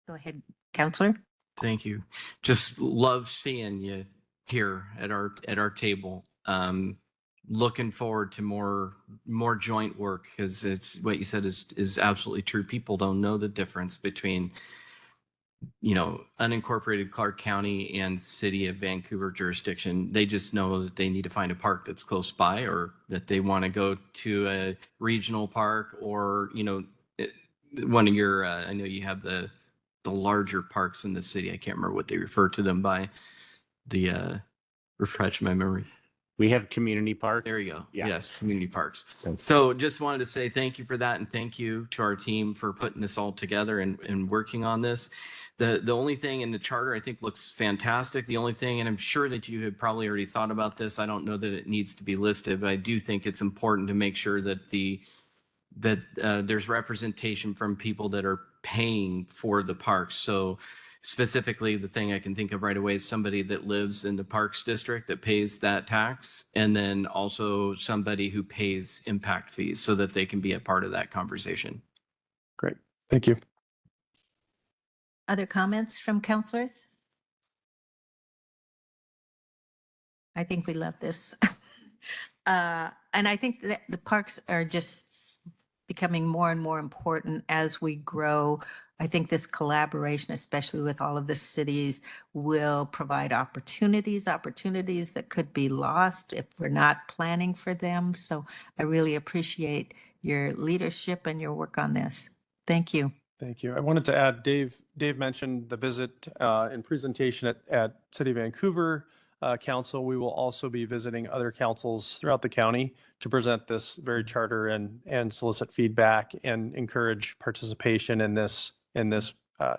Go ahead, Counselor. Thank you. Just love seeing you here at our table. Looking forward to more joint work, because it's what you said is absolutely true. People don't know the difference between, you know, unincorporated Clark County and City of Vancouver jurisdiction. They just know that they need to find a park that's close by, or that they want to go to a regional park, or, you know, one of your I know you have the larger parks in the city. I can't remember what they refer to them by. Refresh my memory. We have community park. There you go. Yeah. Yes, community parks. Thanks. So just wanted to say thank you for that, and thank you to our team for putting this all together and working on this. The only thing in the charter I think looks fantastic. The only thing, and I'm sure that you had probably already thought about this, I don't know that it needs to be listed, but I do think it's important to make sure that there's representation from people that are paying for the parks. So specifically, the thing I can think of right away is somebody that lives in the Parks District that pays that tax, and then also somebody who pays impact fees, so that they can be a part of that conversation. Great. Thank you. Other comments from counselors? I think we love this. And I think that the parks are just becoming more and more important as we grow. I think this collaboration, especially with all of the cities, will provide opportunities that could be lost if we're not planning for them. So I really appreciate your leadership and your work on this. Thank you. Thank you. I wanted to add, Dave mentioned the visit and presentation at City of Vancouver Council. We will also be visiting other councils throughout the county to present this very charter and solicit feedback and encourage participation in this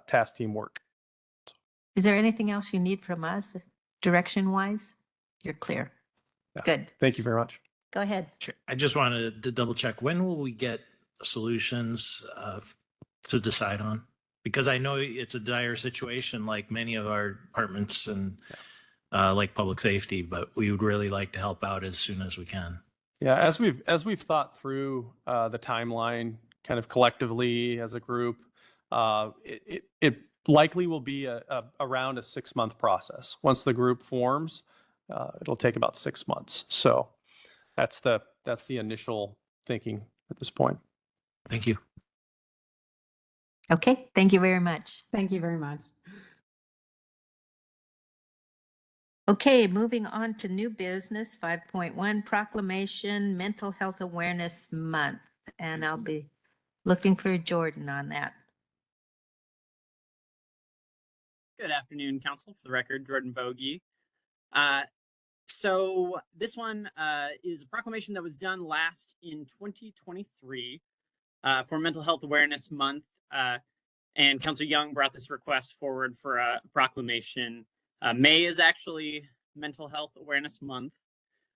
task team work. Is there anything else you need from us direction-wise? You're clear. Yeah. Good. Thank you very much. Go ahead. I just wanted to double check. When will we get solutions to decide on? Because I know it's a dire situation, like many of our departments and like public safety, but we would really like to help out as soon as we can. Yeah, as we've thought through the timeline, kind of collectively as a group, it likely will be around a 6-month process. Once the group forms, it'll take about 6 months. So that's the initial thinking at this point. Thank you. Okay, thank you very much. Thank you very much. Okay, moving on to new business, 5.1 proclamation, Mental Health Awareness Month. And I'll be looking for Jordan on that. Good afternoon, Council. For the record, Jordan Bogey. So this one is a proclamation that was done last in 2023 for Mental Health Awareness Month. And Councilor Young brought this request forward for a proclamation. May is actually Mental Health Awareness Month,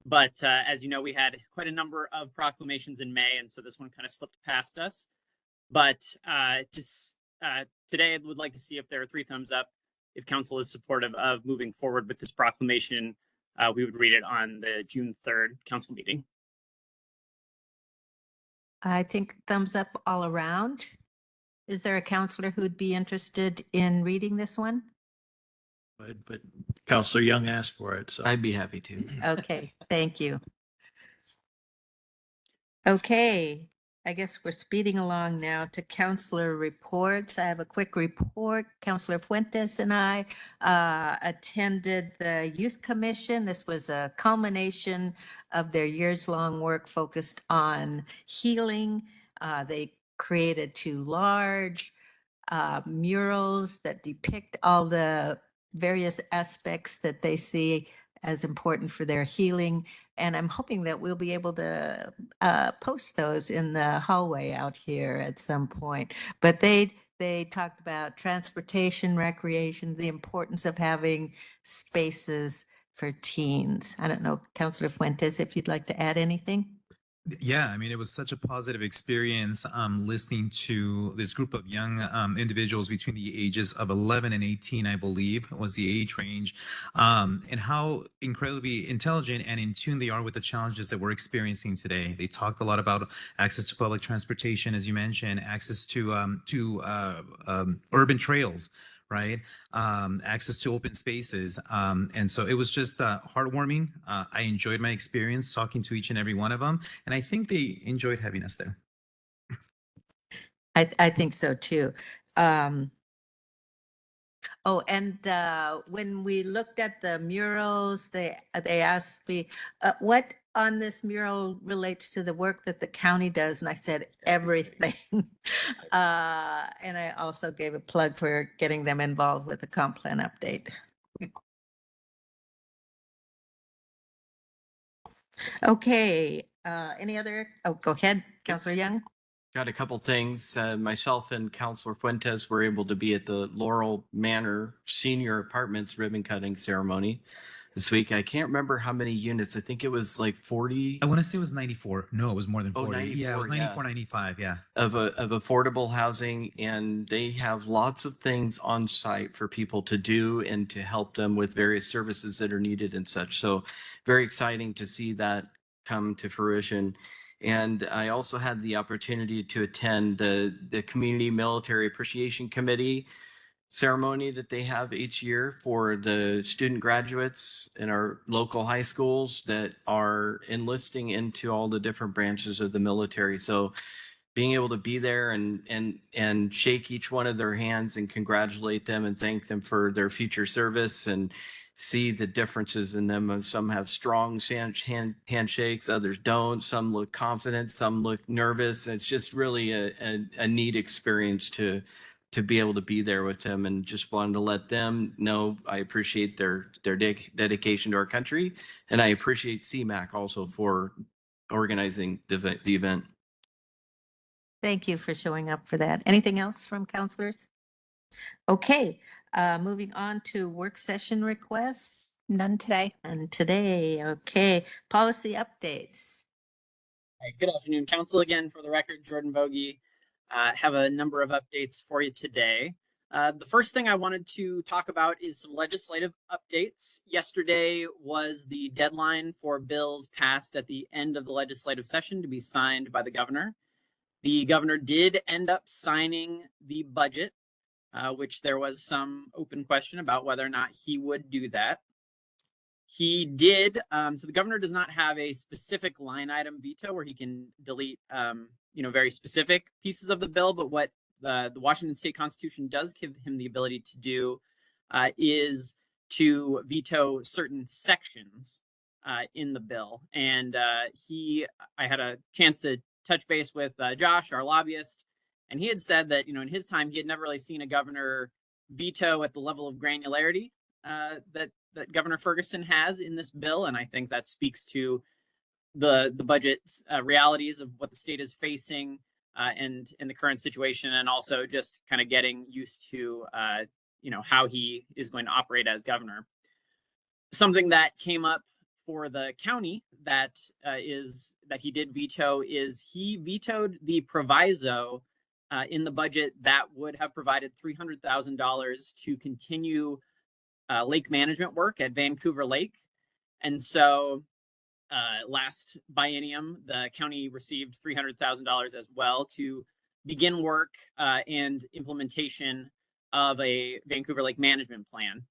but as you know, we had quite a number of proclamations in May, and so this one kind of slipped past us. But today I would like to see if there are 3 thumbs up. If Council is supportive of moving forward with this proclamation, we would read it on the June 3rd Council meeting. I think thumbs up all around. Is there a counselor who'd be interested in reading this one? But Councilor Young asked for it, so I'd be happy to. Okay, thank you. Okay, I guess we're speeding along now to counselor reports. I have a quick report. Counselor Fuentes and I attended the Youth Commission. This was a culmination of their years-long work focused on healing. They created 2 large murals that depict all the various aspects that they see as important for their healing. And I'm hoping that we'll be able to post those in the hallway out here at some point. But they talked about transportation, recreation, the importance of having spaces for teens. I don't know, Councilor Fuentes, if you'd like to add anything? Yeah, I mean, it was such a positive experience listening to this group of young individuals between the ages of 11 and 18, I believe, was the age range, and how incredibly intelligent and in tune they are with the challenges that we're experiencing today. They talked a lot about access to public transportation, as you mentioned, access to urban trails, right? Access to open spaces. And so it was just heartwarming. I enjoyed my experience talking to each and every one of them. And I think they enjoyed having us there. I think so too. Oh, and when we looked at the murals, they asked me, what on this mural relates to the work that the county does? And I said, everything. And I also gave a plug for getting them involved with the comp plan update. Okay, any other? Oh, go ahead, Councilor Young. Got a couple things. Myself and Councilor Fuentes were able to be at the Laurel Manor Senior Apartments ribbon cutting ceremony this week. I can't remember how many units. I think it was like 40. I want to say it was 94. No, it was more than Oh, 40. Yeah, it was 94, 94, 95. Yeah. of affordable housing, and they have lots of things on site for people to do and to help them with various services that are needed and such. So very exciting to see that come to fruition. And I also had the opportunity to attend the Community Military Appreciation Committee ceremony that they have each year for the student graduates in our local high schools that are enlisting into all the different branches of the military. So being able to be there and shake each one of their hands and congratulate them and thank them for their future service and see the differences in them. Some have strong handshakes, others don't. Some look confident, some look nervous. It's just really a neat experience to be able to be there with them, and just wanted to let them know I appreciate their dedication to our country, and I appreciate CMAC also for organizing the event. Thank you for showing up for that. Anything else from counselors? Okay, moving on to work session requests. None today. And today, okay, policy updates. Hi, good afternoon, Council. Again, for the record, Jordan Bogie. Have a number of updates for you today. The first thing I wanted to talk about is some legislative updates. Yesterday was the deadline for bills passed at the end of the legislative session to be signed by the governor. The governor did end up signing the budget, which there was some open question about whether or not he would do that. He did. So the governor does not have a specific line item veto where he can delete, very specific pieces of the bill. But what the Washington State Constitution does give him the ability to do is to veto certain sections in the bill. And I had a chance to touch base with Josh, our lobbyist, and he had said that, in his time, he had never really seen a governor veto at the level of granularity that Governor Ferguson has in this bill. And I think that speaks to the budget realities of what the state is facing and in the current situation, and also just kind of getting used to, how he is going to operate as governor. Something that came up for the county that he did veto is he vetoed the proviso in the budget that would have provided $300,000 to continue lake management work at Vancouver Lake. And so last biennium, the county received $300,000 as well to begin work and implementation of a Vancouver Lake management plan.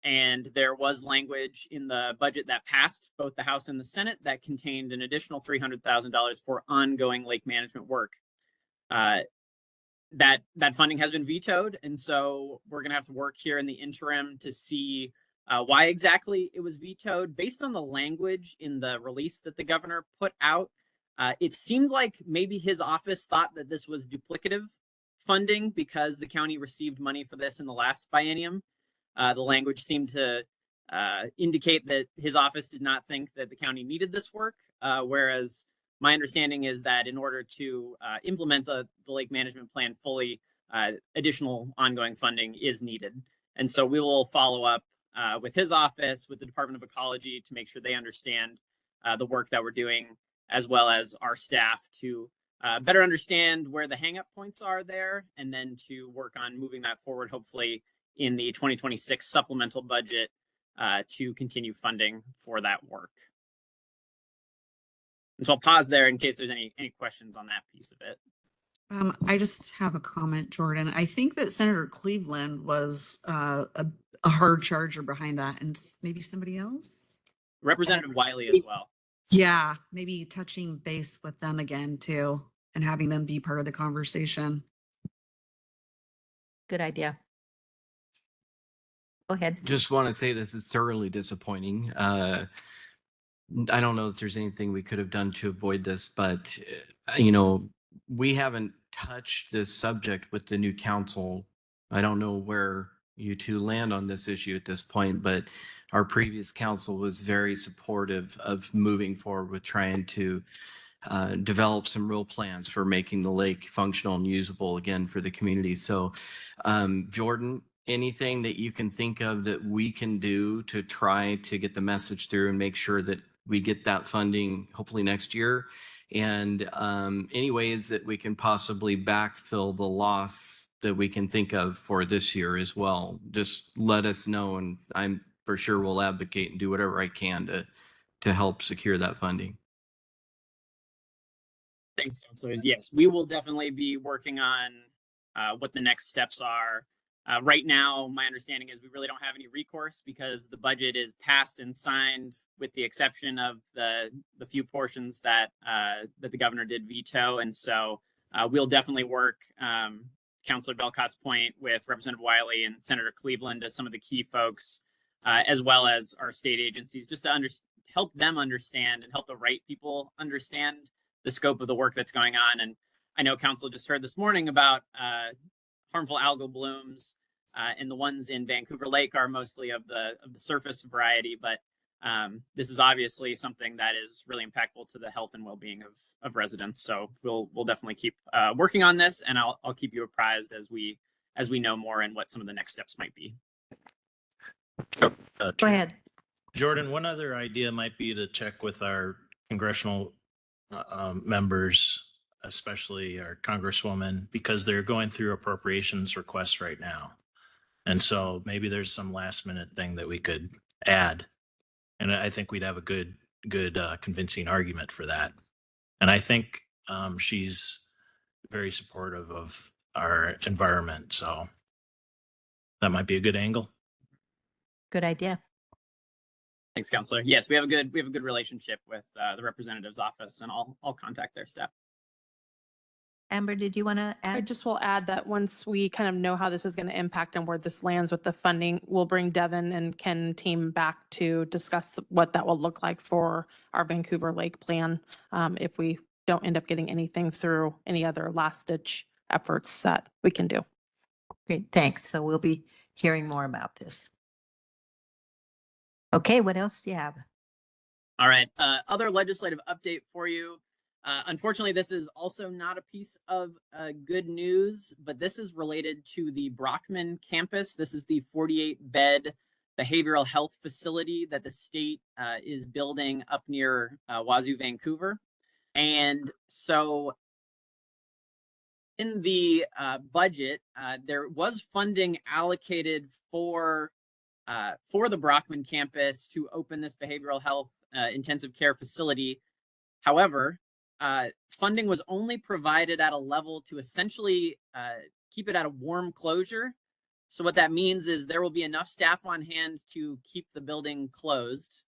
And there was language in the budget that passed both the House and the Senate that contained an additional $300,000 for ongoing lake management work. That funding has been vetoed, and so we're going to have to work here in the interim to see why exactly it was vetoed. Based on the language in the release that the governor put out, it seemed like maybe his office thought that this was duplicative funding because the county received money for this in the last biennium. The language seemed to indicate that his office did not think that the county needed this work, whereas my understanding is that in order to implement the lake management plan fully, additional ongoing funding is needed. And so we will follow up with his office, with the Department of Ecology, to make sure they understand the work that we're doing as well as our staff to better understand where the hang-up points are there, and then to work on moving that forward, hopefully in the 2026 supplemental budget to continue funding for that work. And so I'll pause there in case there's any questions on that piece of it. I just have a comment, Jordan. I think that Senator Cleveland was a hard charger behind that, and maybe somebody else. Representative Wiley as well. Yeah, maybe touching base with them again too, and having them be part of the conversation. Good idea. Go ahead. Just want to say this is thoroughly disappointing. I don't know if there's anything we could have done to avoid this, but we haven't touched this subject with the new council. I don't know where you two land on this issue at this point, but our previous council was very supportive of moving forward with trying to develop some real plans for making the lake functional and usable again for the community. So, Jordan, anything that you can think of that we can do to try to get the message through and make sure that we get that funding hopefully next year, and any ways that we can possibly backfill the loss that we can think of for this year as well. Just let us know, and I'm for sure will advocate and do whatever I can to help secure that funding. Thanks, councilors. Yes, we will definitely be working on what the next steps are. Right now, my understanding is we really don't have any recourse because the budget is passed and signed, with the exception of the few portions that that the governor did veto. And so we'll definitely work, Councilor Belcott's point, with Representative Wiley and Senator Cleveland as some of the key folks, as well as our state agencies, just to help them understand and help the right people understand the scope of the work that's going on. And I know council just heard this morning about harmful algal blooms, and the ones in Vancouver Lake are mostly of the surface variety, but this is obviously something that is really impactful to the health and well-being of residents. So we'll definitely keep working on this, and I'll keep you apprised as we know more and what some of the next steps might be. Go ahead. Jordan, one other idea might be to check with our congressional members, especially our congresswoman, because they're going through appropriations requests right now. And so maybe there's some last minute thing that we could add. And I think we'd have a good convincing argument for that. And I think she's very supportive of our environment. So that might be a good angle. Good idea. Thanks, Councilor. Yes, we have a good relationship with the representative's office, and I'll contact their staff. Amber, did you want to add? I just will add that once we kind of know how this is going to impact and where this lands with the funding, we'll bring Devin and Ken team back to discuss what that will look like for our Vancouver Lake plan, if we don't end up getting anything through any other last ditch efforts that we can do. Great, thanks. So we'll be hearing more about this. Okay, what else do you have? All right, other legislative update for you. Unfortunately, this is also not a piece of good news, but this is related to the Brockman campus. This is the 48-bed behavioral health facility that the state is building up near Wazoo, Vancouver. And so in the budget, there was funding allocated for the Brockman campus to open this behavioral health intensive care facility. However, funding was only provided at a level to essentially keep it at a warm closure. So what that means is there will be enough staff on hand to keep the building closed.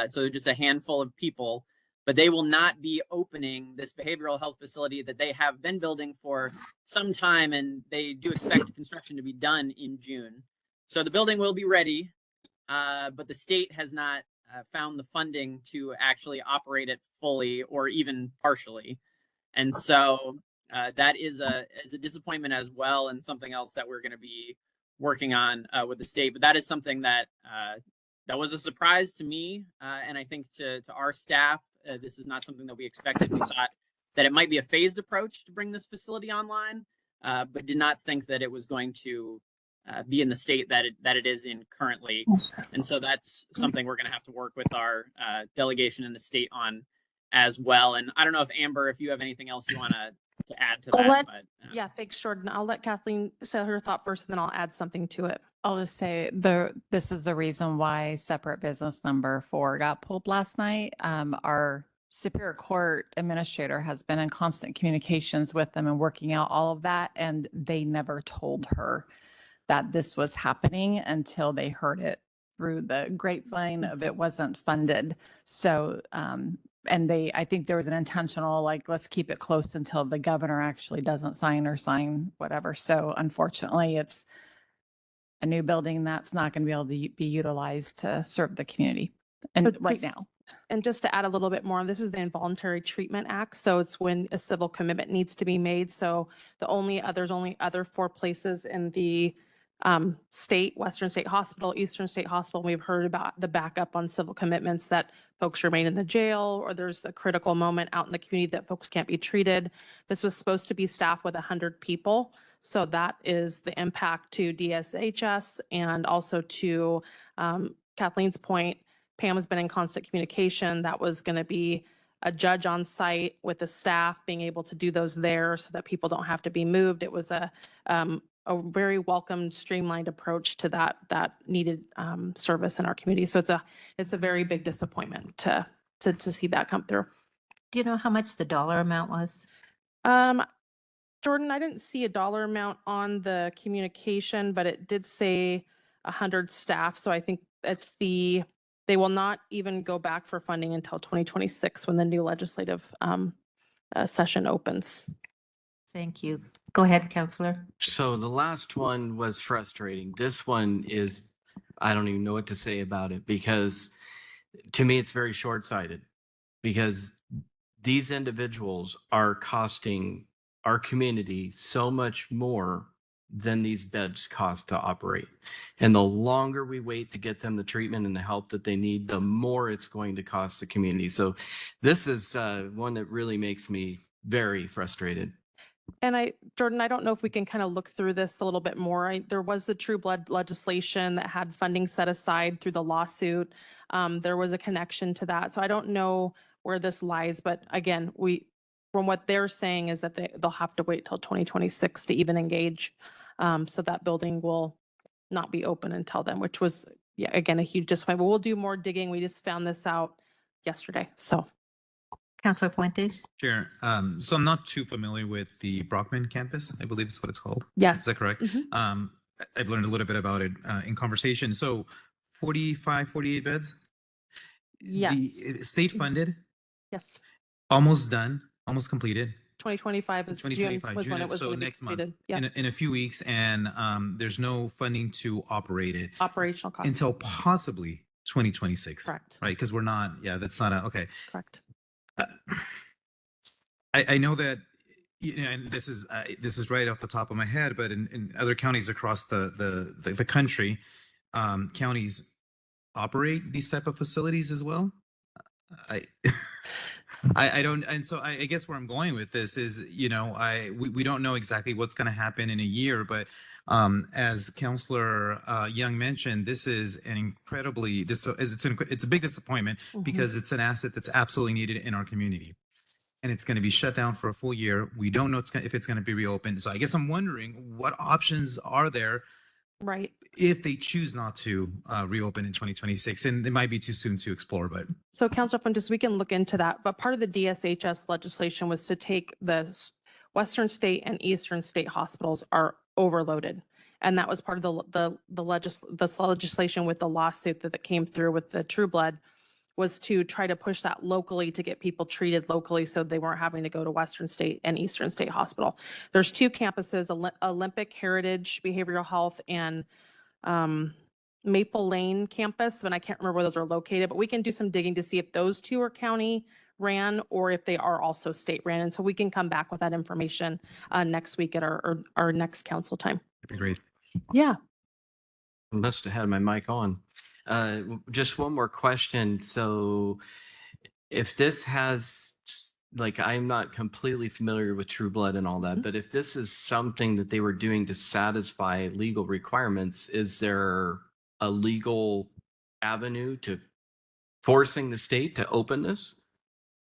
So just a handful of people, but they will not be opening this behavioral health facility that they have been building for some time, and they do expect construction to be done in June. So the building will be ready, but the state has not found the funding to actually operate it fully or even partially. And so that is a disappointment as well, and something else that we're going to be working on with the state. But that is something that that was a surprise to me, and I think to our staff. This is not something that we expected. We thought that it might be a phased approach to bring this facility online, but did not think that it was going to be in the state that it is in currently. And so that's something we're going to have to work with our delegation in the state on as well. And I don't know if Amber, if you have anything else you want to add to I'll that, let, but yeah, thanks, Jordan. I'll let Kathleen say her thought first, and then I'll add something to it. I'll just say this is the reason why separate business number 4 got pulled last night. Our Superior Court administrator has been in constant communications with them and working out all of that, and they never told her that this was happening until they heard it through the grapevine of it wasn't funded. So, and I think there was an intentional, like, let's keep it close until the governor actually doesn't sign whatever. So unfortunately, it's a new building that's not going to be able to be utilized to serve the community. And But right just- now. And just to add a little bit more, this is the Involuntary Treatment Act. So it's when a civil commitment needs to be made. So there's only other 4 places in the state, Western State Hospital, Eastern State Hospital. We've heard about the backup on civil commitments that folks remain in the jail, or there's a critical moment out in the community that folks can't be treated. This was supposed to be staffed with 100 people. So that is the impact to DSHS, and also to Kathleen's point, Pam has been in constant communication. That was going to be a judge on site with the staff being able to do those there so that people don't have to be moved. It was a very welcomed, streamlined approach to that needed service in our community. So it's a very big disappointment to see that come through. Do you know how much the dollar amount was? Jordan, I didn't see a dollar amount on the communication, but it did say 100 staff. So I think they will not even go back for funding until 2026 when the new legislative session opens. Thank you. Go ahead, Counselor. So the last one was frustrating. This one is, I don't even know what to say about it, because to me, it's very short-sighted, because these individuals are costing our community so much more than these beds cost to operate. And the longer we wait to get them the treatment and the help that they need, the more it's going to cost the community. So this is one that really makes me very frustrated. And Jordan, I don't know if we can kind of look through this a little bit more. There was the True Blood legislation that had funding set aside through the lawsuit. There was a connection to that. So I don't know where this lies, but again, from what they're saying is that they'll have to wait till 2026 to even engage. So that building will not be open until then, which was, yeah, again, a huge disappointment. But we'll do more digging. We just found this out yesterday. So. Councilor Fuentes. Chair, so I'm not too familiar with the Brockman campus, I believe is what it's called. Yes. Is that correct? Mhm. I've learned a little bit about it in conversation. So 45, 48 beds? Yes. The state funded, Yes. almost done, almost completed. 2025 is June, 2025, was when it was so gonna be next month, completed. Yeah. in a few weeks, and there's no funding to operate it Operational costs. until possibly 2026. Correct. Right, because we're not, that's not okay. Correct. I know that, and this is right off the top of my head, but in other counties across the country, counties operate these type of facilities as well. I don't, and so I guess where I'm going with this is, we don't know exactly what's going to happen in a year, but as Councilor Young mentioned, this is it's a big disappointment because it's an asset that's absolutely needed in our community, and it's going to be shut down for a full year. We don't know if it's going to be reopened. So I guess I'm wondering what options are there, right, if they choose not to reopen in 2026, and it might be too soon to explore, but. So Councilor Fuentes, we can look into that, but part of the DSHS legislation was to take the Western State and Eastern State hospitals are overloaded. And that was part of the legislation with the lawsuit that came through with the True Blood, was to try to push that locally to get people treated locally so they weren't having to go to Western State and Eastern State Hospital. There's 2 campuses, Olympic Heritage Behavioral Health and Maple Lane campus, and I can't remember where those are located, but we can do some digging to see if those 2 are county ran or if they are also state ran. And so we can come back with that information next week at our next council time. That'd be great. Yeah. I must have had my mic on. Just one more question. So if this has, like, I'm not completely familiar with True Blood and all that, but if this is something that they were doing to satisfy legal requirements, is there a legal avenue to forcing the state to open this?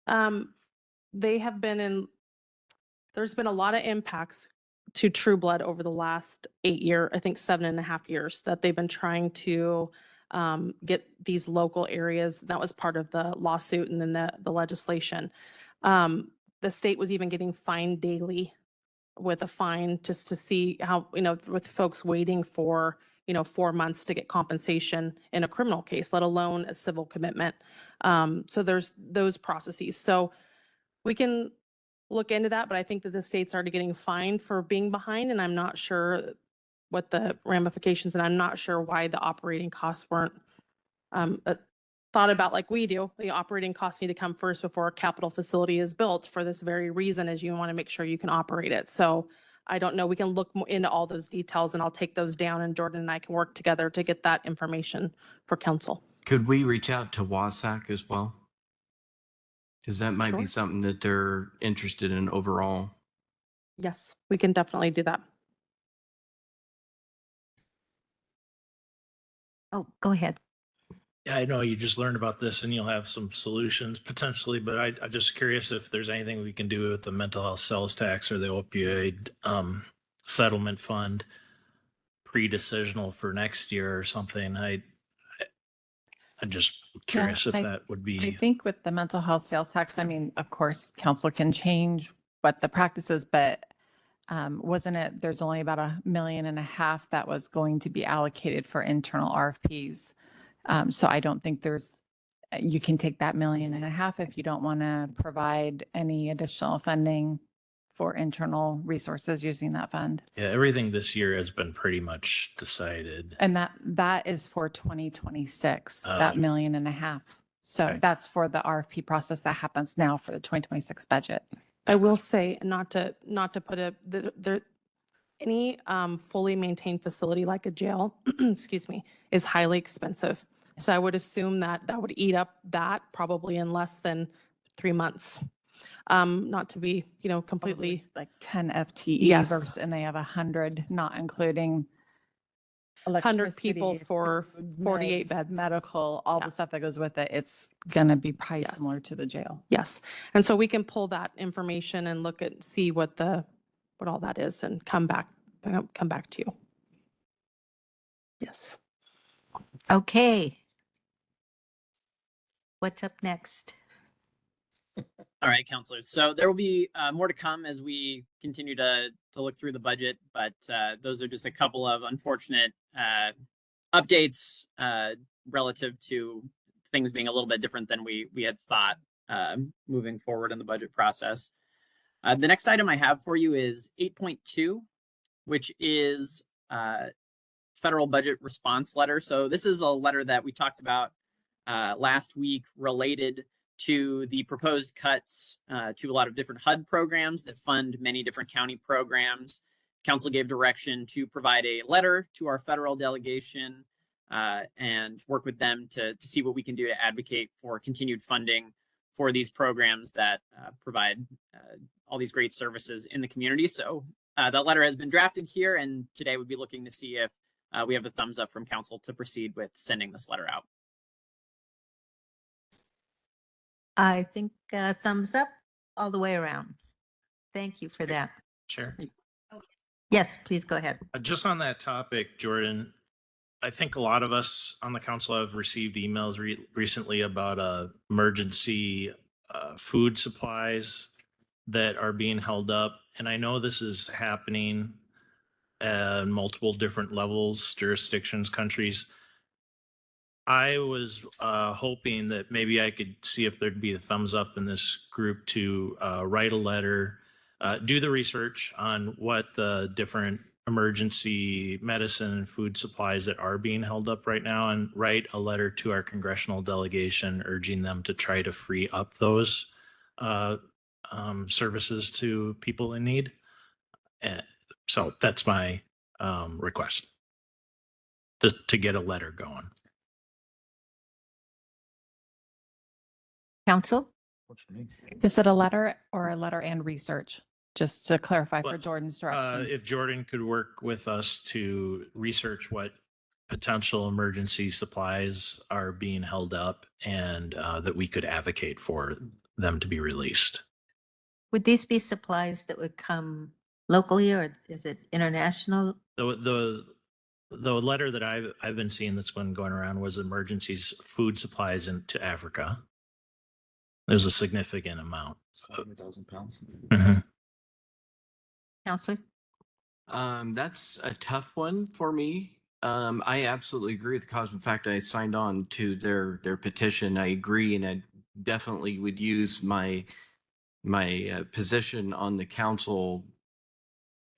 They have been in, there's been a lot of impacts to True Blood over the last 7.5 years that they've been trying to get these local areas. That was part of the lawsuit and then the legislation. The state was even getting fined daily with a fine just to see how, with folks waiting for, 4 months to get compensation in a criminal case, let alone a civil commitment. So there's those processes. So we can look into that, but I think that the state's already getting fined for being behind, and I'm not sure what the ramifications, and I'm not sure why the operating costs weren't thought about like we do. The operating costs need to come first before a capital facility is built for this very reason, as you want to make sure you can operate it. So I don't know. We can look into all those details, and I'll take those down, and Jordan and I can work together to get that information for council. Could we reach out to WASAC as well? Because that might be Sure. something that they're interested in overall. Yes, we can definitely do that. Oh, go ahead. Yeah, I know you just learned about this and you'll have some solutions potentially, but I'm just curious if there's anything we can do with the mental health sales tax or the opioid settlement fund pre-decisional for next year or something. I'm just curious if that would I be. think with the mental health sales tax, I mean, of course, council can change what the practice is, but wasn't it, there's only about $1.5 million that was going to be allocated for internal RFPs. So I don't think you can take that $1.5 million if you don't want to provide any additional funding for internal resources using that fund. Yeah, everything this year has been pretty much decided. And that is for 2026, that $1.5 million. So Okay. that's for the RFP process that happens now for the 2026 budget. I will say, not to put any fully maintained facility like a jail, excuse me, is highly expensive. So I would assume that would eat up that probably in less than 3 months. Not to be, completely. Like 10 FTE Yes. versus, and they have 100, not including 100 people electricity, for food, 48 meds, beds. medical, all the stuff that goes with it. It's going to be priced similar to the jail. Yes. And so we can pull that information and see what all that is and come back to you. Yes. Okay. What's up next? All right, counselors. So there will be more to come as we continue to look through the budget, but those are just a couple of unfortunate updates relative to things being a little bit different than we had thought moving forward in the budget process. The next item I have for you is 8.2, which is federal budget response letter. So this is a letter that we talked about last week related to the proposed cuts to a lot of different HUD programs that fund many different county programs. Council gave direction to provide a letter to our federal delegation and work with them to see what we can do to advocate for continued funding for these programs that provide all these great services in the community. So that letter has been drafted here, and today we'll be looking to see if we have the thumbs up from council to proceed with sending this letter out. I think thumbs up all the way around. Thank you for that. Sure. Yes, please go ahead. Just on that topic, Jordan, I think a lot of us on the council have received emails recently about emergency food supplies that are being held up. And I know this is happening at multiple different levels, jurisdictions, countries. I was hoping that maybe I could see if there'd be a thumbs up in this group to write a letter, do the research on what the different emergency medicine and food supplies that are being held up right now, and write a letter to our congressional delegation urging them to try to free up those services to people in need. And so that's my request, just to get a letter going. Council? Is it a letter or a letter and research? Just to clarify for Jordan's direction. If Jordan could work with us to research what potential emergency supplies are being held up, and that we could advocate for them to be released. Would these be supplies that would come locally or is it international? The letter that I've been seeing that's been going around was emergencies food supplies into Africa. There's a significant amount. 100,000 pounds. Mhm. Counselor? That's a tough one for me. I absolutely agree with the cause. In fact, I signed on to their petition. I agree, and I definitely would use my position on the council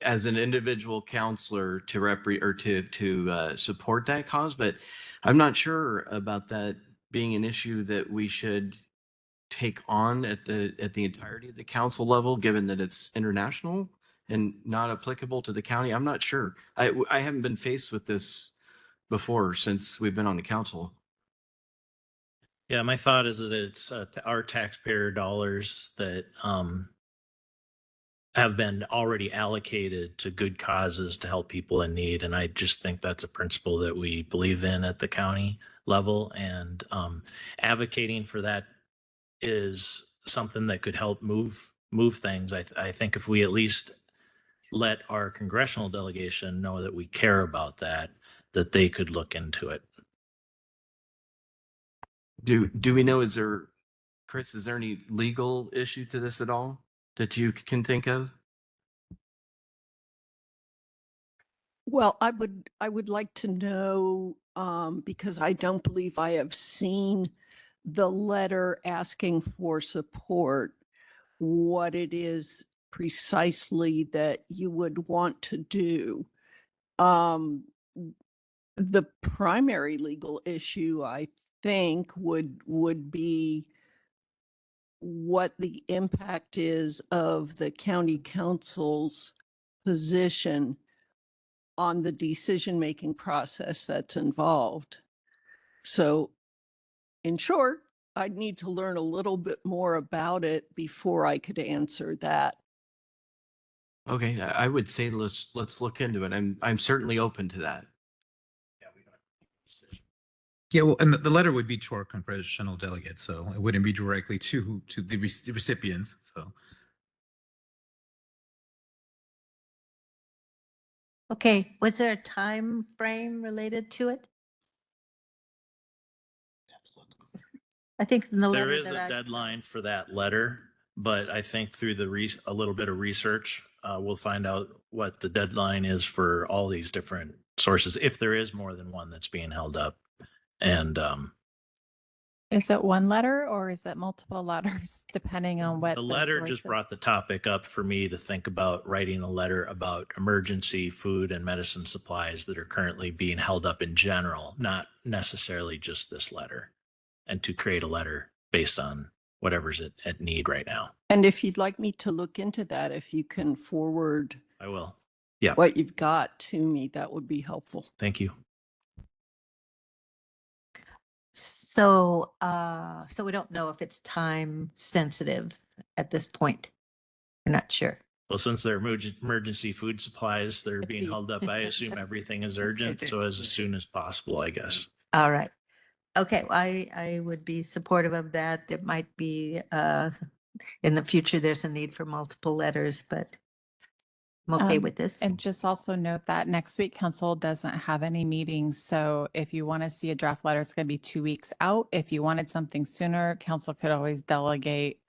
as an individual counselor to support that cause. But I'm not sure about that being an issue that we should take on at the entirety of the council level, given that it's international and not applicable to the county. I'm not sure. I haven't been faced with this before since we've been on the council. Yeah, my thought is that it's our taxpayer dollars that have been already allocated to good causes to help people in need. And I just think that's a principle that we believe in at the county level. And advocating for that is something that could help move things. I think if we at least let our congressional delegation know that we care about that they could look into it. Do we know, Chris, is there any legal issue to this at all that you can think of? Well, I would like to know, because I don't believe I have seen the letter asking for support, what it is precisely that you would want to do. The primary legal issue, I think, would be what the impact is of the county council's position on the decision-making process that's involved. So in short, I'd need to learn a little bit more about it before I could answer that. Okay, I would say let's look into it. I'm certainly open to that. Yeah, well, and the letter would be to our congressional delegates, so it wouldn't be directly to the recipients. So Okay, was there a time frame related to it? I think in the There letter is that a I, deadline for that letter, but I think through a little bit of research, we'll find out what the deadline is for all these different sources, if there is more than one that's being held up. And Is it one letter or is it multiple letters depending on what the letter source just is? brought the topic up for me to think about writing a letter about emergency food and medicine supplies that are currently being held up in general, not necessarily just this letter, and to create a letter based on whatever's at need right now. And if you'd like me to look into that, if you can forward I will. Yeah. what you've got to me, that would be helpful. Thank you. so, so we don't know if it's time sensitive at this point. We're not sure. Well, since they're emergency food supplies, they're being held up. I assume everything is urgent. So as soon as possible, I guess. All right. Okay, well, I would be supportive of that. It might be, in the future, there's a need for multiple letters, but I'm okay with this. And just also note that next week council doesn't have any meetings. So if you want to see a draft letter, it's going to be 2 weeks out. If you wanted something sooner, council could always delegate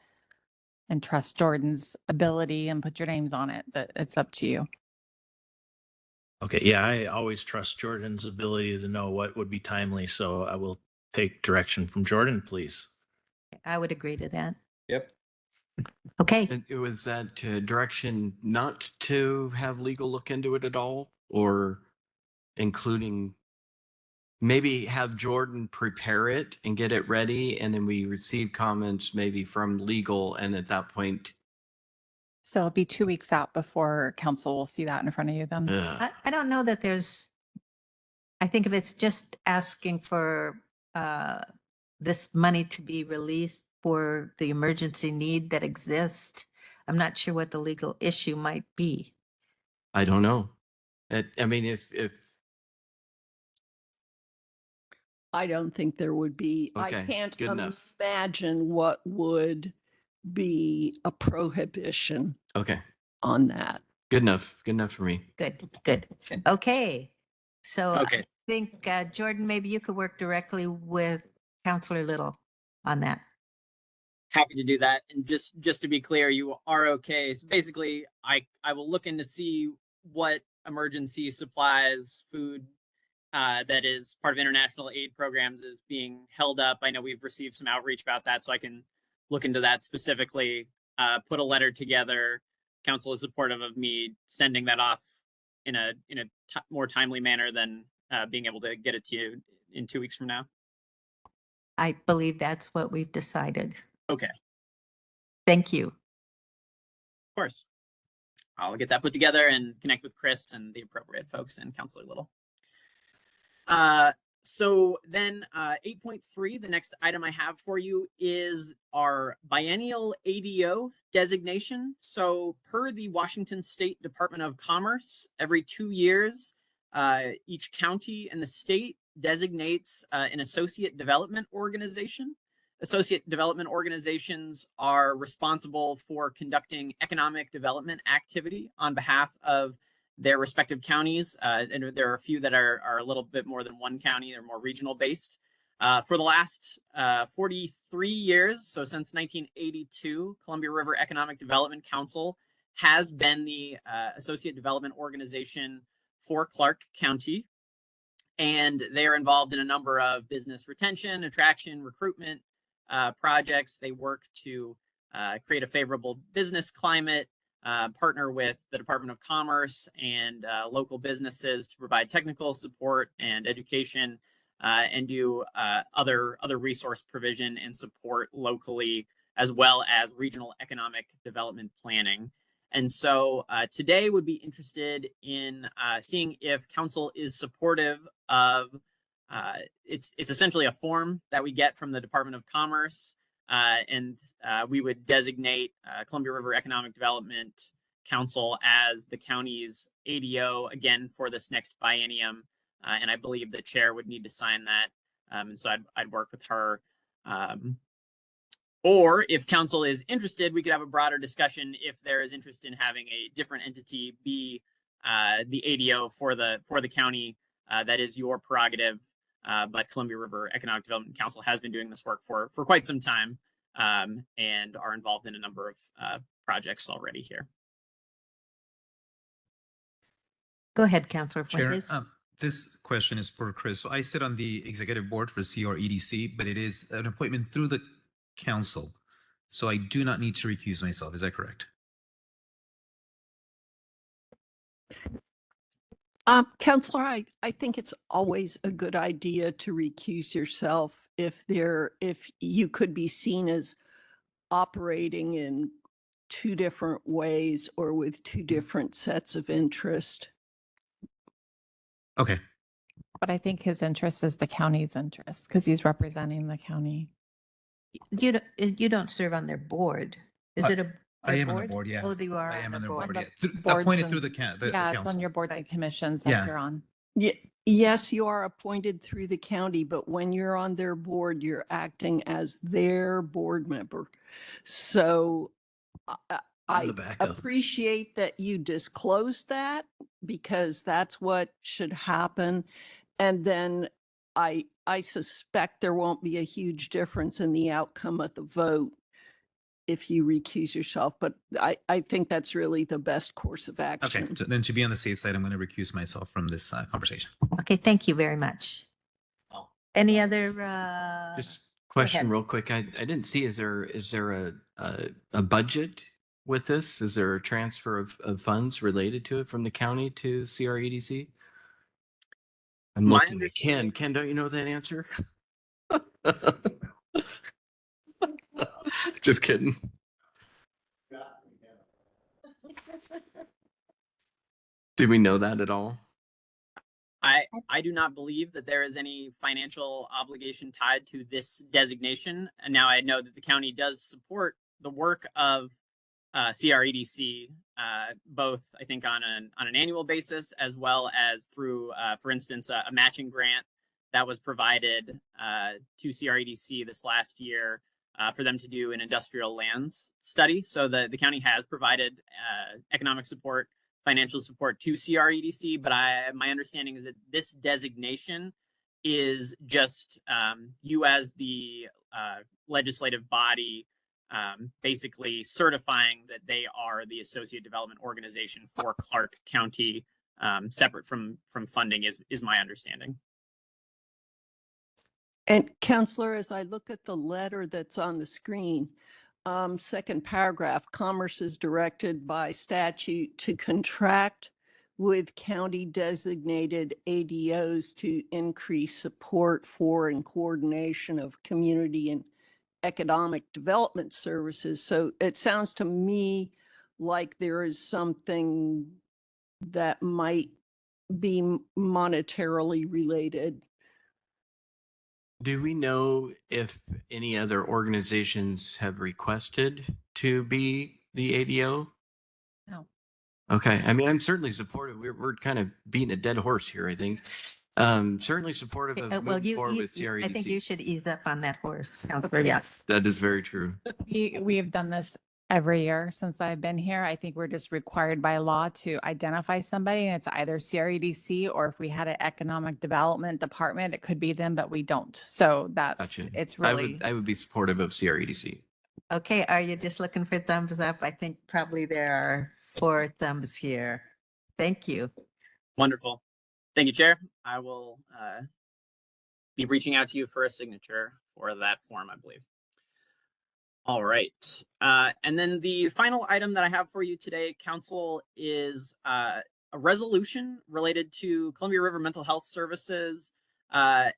and trust Jordan's ability and put your names on it. But it's up to you. Okay. Yeah, I always trust Jordan's ability to know what would be timely. So I will take direction from Jordan, please. I would agree to that. Yep. Okay. And it was that direction not to have legal look into it at all, or including maybe have Jordan prepare it and get it ready, and then we receive comments maybe from legal, and at that point, So it'll be 2 weeks out before council will see that in front of you then. I don't know that I think if it's just asking for this money to be released for the emergency need that exists, I'm not sure what the legal issue might be. I don't know. I mean, if I don't think there would be. I Okay, can't good enough. imagine what would be a prohibition Okay, on that. good enough. Good enough for me. Good. Okay. So I Okay. think, Jordan, maybe you could work directly with Counselor Little on that. Happy to do that. And just to be clear, you are okay. So basically, I will look in to see what emergency supplies, food that is part of international aid programs is being held up. I know we've received some outreach about that, so I can look into that specifically. Put a letter together. Council is supportive of me sending that off in a more timely manner than being able to get it to you in 2 weeks from now. I believe that's what we've decided. Okay, of Thank you. course. I'll get that put together and connect with Chris and the appropriate folks and Councilor Little. So then 8.3, the next item I have for you is our biennial ADO designation. So per the Washington State Department of Commerce, every 2 years, each county in the state designates an associate development organization. Associate development organizations are responsible for conducting economic development activity on behalf of their respective counties. And there are a few that are a little bit more than one county, they're more regional based. For the last 43 years, so since 1982, Columbia River Economic Development Council has been the associate development organization for Clark County. And they are involved in a number of business retention, attraction, recruitment projects. They work to create a favorable business climate, partner with the Department of Commerce and local businesses to provide technical support and education, and do other resource provision and support locally, as well as regional economic development planning. And so today would be interested in seeing if council is supportive of, it's essentially a form that we get from the Department of Commerce, and we would designate Columbia River Economic Development Council as the county's ADO again for this next biennium. And I believe the chair would need to sign that. And so I'd work with her. Or if council is interested, we could have a broader discussion if there is interest in having a different entity be the ADO for the county. That is your prerogative. But Columbia River Economic Development Council has been doing this work for quite some time, and are involved in a number of projects already here. Go ahead, Councilor Chair, Fuentes. this question is for Chris. So I sit on the executive board for CREDC, but it is an appointment through the council. So I do not need to recuse myself. Is that correct? Counselor, I think it's always a good idea to recuse yourself if you could be seen as operating in two different ways or with two different sets of interest. Okay. But I think his interest is the county's interest because he's representing the county. You don't serve on their board. Is it a? I am on the board, yeah. Oh, you are I am on the board. board, yeah. Boards Appointed and- through the Yeah, it's council. on your board and commissions that Yeah. you're on. Yes, you are appointed through the county, but when you're on their board, you're acting as their board member. So I the backup. appreciate that you disclose that because that's what should happen. And then I suspect there won't be a huge difference in the outcome of the vote if you recuse yourself, but I think that's really the best course of action. Okay, so then to be on the safe side, I'm going to recuse myself from this conversation. Okay, thank you very much. Any other? Just question ahead. real quick. I didn't see, is there a budget with this? Is there a transfer of funds related to it from the county to CREDC? I'm My looking at Ken. Ken, don't you know that answer? Just kidding. Did we know that at all? I do not believe that there is any financial obligation tied to this designation. And now I know that the county does support the work of CREDC, both I think on an annual basis as well as through, for instance, a matching grant that was provided to CREDC this last year for them to do an industrial lands study. So the county has provided economic support, financial support to CREDC, but my understanding is that this designation is just you as the legislative body basically certifying that they are the associate development organization for Clark County, separate from funding is my understanding. And Counselor, as I look at the letter that's on the screen, second paragraph, Commerce is directed by statute to contract with county designated ADOs to increase support for and coordination of community and economic development services. So it sounds to me like there is something that might be monetarily related. Do we know if any other organizations have requested to be the ADO? No. Okay, I mean, I'm certainly supportive. We're kind of beating a dead horse here, I think. Certainly supportive of Well, moving forward with I think CREDC. you should ease up on that horse, Counselor. Yeah. That is very true. We have done this every year since I've been here. I think we're just required by law to identify somebody, and it's either CREDC or if we had an economic development department, it could be them, but we don't. So that's, Gotcha. it's I really. would be supportive of CREDC. Okay, are you just looking for thumbs up? I think probably there are 4 thumbs here. Thank you. Wonderful. Thank you, Chair. I will be reaching out to you for a signature for that form, I believe. All right. And then the final item that I have for you today, Council, is a resolution related to Columbia River Mental Health Services and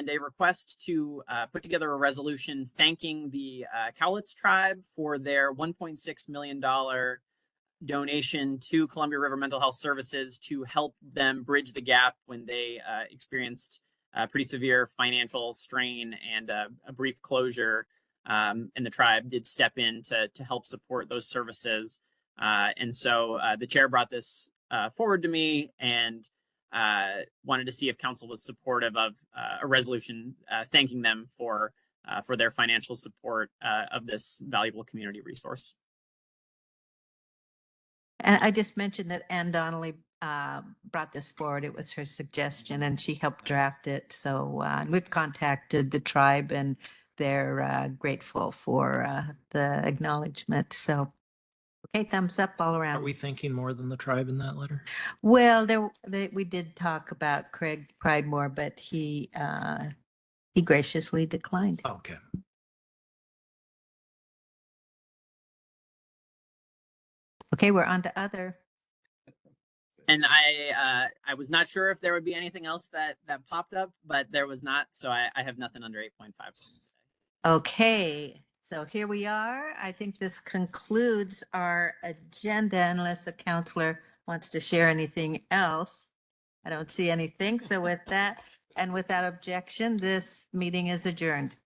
a request to put together a resolution thanking the Cowlitz tribe for their $1.6 million donation to Columbia River Mental Health Services to help them bridge the gap when they experienced pretty severe financial strain and a brief closure. And the tribe did step in to help support those services. And so the chair brought this forward to me and wanted to see if council was supportive of a resolution thanking them for their financial support of this valuable community resource. And I just mentioned that Ann Donnelly brought this forward. It was her suggestion and she helped draft it. So we've contacted the tribe and they're grateful for the acknowledgement. So, okay, thumbs up all around. Are we thinking more than the tribe in that letter? Well, we did talk about Craig Pridemore, but he graciously declined. Okay. Okay, we're on to other. And I was not sure if there would be anything else that popped up, but there was not. So I have nothing under 8.5. Okay, so here we are. I think this concludes our agenda unless the counselor wants to share anything else. I don't see anything. So with that and without objection, this meeting is adjourned.